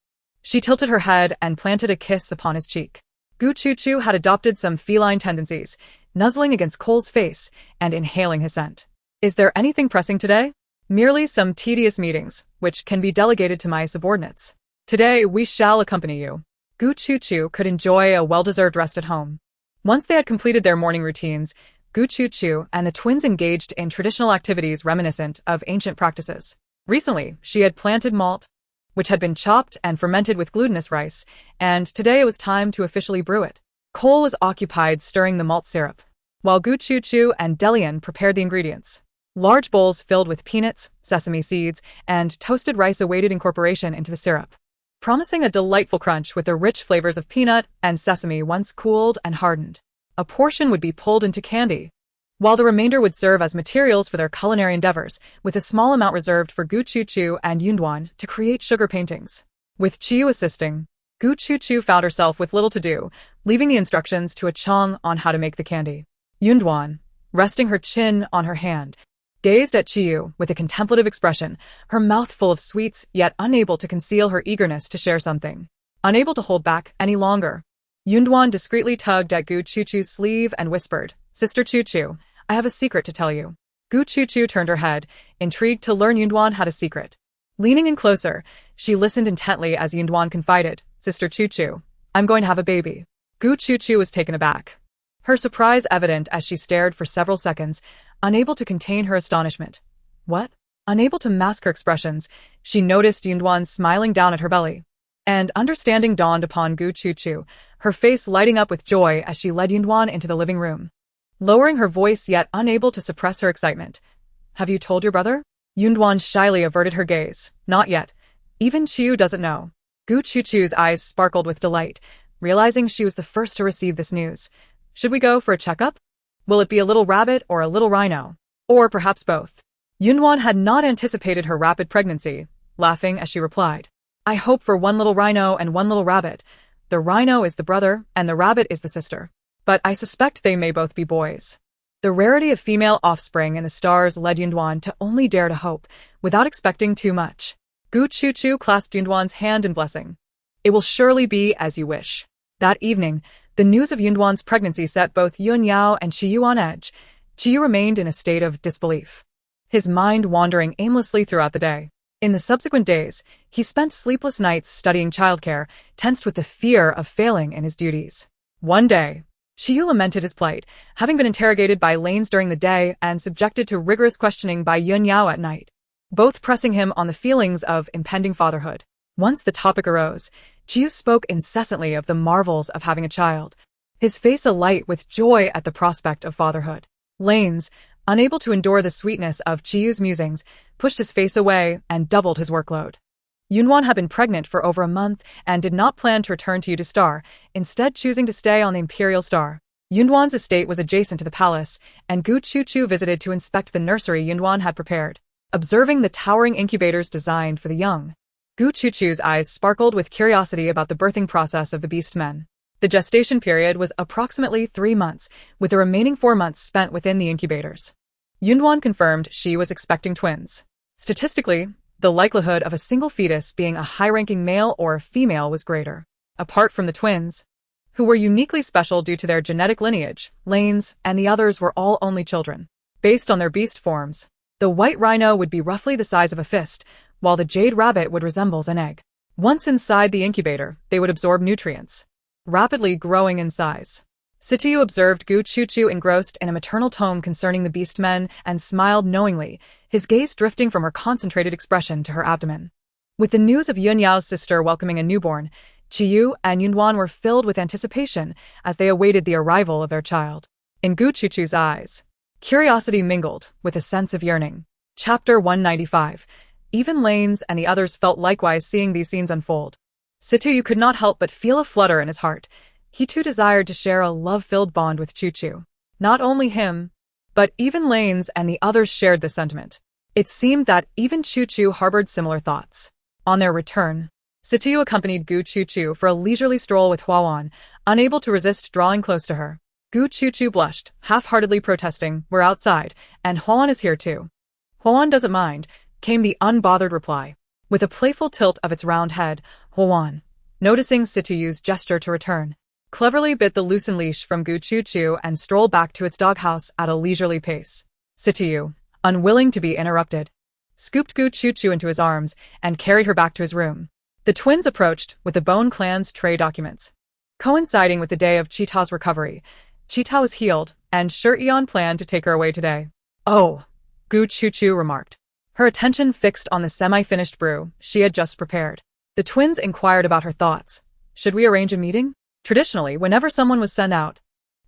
She tilted her head and planted a kiss upon his cheek. Gu Chuchu had adopted some feline tendencies, nuzzling against Cole's face and inhaling his scent. "Is there anything pressing today?" "Merely some tedious meetings, which can be delegated to my subordinates. Today we shall accompany you." Gu Chuchu could enjoy a well-deserved rest at home. Once they had completed their morning routines, Gu Chuchu and the twins engaged in traditional activities reminiscent of ancient practices. Recently, she had planted malt, which had been chopped and fermented with glutinous rice, and today it was time to officially brew it. Cole was occupied stirring the malt syrup, while Gu Chuchu and Delian prepared the ingredients. Large bowls filled with peanuts, sesame seeds, and toasted rice awaited incorporation into the syrup, promising a delightful crunch with the rich flavors of peanut and sesame once cooled and hardened. A portion would be pulled into candy, while the remainder would serve as materials for their culinary endeavors, with a small amount reserved for Gu Chuchu and Yunduan to create sugar paintings. With Chiyu assisting, Gu Chuchu found herself with little to do, leaving the instructions to a Chong on how to make the candy. Yunduan, resting her chin on her hand, gazed at Chiyu with a contemplative expression, her mouth full of sweets yet unable to conceal her eagerness to share something. Unable to hold back any longer, Yunduan discreetly tugged at Gu Chuchu's sleeve and whispered, "Sister Chuchu, I have a secret to tell you." Gu Chuchu turned her head, intrigued to learn Yunduan had a secret. Leaning in closer, she listened intently as Yunduan confided, "Sister Chuchu, I'm going to have a baby." Gu Chuchu was taken aback, her surprise evident as she stared for several seconds, unable to contain her astonishment. "What?" Unable to mask her expressions, she noticed Yunduan smiling down at her belly. And understanding dawned upon Gu Chuchu, her face lighting up with joy as she led Yunduan into the living room, lowering her voice yet unable to suppress her excitement. "Have you told your brother?" Yunduan shyly averted her gaze. "Not yet. Even Chiyu doesn't know." Gu Chuchu's eyes sparkled with delight, realizing she was the first to receive this news. "Should we go for a checkup? Will it be a little rabbit or a little rhino? Or perhaps both?" Yunduan had not anticipated her rapid pregnancy, laughing as she replied, "I hope for one little rhino and one little rabbit. The rhino is the brother and the rabbit is the sister. But I suspect they may both be boys." The rarity of female offspring in the stars led Yunduan to only dare to hope, without expecting too much. Gu Chuchu clasped Yunduan's hand in blessing. "It will surely be as you wish." That evening, the news of Yunduan's pregnancy set both Yun Yao and Chiyu on edge. Chiyu remained in a state of disbelief, his mind wandering aimlessly throughout the day. In the subsequent days, he spent sleepless nights studying childcare, tensed with the fear of failing in his duties. One day, Chiyu lamented his plight, having been interrogated by Lanes during the day and subjected to rigorous questioning by Yun Yao at night, both pressing him on the feelings of impending fatherhood. Once the topic arose, Chiyu spoke incessantly of the marvels of having a child, his face alight with joy at the prospect of fatherhood. Lanes, unable to endure the sweetness of Chiyu's musings, pushed his face away and doubled his workload. Yunduan had been pregnant for over a month and did not plan to return to Star, instead choosing to stay on the Imperial Star. Yunduan's estate was adjacent to the palace, and Gu Chuchu visited to inspect the nursery Yunduan had prepared. Observing the towering incubators designed for the young, Gu Chuchu's eyes sparkled with curiosity about the birthing process of the beast men. The gestation period was approximately 3 months, with the remaining 4 months spent within the incubators. Yunduan confirmed she was expecting twins. Statistically, the likelihood of a single fetus being a high-ranking male or female was greater. apart from the twins, who were uniquely special due to their genetic lineage. Lanes and the others were all only children. Based on their beast forms, the white rhino would be roughly the size of a fist, while the jade rabbit would resemble an egg. Once inside the incubator, they would absorb nutrients, rapidly growing in size. Sityu observed Gu Chuchu engrossed in a maternal tome concerning the beast men and smiled knowingly, his gaze drifting from her concentrated expression to her abdomen. With the news of Yun Yao's sister welcoming a newborn, Chiyu and Yunwan were filled with anticipation as they awaited the arrival of their child. In Gu Chuchu's eyes, curiosity mingled with a sense of yearning. Chapter 195. Even Lanes and the others felt likewise seeing these scenes unfold. Sityu could not help but feel a flutter in his heart. He too desired to share a love-filled bond with Chuchu. Not only him, but even Lanes and the others shared this sentiment. It seemed that even Chuchu harbored similar thoughts. On their return, Sityu accompanied Gu Chuchu for a leisurely stroll with Huawan, unable to resist drawing close to her. Gu Chuchu blushed, half-heartedly protesting, "We're outside, and Huawan is here too." "Huawan doesn't mind," came the unbothered reply. With a playful tilt of its round head, Huawan, noticing Sityu's gesture to return, cleverly bit the loosened leash from Gu Chuchu and strolled back to its doghouse at a leisurely pace. Sityu, unwilling to be interrupted, scooped Gu Chuchu into his arms and carried her back to his room. The twins approached with the Bone Clan's tray documents. Coinciding with the day of Cheetah's recovery, Cheetah was healed, and Shur'eon planned to take her away today. "Oh," Gu Chuchu remarked, her attention fixed on the semi-finished brew she had just prepared. The twins inquired about her thoughts. "Should we arrange a meeting?" Traditionally, whenever someone was sent out,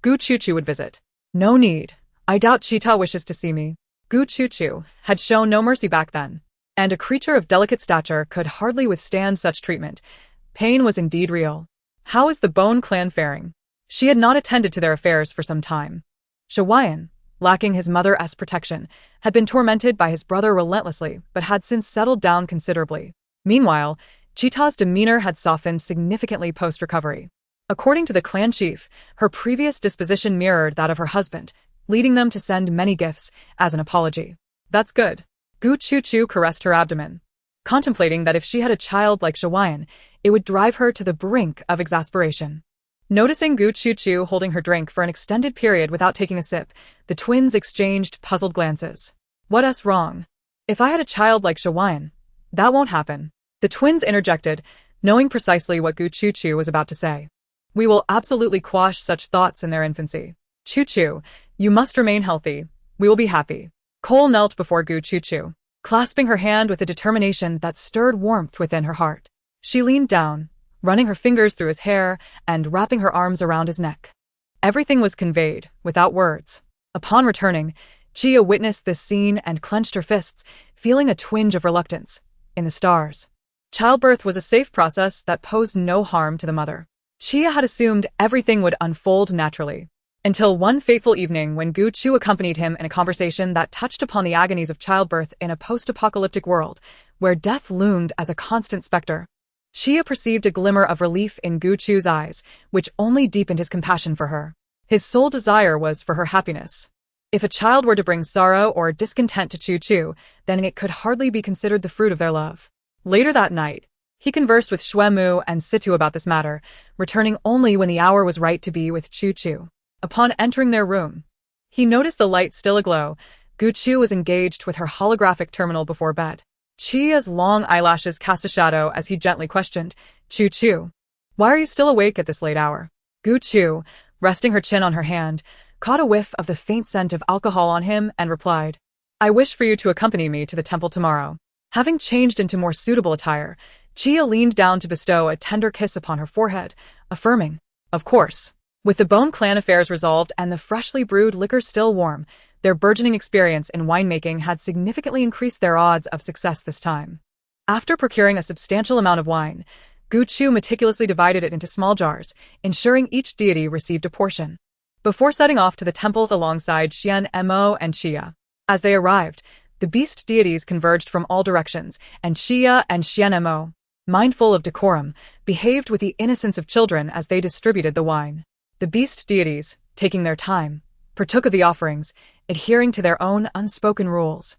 Gu Chuchu would visit. "No need. I doubt Cheetah wishes to see me." Gu Chuchu had shown no mercy back then, and a creature of delicate stature could hardly withstand such treatment. Pain was indeed real. How is the Bone Clan faring? She had not attended to their affairs for some time. Shawayan, lacking his mother's protection, had been tormented by his brother relentlessly but had since settled down considerably. Meanwhile, Cheetah's demeanor had softened significantly post-recovery. According to the clan chief, her previous disposition mirrored that of her husband, leading them to send many gifts as an apology. "That's good." Gu Chuchu caressed her abdomen, contemplating that if she had a child like Shawayan, it would drive her to the brink of exasperation. Noticing Gu Chuchu holding her drink for an extended period without taking a sip, the twins exchanged puzzled glances. "What's wrong? If I had a child like Shawayan, that won't happen." The twins interjected, knowing precisely what Gu Chuchu was about to say. "We will absolutely quash such thoughts in their infancy. Chuchu, you must remain healthy. We will be happy." Cole knelt before Gu Chuchu, clasping her hand with a determination that stirred warmth within her heart. She leaned down, running her fingers through his hair and wrapping her arms around his neck. Everything was conveyed, without words. Upon returning, Chia witnessed this scene and clenched her fists, feeling a twinge of reluctance. In the stars, childbirth was a safe process that posed no harm to the mother. Chia had assumed everything would unfold naturally, until one fateful evening when Gu Chu accompanied him in a conversation that touched upon the agonies of childbirth in a post-apocalyptic world, where death loomed as a constant specter. Chia perceived a glimmer of relief in Gu Chu's eyes, which only deepened his compassion for her. His sole desire was for her happiness. If a child were to bring sorrow or discontent to Chu Chu, then it could hardly be considered the fruit of their love. Later that night, he conversed with Xue Mu and Situ about this matter, returning only when the hour was right to be with Chu Chu. Upon entering their room, he noticed the light still aglow. Gu Chu was engaged with her holographic terminal before bed. Chia's long eyelashes cast a shadow as he gently questioned, "Chu Chu, why are you still awake at this late hour?" Gu Chu, resting her chin on her hand, caught a whiff of the faint scent of alcohol on him and replied, "I wish for you to accompany me to the temple tomorrow." Having changed into more suitable attire, Chia leaned down to bestow a tender kiss upon her forehead, affirming, "Of course." With the Bone Clan affairs resolved and the freshly brewed liquor still warm, their burgeoning experience in winemaking had significantly increased their odds of success this time. After procuring a substantial amount of wine, Gu Chu meticulously divided it into small jars, ensuring each deity received a portion. Before setting off to the temple alongside Xian Mo and Chia, as they arrived, the beast deities converged from all directions, and Chia and Xian Mo, mindful of decorum, behaved with the innocence of children as they distributed the wine. The beast deities, taking their time, partook of the offerings, adhering to their own unspoken rules.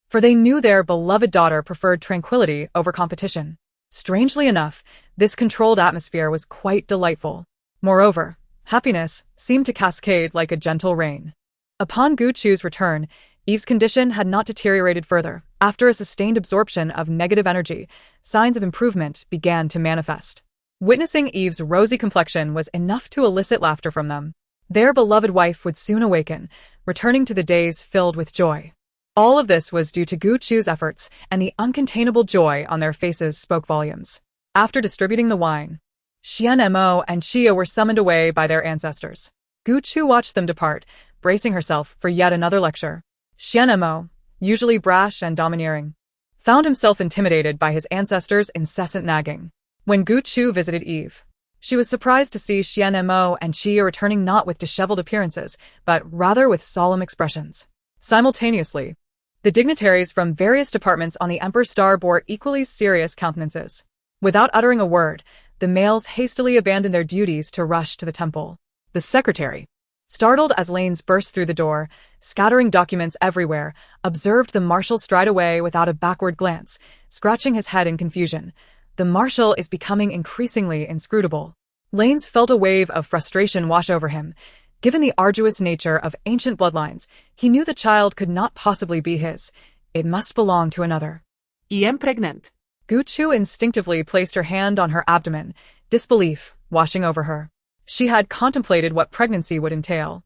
For they knew their beloved daughter preferred tranquility over competition. Strangely enough, this controlled atmosphere was quite delightful. Moreover, happiness seemed to cascade like a gentle rain. Upon Gu Chu's return, Eve's condition had not deteriorated further. After a sustained absorption of negative energy, signs of improvement began to manifest. Witnessing Eve's rosy complexion was enough to elicit laughter from them. Their beloved wife would soon awaken, returning to the days filled with joy. All of this was due to Gu Chu's efforts, and the uncontainable joy on their faces spoke volumes. After distributing the wine, Xian Mo and Chia were summoned away by their ancestors. Gu Chu watched them depart, bracing herself for yet another lecture. Xian Mo, usually brash and domineering, found himself intimidated by his ancestors' incessant nagging. When Gu Chu visited Eve, she was surprised to see Xian Mo and Chia returning not with disheveled appearances, but rather with solemn expressions. Simultaneously, the dignitaries from various departments on the Emperor's star bore equally serious countenances. Without uttering a word, the males hastily abandoned their duties to rush to the temple. The secretary, startled as Lanes burst through the door, scattering documents everywhere, observed the Marshal stride away without a backward glance, scratching his head in confusion. The Marshal is becoming increasingly inscrutable. Lanes felt a wave of frustration wash over him. Given the arduous nature of ancient bloodlines, he knew the child could not possibly be his. It must belong to another. I am pregnant. Gu Chu instinctively placed her hand on her abdomen, disbelief washing over her. She had contemplated what pregnancy would entail.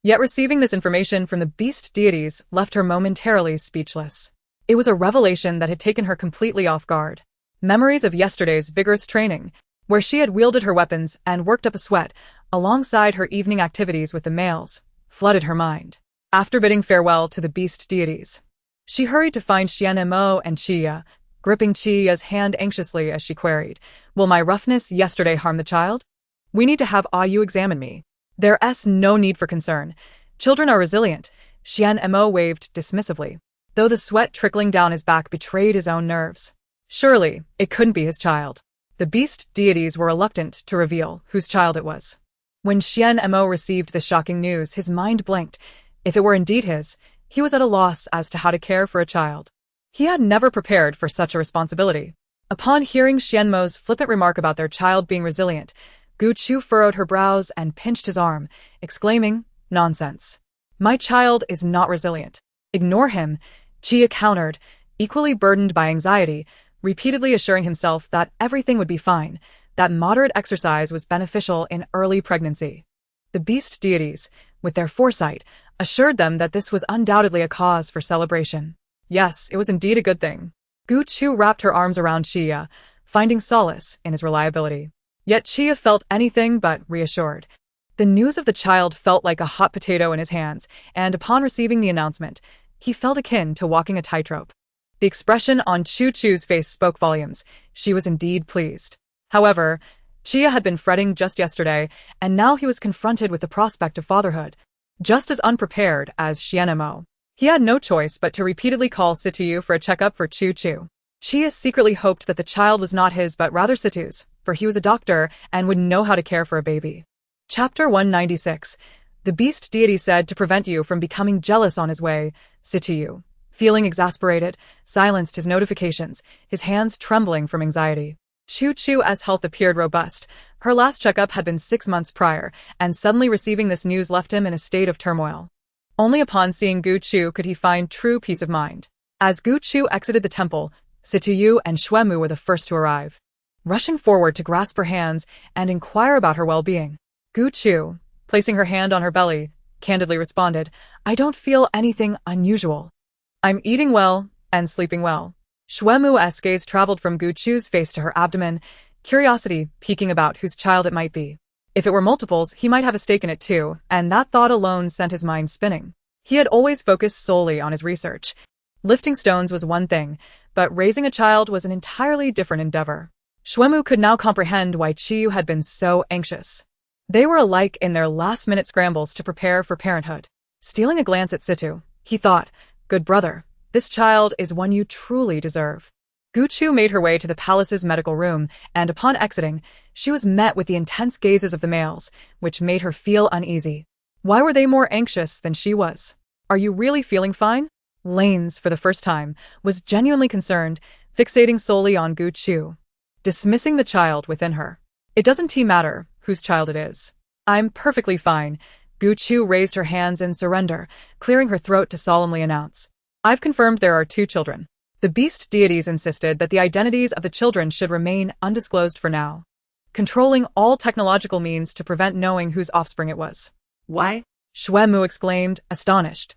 Yet receiving this information from the beast deities left her momentarily speechless. It was a revelation that had taken her completely off guard. Memories of yesterday's vigorous training, where she had wielded her weapons and worked up a sweat, alongside her evening activities with the males, flooded her mind. After bidding farewell to the beast deities, she hurried to find Xian Mo and Chia, gripping Chia's hand anxiously as she queried, "Will my roughness yesterday harm the child? We need to have you examine me. There's no need for concern. Children are resilient." Xian Mo waved dismissively, though the sweat trickling down his back betrayed his own nerves. Surely, it couldn't be his child. The beast deities were reluctant to reveal whose child it was. When Xian Mo received the shocking news, his mind blanked. If it were indeed his, he was at a loss as to how to care for a child. He had never prepared for such a responsibility. Upon hearing Xian Mo's flippant remark about their child being resilient, Gu Chu furrowed her brows and pinched his arm, exclaiming, "Nonsense. My child is not resilient." "Ignore him," Chia countered, equally burdened by anxiety, repeatedly assuring himself that everything would be fine, that moderate exercise was beneficial in early pregnancy. The beast deities, with their foresight, assured them that this was undoubtedly a cause for celebration. Yes, it was indeed a good thing. Gu Chu wrapped her arms around Chia, finding solace in his reliability. Yet Chia felt anything but reassured. The news of the child felt like a hot potato in his hands, and upon receiving the announcement, he felt akin to walking a tightrope. The expression on Chu Chu's face spoke volumes. She was indeed pleased. However, Chia had been fretting just yesterday, and now he was confronted with the prospect of fatherhood, just as unprepared as Xian Mo. He had no choice but to repeatedly call Situ for a checkup for Chu Chu. Chia secretly hoped that the child was not his but rather Situ's, for he was a doctor and would know how to care for a baby. Chapter 196. The beast deity said to prevent you from becoming jealous on his way, Situ, feeling exasperated, silenced his notifications, his hands trembling from anxiety. Chu Chu's health appeared robust. Her last checkup had been 6 months prior, and suddenly receiving this news left him in a state of turmoil. Only upon seeing Gu Chu could he find true peace of mind. As Gu Chu exited the temple, Situ and Xuemu were the first to arrive. Rushing forward to grasp her hands and inquire about her well-being, Gu Chu, placing her hand on her belly, candidly responded, "I don't feel anything unusual. I'm eating well and sleeping well." Xuemu's gaze traveled from Gu Chu's face to her abdomen, curiosity piquing about whose child it might be. If it were multiples, he might have a stake in it too, and that thought alone sent his mind spinning. He had always focused solely on his research. Lifting stones was one thing, but raising a child was an entirely different endeavor. Xuemu could now comprehend why Chiyu had been so anxious. They were alike in their last-minute scrambles to prepare for parenthood. Stealing a glance at Situ, he thought, "Good brother, this child is one you truly deserve." Gu Chu made her way to the palace's medical room, and upon exiting, she was met with the intense gazes of the males, which made her feel uneasy. Why were they more anxious than she was? "Are you really feeling fine?" Lanes, for the first time, was genuinely concerned, fixating solely on Gu Chu. dismissing the child within her. It doesn't matter whose child it is. I'm perfectly fine. Gu Chu raised her hands in surrender, clearing her throat to solemnly announce. I've confirmed there are 2 children. The beast deities insisted that the identities of the children should remain undisclosed for now, controlling all technological means to prevent knowing whose offspring it was. Why? Shuemu exclaimed, astonished.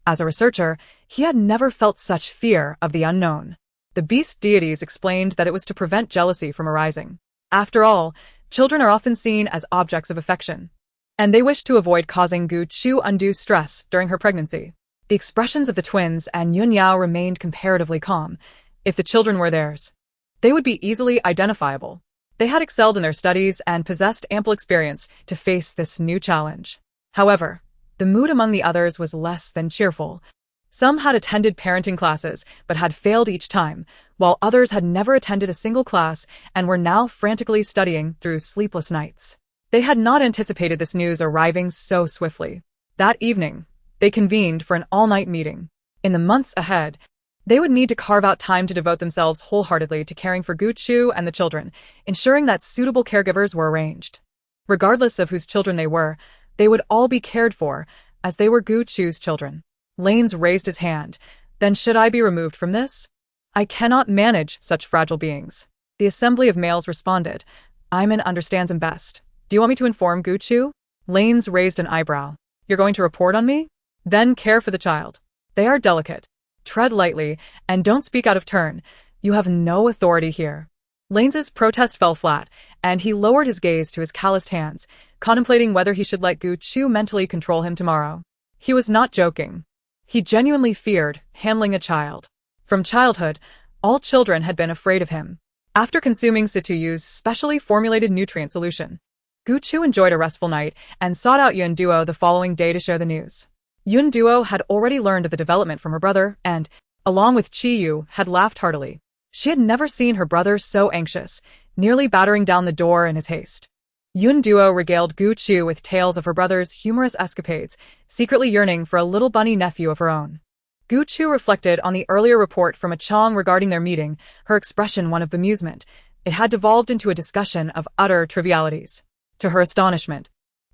As a researcher, he had never felt such fear of the unknown. The beast deities explained that it was to prevent jealousy from arising. After all, children are often seen as objects of affection, and they wished to avoid causing Gu Chu undue stress during her pregnancy. The expressions of the twins and Yun Yao remained comparatively calm. If the children were theirs, they would be easily identifiable. They had excelled in their studies and possessed ample experience to face this new challenge. However, the mood among the others was less than cheerful. Some had attended parenting classes but had failed each time, while others had never attended a single class and were now frantically studying through sleepless nights. They had not anticipated this news arriving so swiftly. That evening, they convened for an all-night meeting. In the months ahead, they would need to carve out time to devote themselves wholeheartedly to caring for Gu Chu and the children, ensuring that suitable caregivers were arranged. Regardless of whose children they would all be cared for, as they were Gu Chu's children. Lanes raised his hand. Then should I be removed from this? I cannot manage such fragile beings. The assembly of males responded. Iman understands him best. Do you want me to inform Gu Chu? Lanes raised an eyebrow. You're going to report on me? Then care for the child. They are delicate. Tread lightly, and don't speak out of turn. You have no authority here. Lanes's protest fell flat, and he lowered his gaze to his calloused hands, contemplating whether he should let Gu Chu mentally control him tomorrow. He was not joking. He genuinely feared handling a child. From childhood, all children had been afraid of him. After consuming Situyu's specially formulated nutrient solution, Gu Chu enjoyed a restful night and sought out Yun Duo the following day to share the news. Yun Duo had already learned of the development from her brother and, along with Chi Yu, had laughed heartily. She had never seen her brother so anxious, nearly battering down the door in his haste. Yun Duo regaled Gu Chu with tales of her brother's humorous escapades, secretly yearning for a little bunny nephew of her own. Gu Chu reflected on the earlier report from a Chong regarding their meeting, her expression one of bemusement. It had devolved into a discussion of utter trivialities. To her astonishment,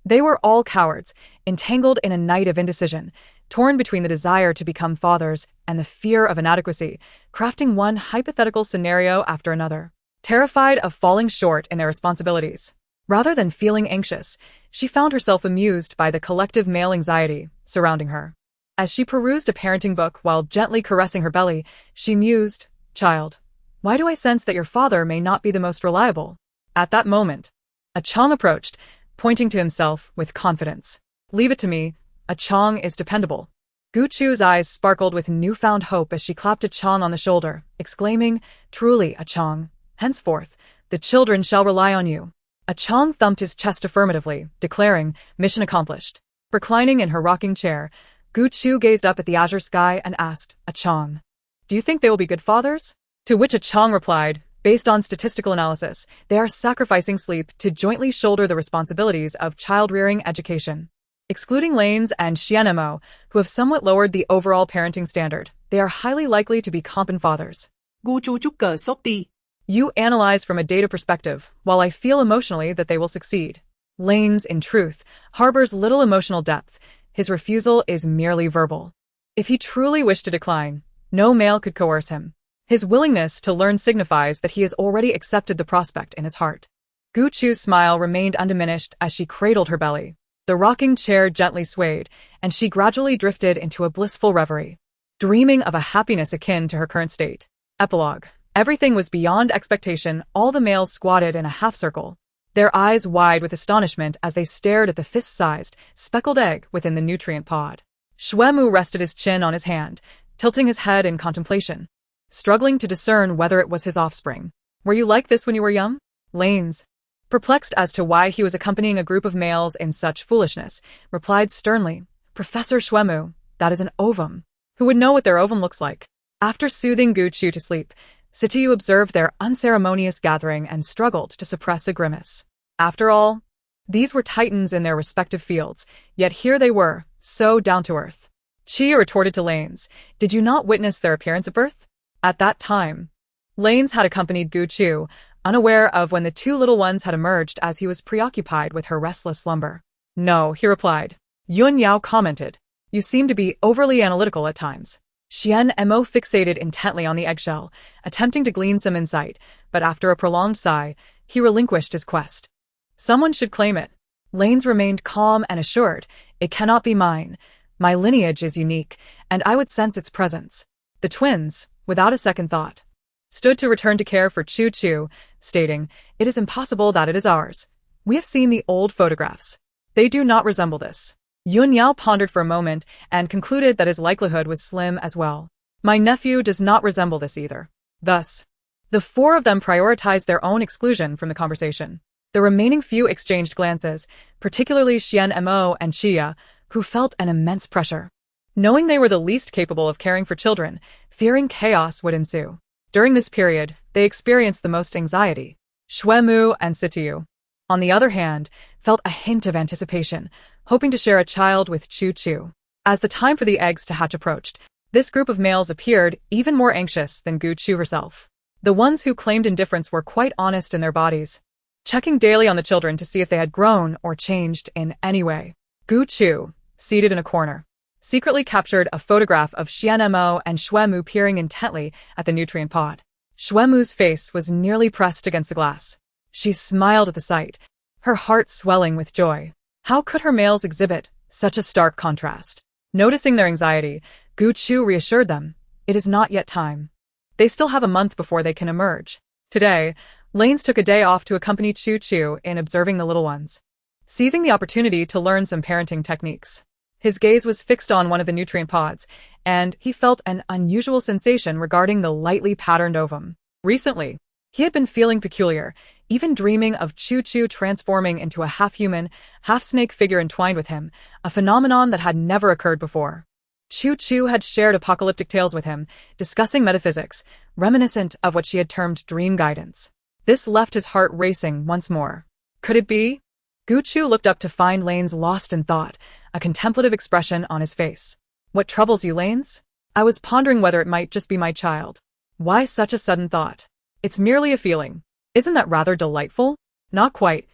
they were all cowards, entangled in a night of indecision, torn between the desire to become fathers and the fear of inadequacy, crafting one hypothetical scenario after another, terrified of falling short in their responsibilities. Rather than feeling anxious, she found herself amused by the collective male anxiety surrounding her. As she perused a parenting book while gently caressing her belly, she mused, "Child, why do I sense that your father may not be the most reliable?" At that moment, a Chong approached, pointing to himself with confidence. "Leave it to me, a Chong is dependable." Gu Chu's eyes sparkled with newfound hope as she clapped a Chong on the shoulder, exclaiming, "Truly, a Chong. Henceforth, the children shall rely on you." A Chong thumped his chest affirmatively, declaring, "Mission accomplished." Reclining in her rocking chair, Gu Chu gazed up at the azure sky and asked, "A Chong, do you think they will be good fathers?" To which a Chong replied, "Based on statistical analysis, they are sacrificing sleep to jointly shoulder the responsibilities of child-rearing education. Excluding Lanes and Xianmo, who have somewhat lowered the overall parenting standard, they are highly likely to be competent fathers." Gu Chu chút cờ sốc đi. You analyze from a data perspective, while I feel emotionally that they will succeed. Lanes, in truth, harbors little emotional depth. His refusal is merely verbal. If he truly wished to decline, no male could coerce him. His willingness to learn signifies that he has already accepted the prospect in his heart. Gu Chu's smile remained undiminished as she cradled her belly. The rocking chair gently swayed, and she gradually drifted into a blissful reverie, dreaming of a happiness akin to her current state. Epilogue. Everything was beyond expectation. All the males squatted in a half-circle, their eyes wide with astonishment as they stared at the fist-sized, speckled egg within the nutrient pod. Shuemu rested his chin on his hand, tilting his head in contemplation, struggling to discern whether it was his offspring. "Were you like this when you were young?" Lanes, perplexed as to why he was accompanying a group of males in such foolishness, replied sternly, "Professor Shuemu, that is an ovum. Who would know what their ovum looks like?" After soothing Gu Chu to sleep, Situyu observed their unceremonious gathering and struggled to suppress a grimace. After all, these were titans in their respective fields, yet here they were, so down to earth. Chia retorted to Lanes, "Did you not witness their appearance at birth?" At that time, Lanes had accompanied Gu Chu, unaware of when the two little ones had emerged as he was preoccupied with her restless slumber. "No," he replied. Yun Yao commented. "You seem to be overly analytical at times." Xian Mo fixated intently on the eggshell, attempting to glean some insight, but after a prolonged sigh, he relinquished his quest. "Someone should claim it." Lanes remained calm and assured. "It cannot be mine. My lineage is unique, and I would sense its presence." The twins, without a second thought, stood to return to care for Chu Chu, stating, "It is impossible that it is ours. We have seen the old photographs. They do not resemble this." Yun Yao pondered for a moment and concluded that his likelihood was slim as well. "My nephew does not resemble this either." Thus, the four of them prioritized their own exclusion from the conversation. The remaining few exchanged glances, particularly Xian Mo and Chia, who felt an immense pressure. Knowing they were the least capable of caring for children, fearing chaos would ensue. During this period, they experienced the most anxiety. Shuemu and Sitiu, on the other hand, felt a hint of anticipation, hoping to share a child with Chu Chu. As the time for the eggs to hatch approached, this group of males appeared even more anxious than Gu Chu herself. The ones who claimed indifference were quite honest in their bodies, checking daily on the children to see if they had grown or changed in any way. Gu Chu, seated in a corner, secretly captured a photograph of Xian Mo and Shuemu peering intently at the nutrient pod. Shuemu's face was nearly pressed against the glass. She smiled at the sight, her heart swelling with joy. How could her males exhibit such a stark contrast? Noticing their anxiety, Gu Chu reassured them, "It is not yet time. They still have a month before they can emerge." Today, Lanes took a day off to accompany Chu Chu in observing the little ones, seizing the opportunity to learn some parenting techniques. His gaze was fixed on one of the nutrient pods, and he felt an unusual sensation regarding the lightly patterned ovum. Recently, he had been feeling peculiar, even dreaming of Chu Chu transforming into a half-human, half-snake figure entwined with him, a phenomenon that had never occurred before. Chu Chu had shared apocalyptic tales with him, discussing metaphysics, reminiscent of what she had termed dream guidance. This left his heart racing once more. Could it be? Gu Chu looked up to find Lanes lost in thought, a contemplative expression on his face. "What troubles you, Lanes?" "I was pondering whether it might just be my child." "Why such a sudden thought?" "It's merely a feeling." "Isn't that rather delightful?" "Not quite.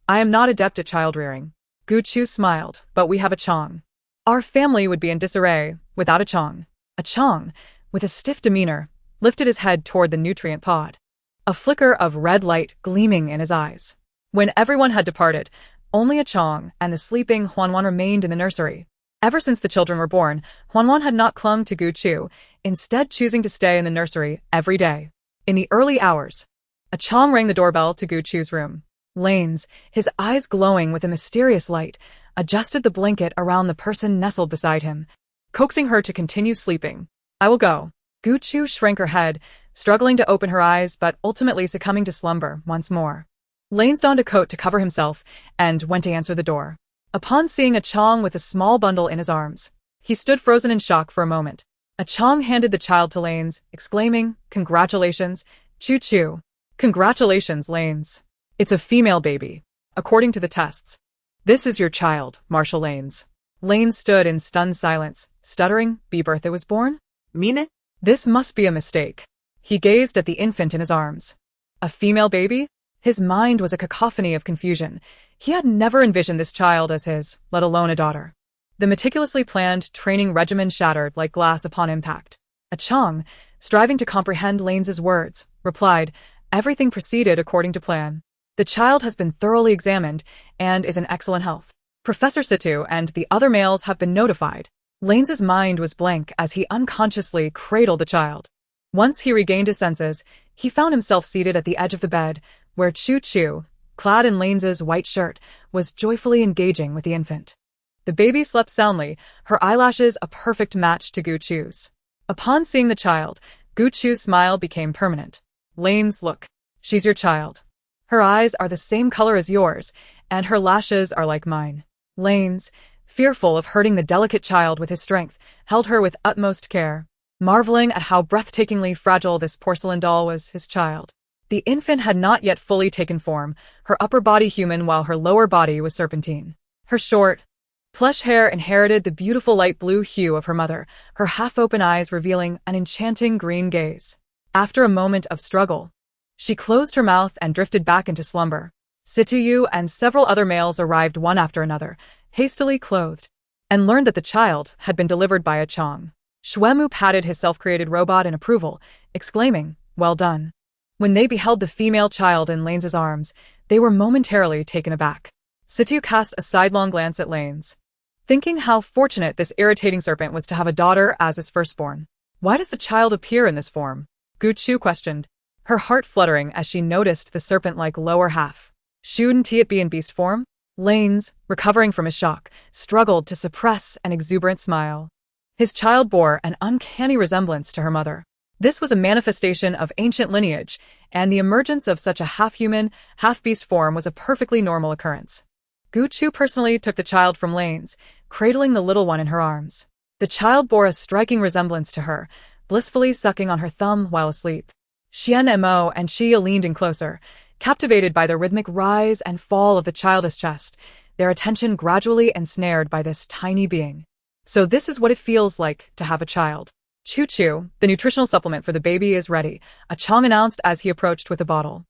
I am not adept at child-rearing." Gu Chu smiled, "But we have a Chong. Our family would be in disarray without a Chong." A Chong, with a stiff demeanor, lifted his head toward the nutrient pod, a flicker of red light gleaming in his eyes. When everyone had departed, only a Chong and the sleeping Huanwan remained in the nursery. Ever since the children were born, Huanwan had not clung to Gu Chu, instead choosing to stay in the nursery every day. In the early hours, a Chong rang the doorbell to Gu Chu's room. Lanes, his eyes glowing with a mysterious light, adjusted the blanket around the person nestled beside him, coaxing her to continue sleeping. "I will go." Gu Chu shrank her head, struggling to open her eyes but ultimately succumbing to slumber once more. Lanes donned a coat to cover himself and went to answer the door. Upon seeing a Chong with a small bundle in his arms, he stood frozen in shock for a moment. A Chong handed the child to Lanes, exclaiming, "Congratulations, Chu Chu." "Congratulations, Lanes. It's a female baby, according to the tests." "This is your child, Marshal Lanes." Lanes stood in stunned silence, stuttering, "Be birthday was born? Mine? This must be a mistake." He gazed at the infant in his arms. A female baby? His mind was a cacophony of confusion. He had never envisioned this child as his, let alone a daughter. The meticulously planned training regimen shattered like glass upon impact. A Chong, striving to comprehend Lanes's words, replied, "Everything proceeded according to plan. The child has been thoroughly examined and is in excellent health. Professor Situ and the other males have been notified." Lanes's mind was blank as he unconsciously cradled the child. Once he regained his senses, he found himself seated at the edge of the bed, where Chu Chu, clad in Lanes's white shirt, was joyfully engaging with the infant. The baby slept soundly, her eyelashes a perfect match to Gu Chu's. Upon seeing the child, Gu Chu's smile became permanent. "Lanes, look. She's your child. Her eyes are the same color as yours, and her lashes are like mine." Lanes, fearful of hurting the delicate child with his strength, held her with utmost care, marveling at how breathtakingly fragile this porcelain doll was his child. The infant had not yet fully taken form, her upper body human while her lower body was serpentine. Her short, plush hair inherited the beautiful light blue hue of her mother, her half-open eyes revealing an enchanting green gaze. After a moment of struggle, She closed her mouth and drifted back into slumber. Situyu and several other males arrived one after another, hastily clothed, and learned that the child had been delivered by a Chong. Shuemu patted his self-created robot in approval, exclaiming, "Well done." When they beheld the female child in Lane's arms, they were momentarily taken aback. Situ cast a sidelong glance at Lane's, thinking how fortunate this irritating serpent was to have a daughter as his firstborn. "Why does the child appear in this form?" Guchu questioned, her heart fluttering as she noticed the serpent-like lower half. Shouldn't it be in beast form? Lane's, recovering from his shock, struggled to suppress an exuberant smile. His child bore an uncanny resemblance to her mother. This was a manifestation of ancient lineage, and the emergence of such a half-human, half-beast form was a perfectly normal occurrence. Guchu personally took the child from Lane's, cradling the little one in her arms. The child bore a striking resemblance to her, blissfully sucking on her thumb while asleep. Xian Mo and Xia leaned in closer, captivated by the rhythmic rise and fall of the child's chest, their attention gradually ensnared by this tiny being. So this is what it feels like to have a child. "Choo-choo, the nutritional supplement for the baby is ready," a Chong announced as he approached with a bottle.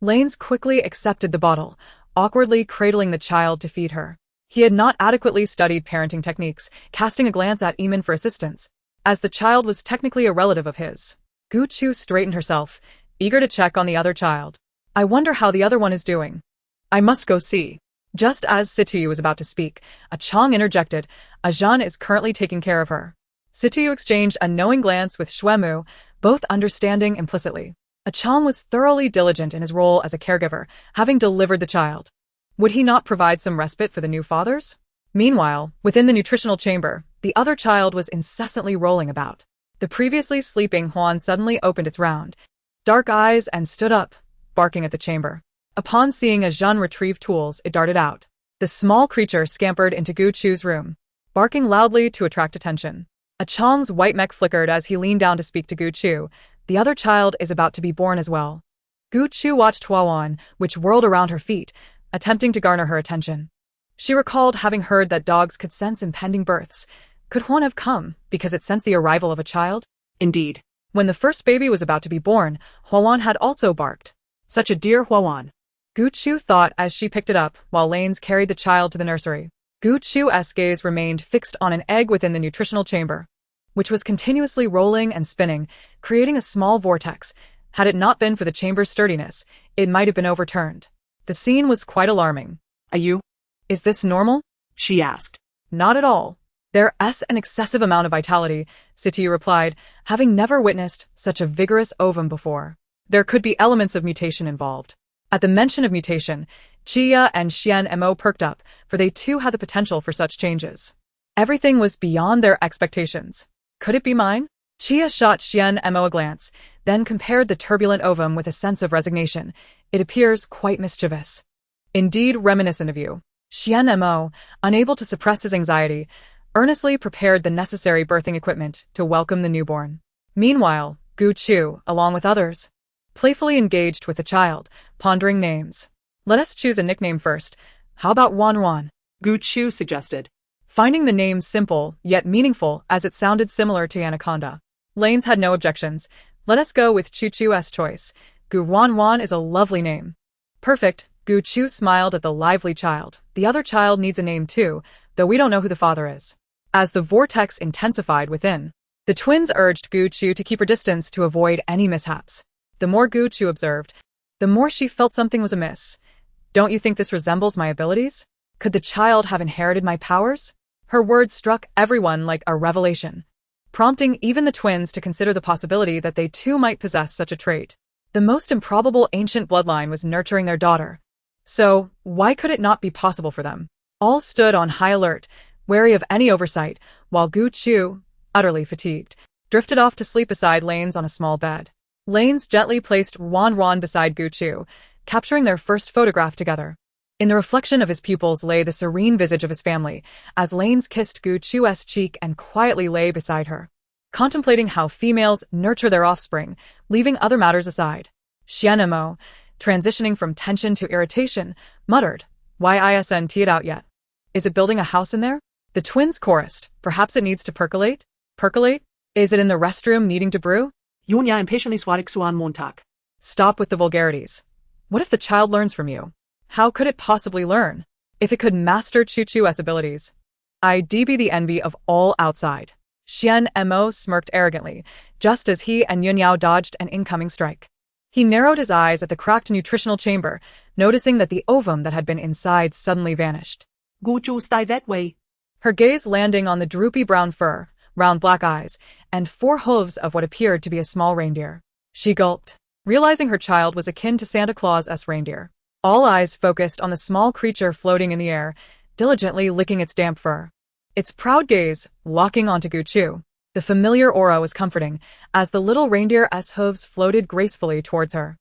Lanes quickly accepted the bottle, awkwardly cradling the child to feed her. He had not adequately studied parenting techniques, casting a glance at Eamon for assistance, as the child was technically a relative of his. Guchu straightened herself, eager to check on the other child. "I wonder how the other one is doing. I must go see." Just as Situyu was about to speak, a Chong interjected, "Ajan is currently taking care of her." Situyu exchanged a knowing glance with Shuemu, both understanding implicitly. A Chong was thoroughly diligent in his role as a caregiver, having delivered the child. Would he not provide some respite for the new fathers? Meanwhile, within the nutritional chamber, the other child was incessantly rolling about. The previously sleeping Huan suddenly opened its round, dark eyes and stood up, barking at the chamber. Upon seeing Ajan retrieve tools, it darted out. The small creature scampered into Guchu's room, barking loudly to attract attention. A Chong's white mech flickered as he leaned down to speak to Guchu. The other child is about to be born as well. Guchu watched Huan, which whirled around her feet, attempting to garner her attention. She recalled having heard that dogs could sense impending births. Could Huan have come because it sensed the arrival of a child? Indeed. When the first baby was about to be born, Huan had also barked. Such a dear Huan. Guchu thought as she picked it up, while Lanes carried the child to the nursery. Guchu's gaze remained fixed on an egg within the nutritional chamber, which was continuously rolling and spinning, creating a small vortex. Had it not been for the chamber's sturdiness, it might have been overturned. The scene was quite alarming. Is this normal? She asked. Not at all. There's an excessive amount of vitality, Situyu replied, having never witnessed such a vigorous ovum before. There could be elements of mutation involved. At the mention of mutation, Chia and Xian Mo perked up, for they too had the potential for such changes. Everything was beyond their expectations. Could it be mine? Chia shot Xian Mo a glance, then compared the turbulent ovum with a sense of resignation. It appears quite mischievous. Indeed reminiscent of you. Xian Mo, unable to suppress his anxiety, earnestly prepared the necessary birthing equipment to welcome the newborn. Meanwhile, Guchu, along with others, playfully engaged with the child, pondering names. "Let us choose a nickname first. How about Wan?" Guchu suggested, finding the name simple yet meaningful as it sounded similar to Anaconda. Lanes had no objections. "Let us go with Chuchu's choice. Gu Wan is a lovely name." "Perfect." Guchu smiled at the lively child. "The other child needs a name too, though we don't know who the father is." As the vortex intensified within, the twins urged Guchu to keep her distance to avoid any mishaps. The more Guchu observed, the more she felt something was amiss. "Don't you think this resembles my abilities? Could the child have inherited my powers?" Her words struck everyone like a revelation, prompting even the twins to consider the possibility that they too might possess such a trait. The most improbable ancient bloodline was nurturing their daughter. So, why could it not be possible for them? All stood on high alert, wary of any oversight, while Guchu, utterly fatigued, drifted off to sleep beside Lanes on a small bed. Lanes gently placed Wan beside Guchu, capturing their first photograph together. In the reflection of his pupils lay the serene visage of his family, as Lanes kissed Guchu's cheek and quietly lay beside her, contemplating how females nurture their offspring, leaving other matters aside. Xian Mo, transitioning from tension to irritation, muttered, "Why isn't it out yet? Is it building a house in there?" The twins chorused, "Perhaps it needs to percolate?" "Percolate? Is it in the restroom needing to brew?" Yun ya impatiently swadik suan montak. Stop with the vulgarities. What if the child learns from you? How could it possibly learn? If it could master Chu-Chu's abilities, I'd be the envy of all outside. Xian Mo smirked arrogantly, just as he and Yun Yao dodged an incoming strike. He narrowed his eyes at the cracked nutritional chamber, noticing that the ovum that had been inside suddenly vanished. Guju, stay that way. Her gaze landing on the droopy brown fur, round black eyes, and 4 hooves of what appeared to be a small reindeer. She gulped, realizing her child was akin to Santa Claus's reindeer. All eyes focused on the small creature floating in the air, diligently licking its damp fur. Its proud gaze locking onto Guchu. The familiar aura was comforting, as the little reindeer's hooves floated gracefully towards her.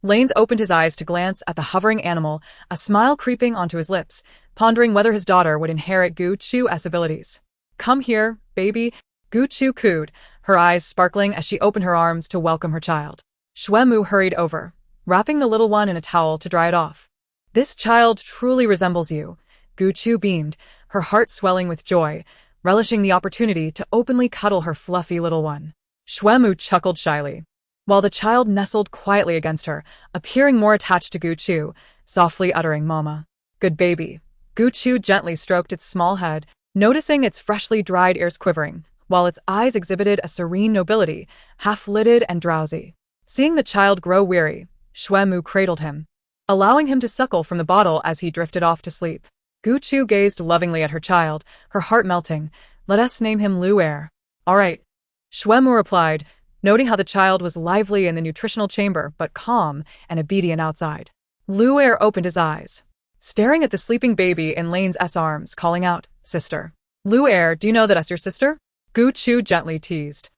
Lanes opened his eyes to glance at the hovering animal, a smile creeping onto his lips, pondering whether his daughter would inherit Guchu's abilities. Come here, baby, Guchu cooed, her eyes sparkling as she opened her arms to welcome her child. Shuemu hurried over, wrapping the little one in a towel to dry it off. This child truly resembles you, Guchu beamed, her heart swelling with joy, relishing the opportunity to openly cuddle her fluffy little one. Shuemu chuckled shyly, while the child nestled quietly against her, appearing more attached to Guchu, softly uttering mama. Good baby. Guchu gently stroked its small head, noticing its freshly dried ears quivering, while its eyes exhibited a serene nobility, half-lidded and drowsy. Seeing the child grow weary, Shuemu cradled him, allowing him to suckle from the bottle as he drifted off to sleep. Guchu gazed lovingly at her child, her heart melting. Let us name him Lu'er. All right. Shuemu replied, noting how the child was lively in the nutritional chamber but calm and obedient outside. Lu'er opened his eyes, staring at the sleeping baby in Lane's arms, calling out, Sister. Lu'er, do you know that us your sister? Guchu gently teased,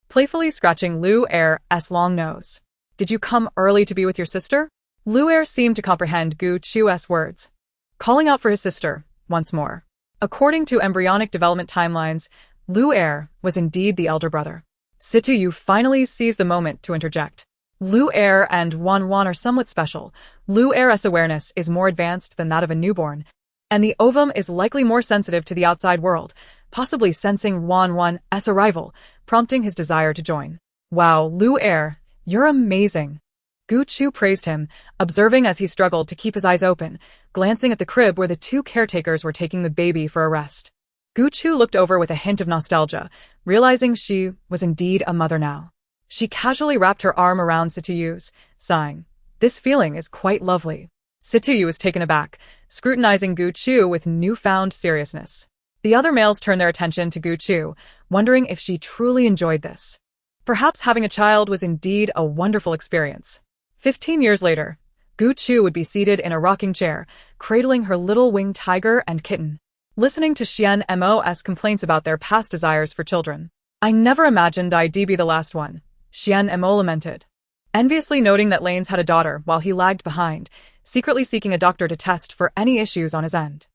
playfully scratching Lu'er's long nose. Did you come early to be with your sister? Lu'er seemed to comprehend Guchu's words, calling out for his sister, once more. According to embryonic development timelines, Lu'er was indeed the elder brother. Situyu finally seized the moment to interject. Lu'er and Wanwan are somewhat special. Lu'er's awareness is more advanced than that of a newborn, and the ovum is likely more sensitive to the outside world, possibly sensing Wanwan's arrival, prompting his desire to join. Wow, Lu'er, you're amazing. Guchu praised him, observing as he struggled to keep his eyes open, glancing at the crib where the 2 caretakers were taking the baby for a rest. Guchu looked over with a hint of nostalgia, realizing she was indeed a mother now. She casually wrapped her arm around Situyu's, sighing, This feeling is quite lovely. Situyu was taken aback, scrutinizing Guchu with newfound seriousness. The other males turned their attention to Guchu, wondering if she truly enjoyed this. Perhaps having a child was indeed a wonderful experience. 15 years later, Guchu would be seated in a rocking chair, cradling her little winged tiger and kitten, listening to Xian Mo's complaints about their past desires for children. I never imagined I'd be the last one, Xian Mo lamented, enviously noting that Lanes had a daughter while he lagged behind, secretly seeking a doctor to test for any issues on his end.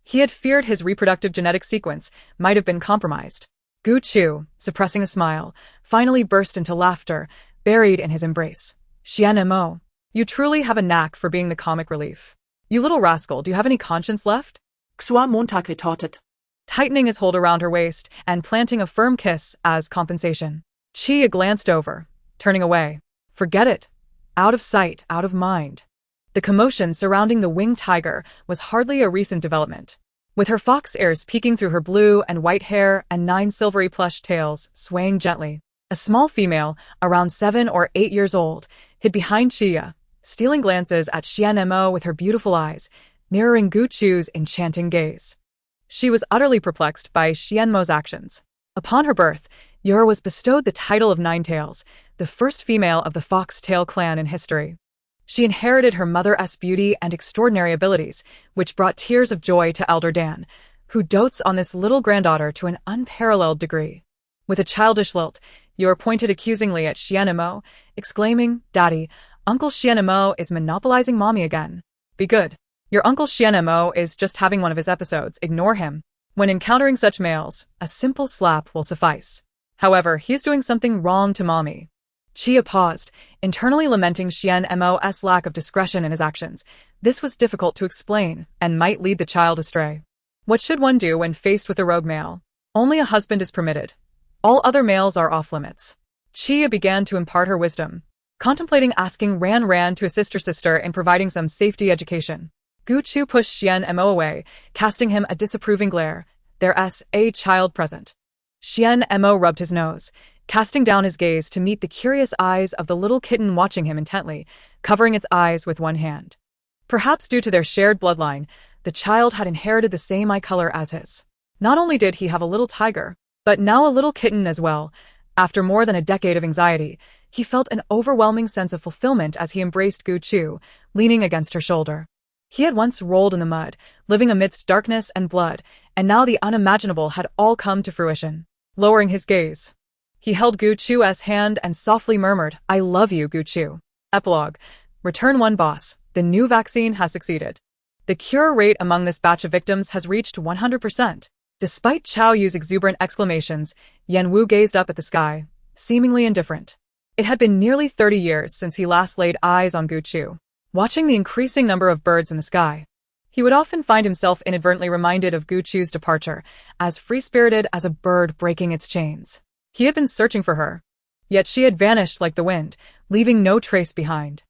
He had feared his reproductive genetic sequence might have been compromised. Guchu, suppressing a smile, finally burst into laughter, buried in his embrace. Xian Mo, you truly have a knack for being the comic relief. You little rascal, do you have any conscience left? Xua montake taught. Tightening his hold around her waist and planting a firm kiss as compensation. Chia glanced over, turning away. Forget it. Out of sight, out of mind. The commotion surrounding the winged tiger was hardly a recent development. With her fox ears peeking through her blue and white hair and 9 silvery plush tails swaying gently, a small female, around 7 or 8 years old, hid behind Chia, stealing glances at Xian Mo with her beautiful eyes, mirroring Guchu's enchanting gaze. She was utterly perplexed by Xian Mo's actions. Upon her birth, Yer was bestowed the title of Nine Tails, the first female of the fox-tail clan in history. She inherited her mother's beauty and extraordinary abilities, which brought tears of joy to Elder Dan, who dotes on this little granddaughter to an unparalleled degree. With a childish lilt, Yer pointed accusingly at Xian Mo, exclaiming, Daddy, Uncle Xian Mo is monopolizing Mommy again. Be good. Your Uncle Xian Mo is just having one of his episodes, ignore him. When encountering such males, a simple slap will suffice. However, he's doing something wrong to Mommy. Chia paused, internally lamenting Xian Mo's lack of discretion in his actions. This was difficult to explain, and might lead the child astray. What should one do when faced with a rogue male? Only a husband is permitted. All other males are off limits. Chia began to impart her wisdom, Contemplating asking Ran to assist her sister in providing some safety education. Gu Chu pushed Xian Mo away, casting him a disapproving glare. There's a child present. Xian Mo rubbed his nose, casting down his gaze to meet the curious eyes of the little kitten watching him intently, covering its eyes with one hand. Perhaps due to their shared bloodline, the child had inherited the same eye color as his. Not only did he have a little tiger, but now a little kitten as well. After more than a decade of anxiety, he felt an overwhelming sense of fulfillment as he embraced Gu Chu, leaning against her shoulder. He had once rolled in the mud, living amidst darkness and blood, and now the unimaginable had all come to fruition. Lowering his gaze, he held Gu Chu's hand and softly murmured, "I love you, Gu Chu." Epilogue. Return 1 boss. The new vaccine has succeeded. The cure rate among this batch of victims has reached 100%. Despite Chao Yu's exuberant exclamations, Yan Wu gazed up at the sky, seemingly indifferent. It had been nearly 30 years since he last laid eyes on Gu Chu. Watching the increasing number of birds in the sky, he would often find himself inadvertently reminded of Gu Chu's departure, as free-spirited as a bird breaking its chains. He had been searching for her, yet she had vanished like the wind, leaving no trace behind.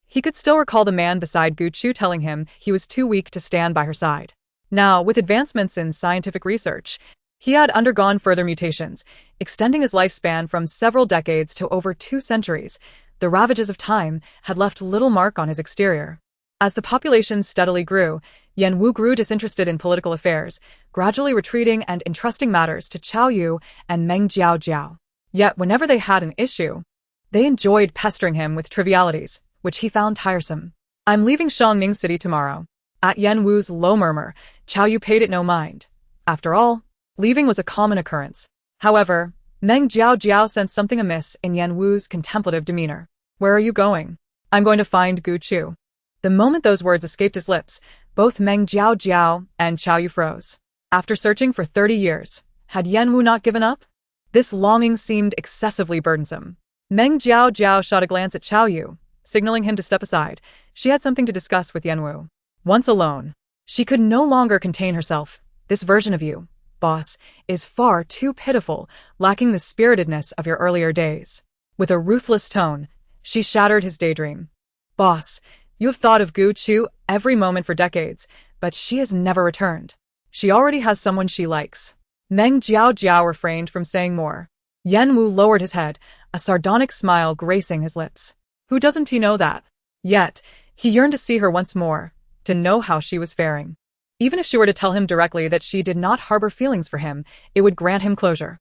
He could still recall the man beside Gu Chu telling him he was too weak to stand by her side. Now, with advancements in scientific research, he had undergone further mutations, extending his lifespan from several decades to over 2 centuries. The ravages of time had left little mark on his exterior. As the population steadily grew, Yan Wu grew disinterested in political affairs, gradually retreating and entrusting matters to Chao Yu and Meng Jiao. Yet whenever they had an issue, they enjoyed pestering him with trivialities, which he found tiresome. "I'm leaving Shangning City tomorrow." At Yan Wu's low murmur, Chao Yu paid it no mind. After all, leaving was a common occurrence. However, Meng Jiao sensed something amiss in Yan Wu's contemplative demeanor. "Where are you going?" "I'm going to find Gu Chu." The moment those words escaped his lips, both Meng Jiao and Chao Yu froze. After searching for 30 years, had Yan Wu not given up? This longing seemed excessively burdensome. Meng Jiao shot a glance at Chao Yu, signaling him to step aside. She had something to discuss with Yan Wu. Once alone, she could no longer contain herself. "This version of you, boss, is far too pitiful, lacking the spiritedness of your earlier days." With a ruthless tone, she shattered his daydream. "Boss, you have thought of Gu Chu every moment for decades, but she has never returned. She already has someone she likes." Meng Jiao refrained from saying more. Yan Wu lowered his head, a sardonic smile gracing his lips. Who doesn't he know that? Yet, he yearned to see her once more, to know how she was faring. Even if she were to tell him directly that she did not harbor feelings for him, it would grant him closure.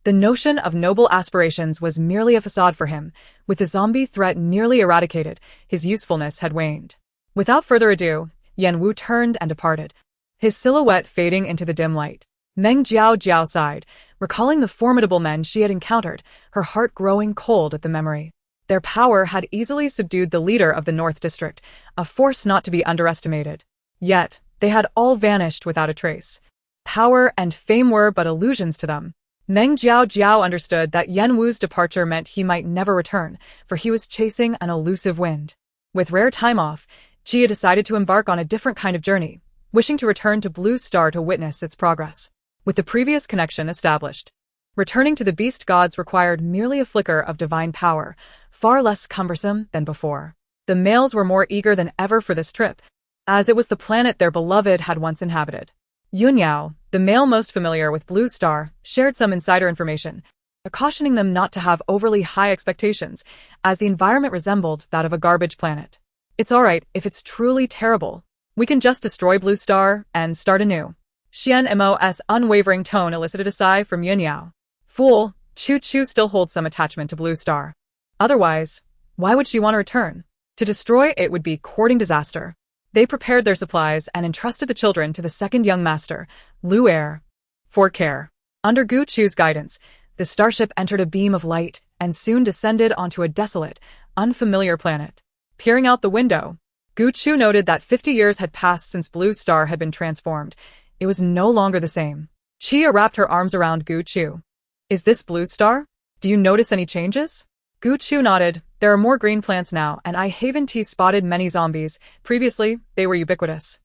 The notion of noble aspirations was merely a facade for him. With the zombie threat nearly eradicated, his usefulness had waned. Without further ado, Yan Wu turned and departed, his silhouette fading into the dim light. Meng Jiao sighed, recalling the formidable men she had encountered, her heart growing cold at the memory. Their power had easily subdued the leader of the North District, a force not to be underestimated. Yet, they had all vanished without a trace. Power and fame were but illusions to them. Meng Jiao understood that Yan Wu's departure meant he might never return, for he was chasing an elusive wind. With rare time off, Jia decided to embark on a different kind of journey, wishing to return to Blue Star to witness its progress. With the previous connection established, returning to the beast gods required merely a flicker of divine power, far less cumbersome than before. The males were more eager than ever for this trip, as it was the planet their beloved had once inhabited. Yunyao, the male most familiar with Blue Star, shared some insider information, cautioning them not to have overly high expectations, as the environment resembled that of a garbage planet. "It's alright if it's truly terrible. We can just destroy Blue Star and start anew." Xian Mo's unwavering tone elicited a sigh from Yunyao. "Fool, Chu still holds some attachment to Blue Star. Otherwise, why would she want to return? To destroy it would be courting disaster." They prepared their supplies and entrusted the children to the second young master, Lu Er, for care. Under Gu Chu's guidance, the starship entered a beam of light and soon descended onto a desolate, unfamiliar planet. Peering out the window, Gu Chu noted that 50 years had passed since Blue Star had been transformed. It was no longer the same. Chia wrapped her arms around Gu Chu. "Is this Blue Star? Do you notice any changes?" Gu Chu nodded. "There are more green plants now, and I haven't spotted many zombies. Previously, they were ubiquitous,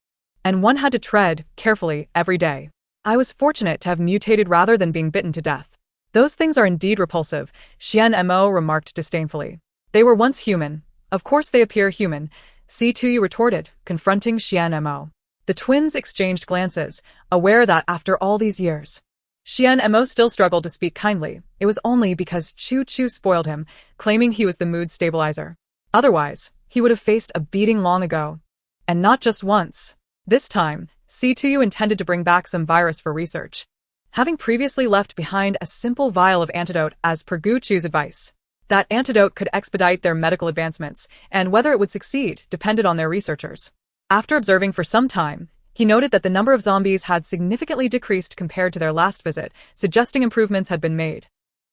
and one had to tread carefully every day. I was fortunate to have mutated rather than being bitten to death." "Those things are indeed repulsive," Xian Mo remarked disdainfully. They were once human. Of course they appear human, C2U retorted, confronting Xian Mo. The twins exchanged glances, aware that after all these years, Xian Mo still struggled to speak kindly. It was only because Chu Chu spoiled him, claiming he was the mood stabilizer. Otherwise, he would have faced a beating long ago. And not just once. This time, C2U intended to bring back some virus for research, having previously left behind a simple vial of antidote as per Gu Chu's advice. That antidote could expedite their medical advancements, and whether it would succeed depended on their researchers. After observing for some time, he noted that the number of zombies had significantly decreased compared to their last visit, suggesting improvements had been made.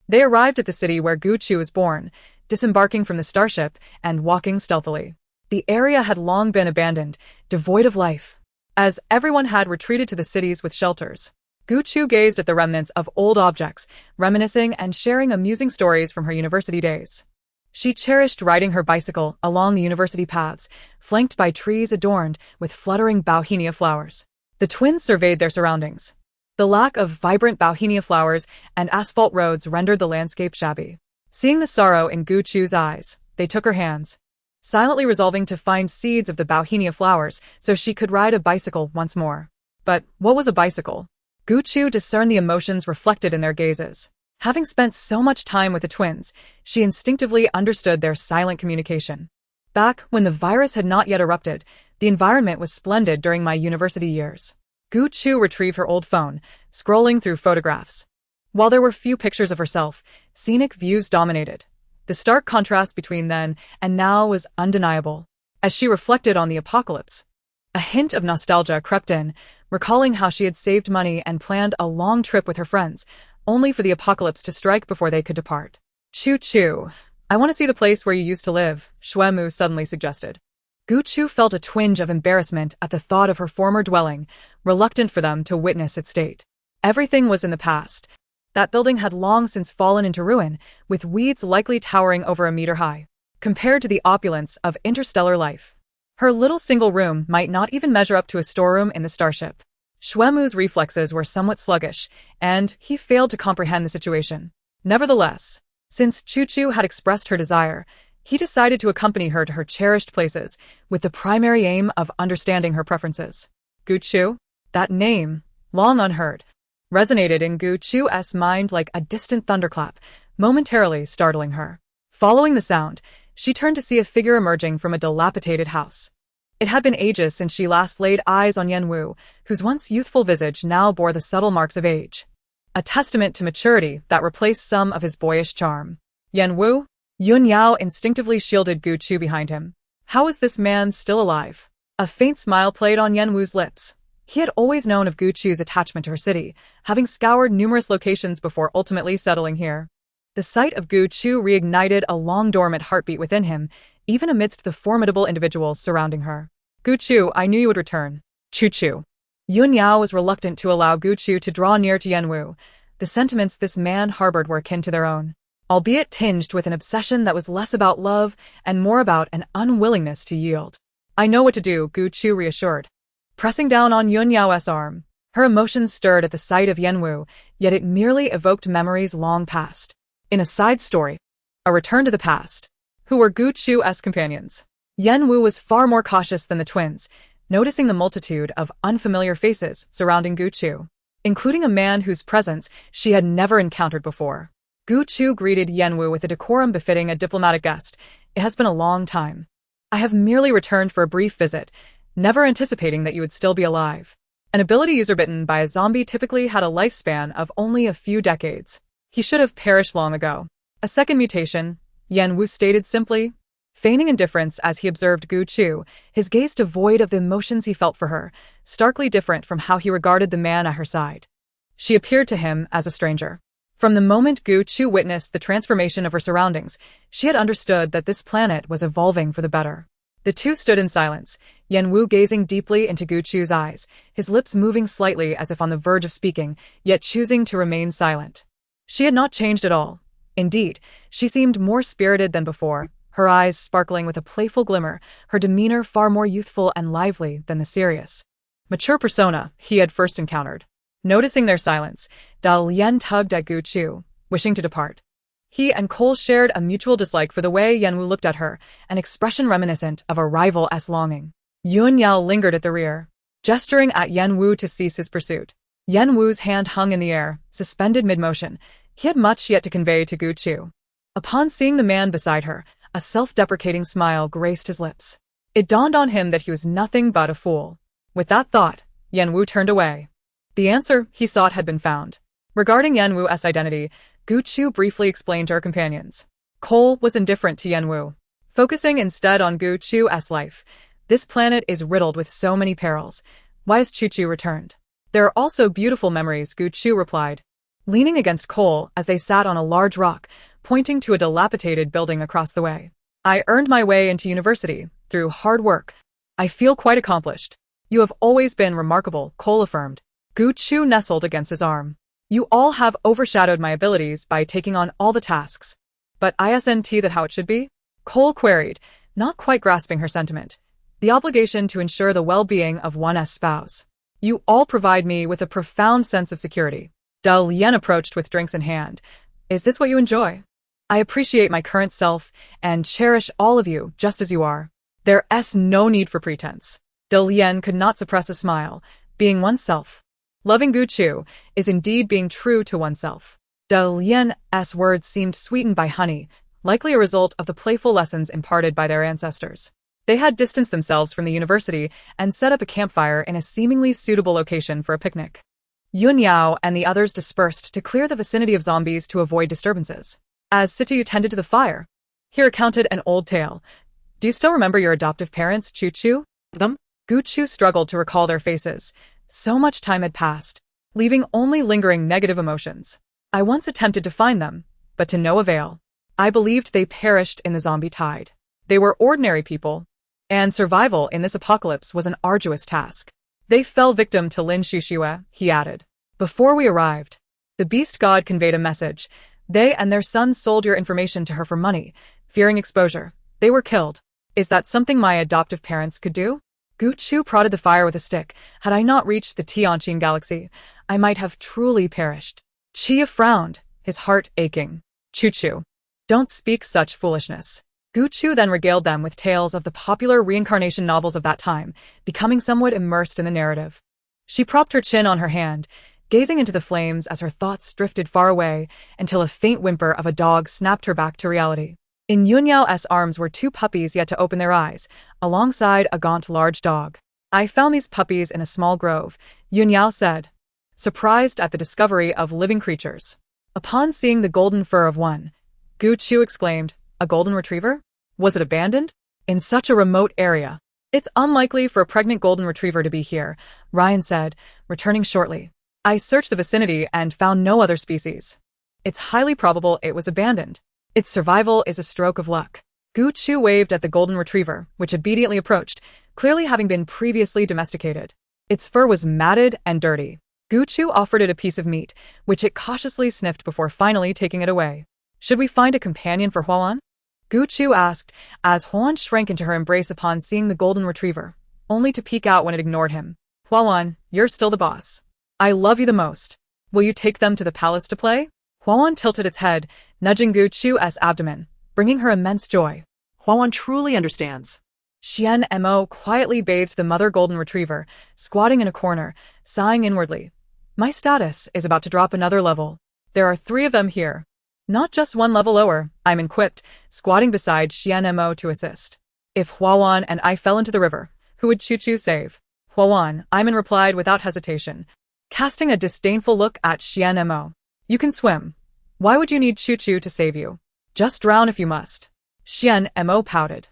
They arrived at the city where Gu Chu was born, disembarking from the starship and walking stealthily. The area had long been abandoned, devoid of life, as everyone had retreated to the cities with shelters. Gu Chu gazed at the remnants of old objects, reminiscing and sharing amusing stories from her university days. She cherished riding her bicycle along the university paths, flanked by trees adorned with fluttering bauhinia flowers. The twins surveyed their surroundings. The lack of vibrant bauhinia flowers and asphalt roads rendered the landscape shabby. Seeing the sorrow in Gu Chu's eyes, they took her hands, silently resolving to find seeds of the bauhinia flowers so she could ride a bicycle once more. But what was a bicycle? Gu Chu discerned the emotions reflected in their gazes. Having spent so much time with the twins, she instinctively understood their silent communication. Back when the virus had not yet erupted, the environment was splendid during my university years. Gu Chu retrieved her old phone, scrolling through photographs. While there were few pictures of herself, scenic views dominated. The stark contrast between then and now was undeniable. As she reflected on the apocalypse, a hint of nostalgia crept in, recalling how she had saved money and planned a long trip with her friends, only for the apocalypse to strike before they could depart. Chu Chu, I want to see the place where you used to live, Shuemu suddenly suggested. Gu Chu felt a twinge of embarrassment at the thought of her former dwelling, reluctant for them to witness its state. Everything was in the past. That building had long since fallen into ruin, with weeds likely towering over a meter high. Compared to the opulence of interstellar life, her little single room might not even measure up to a storeroom in the starship. Shuemu's reflexes were somewhat sluggish, and he failed to comprehend the situation. Nevertheless, since Chu Chu had expressed her desire, he decided to accompany her to her cherished places, with the primary aim of understanding her preferences. Gu Chu? That name, long unheard, resonated in Gu Chu's mind like a distant thunderclap, momentarily startling her. Following the sound, she turned to see a figure emerging from a dilapidated house. It had been ages since she last laid eyes on Yanwu, whose once youthful visage now bore the subtle marks of age, a testament to maturity that replaced some of his boyish charm. Yanwu? Yun Yao instinctively shielded Gu Chu behind him. How was this man still alive? A faint smile played on Yanwu's lips. He had always known of Gu Chu's attachment to her city, having scoured numerous locations before ultimately settling here. The sight of Gu Chu reignited a long-dormant heartbeat within him, even amidst the formidable individuals surrounding her. Gu Chu, I knew you would return. Chu Chu. Yun Yao was reluctant to allow Gu Chu to draw near to Yanwu. The sentiments this man harbored were akin to their own, albeit tinged with an obsession that was less about love and more about an unwillingness to yield. I know what to do, Gu Chu reassured, pressing down on Yun Yao's arm. Her emotions stirred at the sight of Yanwu, yet it merely evoked memories long past. In a side story, a return to the past, who were Gu Chu's companions. Yanwu was far more cautious than the twins, noticing the multitude of unfamiliar faces surrounding Gu Chu, including a man whose presence she had never encountered before. Gu Chu greeted Yanwu with a decorum befitting a diplomatic guest. It has been a long time. I have merely returned for a brief visit, never anticipating that you would still be alive. An ability user bitten by a zombie typically had a lifespan of only a few decades. He should have perished long ago. A second mutation, Yanwu stated simply, feigning indifference as he observed Gu Chu, his gaze devoid of the emotions he felt for her, starkly different from how he regarded the man at her side. She appeared to him as a stranger. From the moment Gu Chu witnessed the transformation of her surroundings, she had understood that this planet was evolving for the better. The two stood in silence, Yanwu gazing deeply into Gu Chu's eyes, his lips moving slightly as if on the verge of speaking, yet choosing to remain silent. She had not changed at all. Indeed, she seemed more spirited than before, her eyes sparkling with a playful glimmer, her demeanor far more youthful and lively than the serious, mature persona he had first encountered. Noticing their silence, Dao Lian tugged at Gu Chu, wishing to depart. He and Cole shared a mutual dislike for the way Yenwu looked at her, an expression reminiscent of a rival's longing. Yun Yao lingered at the rear, gesturing at Yenwu to cease his pursuit. Yenwu's hand hung in the air, suspended mid-motion. He had much yet to convey to Gu Chu. Upon seeing the man beside her, a self-deprecating smile graced his lips. It dawned on him that he was nothing but a fool. With that thought, Yenwu turned away. The answer he sought had been found. Regarding Yenwu's identity, Gu Chu briefly explained to her companions. Cole was indifferent to Yenwu, focusing instead on Gu Chu's life. This planet is riddled with so many perils. Why has Chu returned? There are also beautiful memories, Gu Chu replied, leaning against Cole as they sat on a large rock, pointing to a dilapidated building across the way. I earned my way into university through hard work. I feel quite accomplished. You have always been remarkable, Cole affirmed. Gu Chu nestled against his arm. You all have overshadowed my abilities by taking on all the tasks. But isn't that how it should be? Cole queried, not quite grasping her sentiment. The obligation to ensure the well-being of one's spouse. You all provide me with a profound sense of security. Da Lian approached with drinks in hand. Is this what you enjoy? I appreciate my current self and cherish all of you just as you are. There's no need for pretense. Da Lian could not suppress a smile. Being oneself. Loving Gu Chu is indeed being true to oneself. Da Lian's words seemed sweetened by honey, likely a result of the playful lessons imparted by their ancestors. They had distanced themselves from the university and set up a campfire in a seemingly suitable location for a picnic. Yun Yao and the others dispersed to clear the vicinity of zombies to avoid disturbances. As Situ tended to the fire, he recounted an old tale. Do you still remember your adoptive parents, Chu Chu? Them? Gu Chu struggled to recall their faces. So much time had passed, leaving only lingering negative emotions. I once attempted to find them, but to no avail. I believed they perished in the zombie tide. They were ordinary people, and survival in this apocalypse was an arduous task. They fell victim to Lin Shushue, he added. Before we arrived, the beast god conveyed a message. They and their son sold your information to her for money, fearing exposure. They were killed. Is that something my adoptive parents could do? Gu Chu prodded the fire with a stick. Had I not reached the Tianqin galaxy, I might have truly perished. Chia frowned, his heart aching. Chu, don't speak such foolishness. Gu Chu then regaled them with tales of the popular reincarnation novels of that time, becoming somewhat immersed in the narrative. She propped her chin on her hand, gazing into the flames as her thoughts drifted far away until a faint whimper of a dog snapped her back to reality. In Yun Yao's arms were two puppies yet to open their eyes, alongside a gaunt large dog. I found these puppies in a small grove, Yun Yao said, surprised at the discovery of living creatures. Upon seeing the golden fur of one, Gu Chu exclaimed, a golden retriever? Was it abandoned? In such a remote area. It's unlikely for a pregnant golden retriever to be here, Ryan said, returning shortly. I searched the vicinity and found no other species. It's highly probable it was abandoned. Its survival is a stroke of luck. Gu Chu waved at the golden retriever, which obediently approached, clearly having been previously domesticated. Its fur was matted and dirty. Gu Chu offered it a piece of meat, which it cautiously sniffed before finally taking it away. Should we find a companion for Huan? Gu Chu asked, as Huan shrank into her embrace upon seeing the golden retriever, only to peek out when it ignored him. Huan, you're still the boss. I love you the most. Will you take them to the palace to play? Huan tilted its head, nudging Gu Chu's abdomen, bringing her immense joy. Huan truly understands. Xian Mo quietly bathed the mother golden retriever, squatting in a corner, sighing inwardly. My status is about to drop another level. There are 3 of them here. Not just one level lower, I'm equipped, squatting beside Xian Mo to assist. If Huan and I fell into the river, who would Chu save? Huan, Iman replied without hesitation, casting a disdainful look at Xian Mo. You can swim. Why would you need Chu to save you? Just drown if you must. Xian Mo pouted.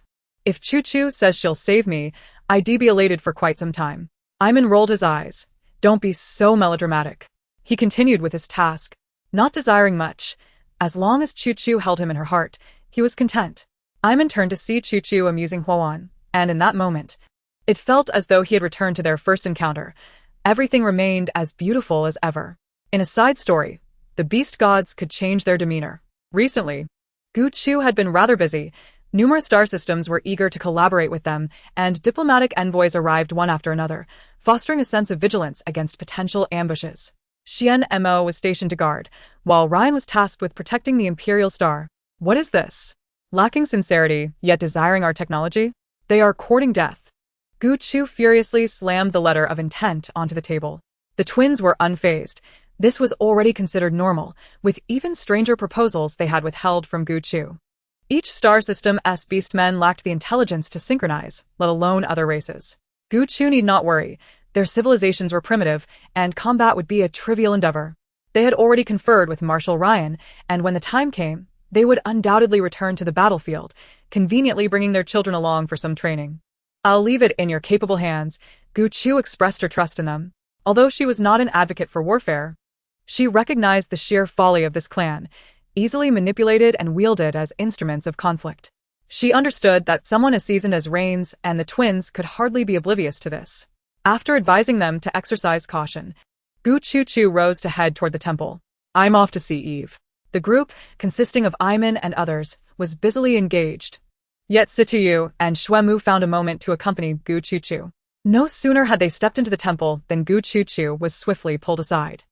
If Chu says she'll save me, I'd be elated for quite some time. Iman rolled his eyes. Don't be so melodramatic. He continued with his task, not desiring much. As long as Chu held him in her heart, he was content. Iman turned to see Chu amusing Huan, and in that moment, it felt as though he had returned to their first encounter. Everything remained as beautiful as ever. In a side story, the beast gods could change their demeanor. Recently, Gu Chu had been rather busy. Numerous star systems were eager to collaborate with them, and diplomatic envoys arrived one after another, fostering a sense of vigilance against potential ambushes. Xian Mo was stationed to guard, while Ryan was tasked with protecting the Imperial Star. What is this? Lacking sincerity, yet desiring our technology? They are courting death. Gu Chu furiously slammed the letter of intent onto the table. The twins were unfazed. This was already considered normal, with even stranger proposals they had withheld from Gu Chu. Each star system's beastmen lacked the intelligence to synchronize, let alone other races. Gu Chu need not worry. Their civilizations were primitive, and combat would be a trivial endeavor. They had already conferred with Marshal Ryan, and when the time came, they would undoubtedly return to the battlefield, conveniently bringing their children along for some training. I'll leave it in your capable hands. Gu Chu expressed her trust in them. Although she was not an advocate for warfare, she recognized the sheer folly of this clan, easily manipulated and wielded as instruments of conflict. She understood that someone as seasoned as Rains and the twins could hardly be oblivious to this. After advising them to exercise caution, Gu Chu rose to head toward the temple. I'm off to see Eve. The group, consisting of Iman and others, was busily engaged. Yet Situ and Xuemu found a moment to accompany Gu Chu. No sooner had they stepped into the temple than Gu Chu was swiftly pulled aside.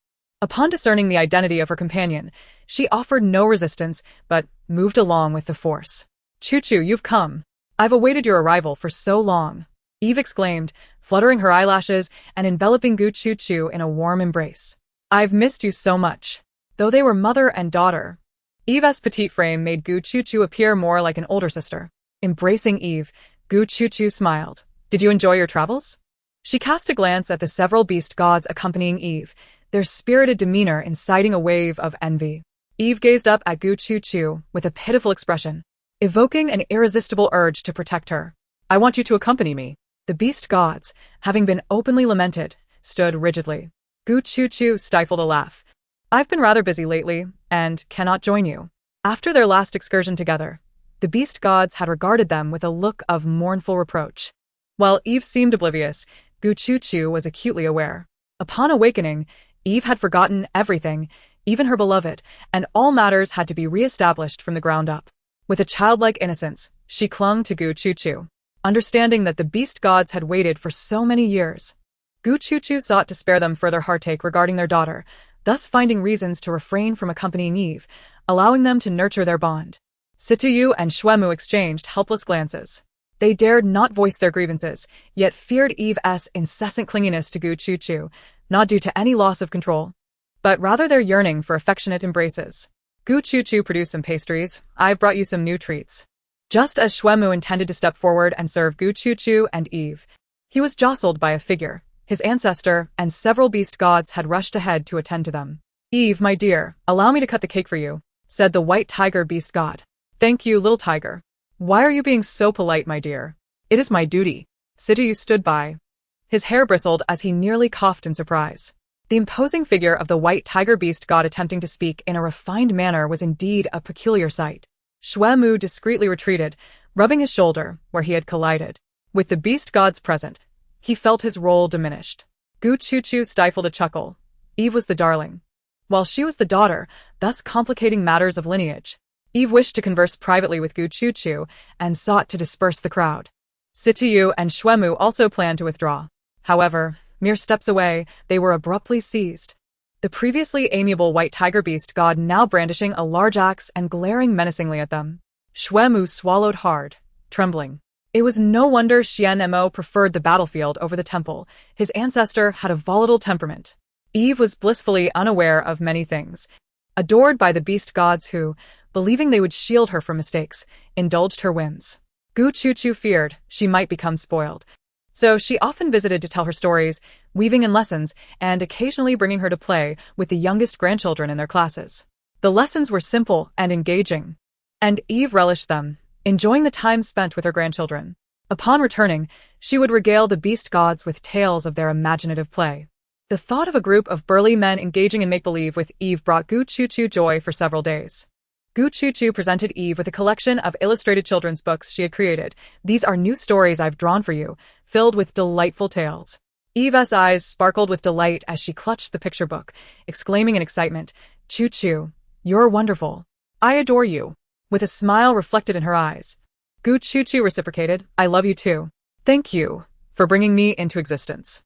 Upon discerning the identity of her companion, she offered no resistance, but moved along with the force. Chu, you've come. I've awaited your arrival for so long, Eve exclaimed, fluttering her eyelashes and enveloping Gu Chu in a warm embrace. I've missed you so much. Though they were mother and daughter, Eve's petite frame made Gu Chu appear more like an older sister. Embracing Eve, Gu Chu smiled. Did you enjoy your travels? She cast a glance at the several beast gods accompanying Eve, their spirited demeanor inciting a wave of envy. Eve gazed up at Gu Chu with a pitiful expression, evoking an irresistible urge to protect her. I want you to accompany me. The beast gods, having been openly lamented, stood rigidly. Gu Chu stifled a laugh. I've been rather busy lately, and cannot join you. After their last excursion together, the beast gods had regarded them with a look of mournful reproach. While Eve seemed oblivious, Gu Chu was acutely aware. Upon awakening, Eve had forgotten everything, even her beloved, and all matters had to be re-established from the ground up. With a childlike innocence, she clung to Gu Chu, understanding that the beast gods had waited for so many years. Gu Chu sought to spare them further heartache regarding their daughter, thus finding reasons to refrain from accompanying Eve, allowing them to nurture their bond. Situ and Xuemu exchanged helpless glances. They dared not voice their grievances, yet feared Eve's incessant clinginess to Gu Chu, not due to any loss of control, but rather their yearning for affectionate embraces. Gu Chu produced some pastries. I've brought you some new treats. Just as Xuemu intended to step forward and serve Gu Chu and Eve, he was jostled by a figure. His ancestor and several beast gods had rushed ahead to attend to them. Eve, my dear, allow me to cut the cake for you, said the white tiger beast god. Thank you, little tiger. Why are you being so polite, my dear? It is my duty. Situ stood by. His hair bristled as he nearly coughed in surprise. The imposing figure of the white tiger beast god attempting to speak in a refined manner was indeed a peculiar sight. Xuemu discreetly retreated, rubbing his shoulder where he had collided. With the beast gods present, he felt his role diminished. Gu Chu stifled a chuckle. Eve was the darling, while she was the daughter, thus complicating matters of lineage. Eve wished to converse privately with Gu Chu and sought to disperse the crowd. Situ and Xuemu also planned to withdraw. However, mere steps away, they were abruptly seized. The previously amiable white tiger beast god now brandishing a large axe and glaring menacingly at them. Xuemu swallowed hard, trembling. It was no wonder Xian Mo preferred the battlefield over the temple. His ancestor had a volatile temperament. Eve was blissfully unaware of many things, adored by the beast gods who, believing they would shield her from mistakes, indulged her whims. Gu Chu feared she might become spoiled, so she often visited to tell her stories, weaving in lessons, and occasionally bringing her to play with the youngest grandchildren in their classes. The lessons were simple and engaging, and Eve relished them, enjoying the time spent with her grandchildren. Upon returning, she would regale the beast gods with tales of their imaginative play. The thought of a group of burly men engaging in make-believe with Eve brought Gu Chu joy for several days. Gu Chu presented Eve with a collection of illustrated children's books she had created. These are new stories I've drawn for you, filled with delightful tales. Eve's eyes sparkled with delight as she clutched the picture book, exclaiming in excitement, Chu, you're wonderful. I adore you. With a smile reflected in her eyes, Gu Chu reciprocated, I love you too. Thank you for bringing me into existence.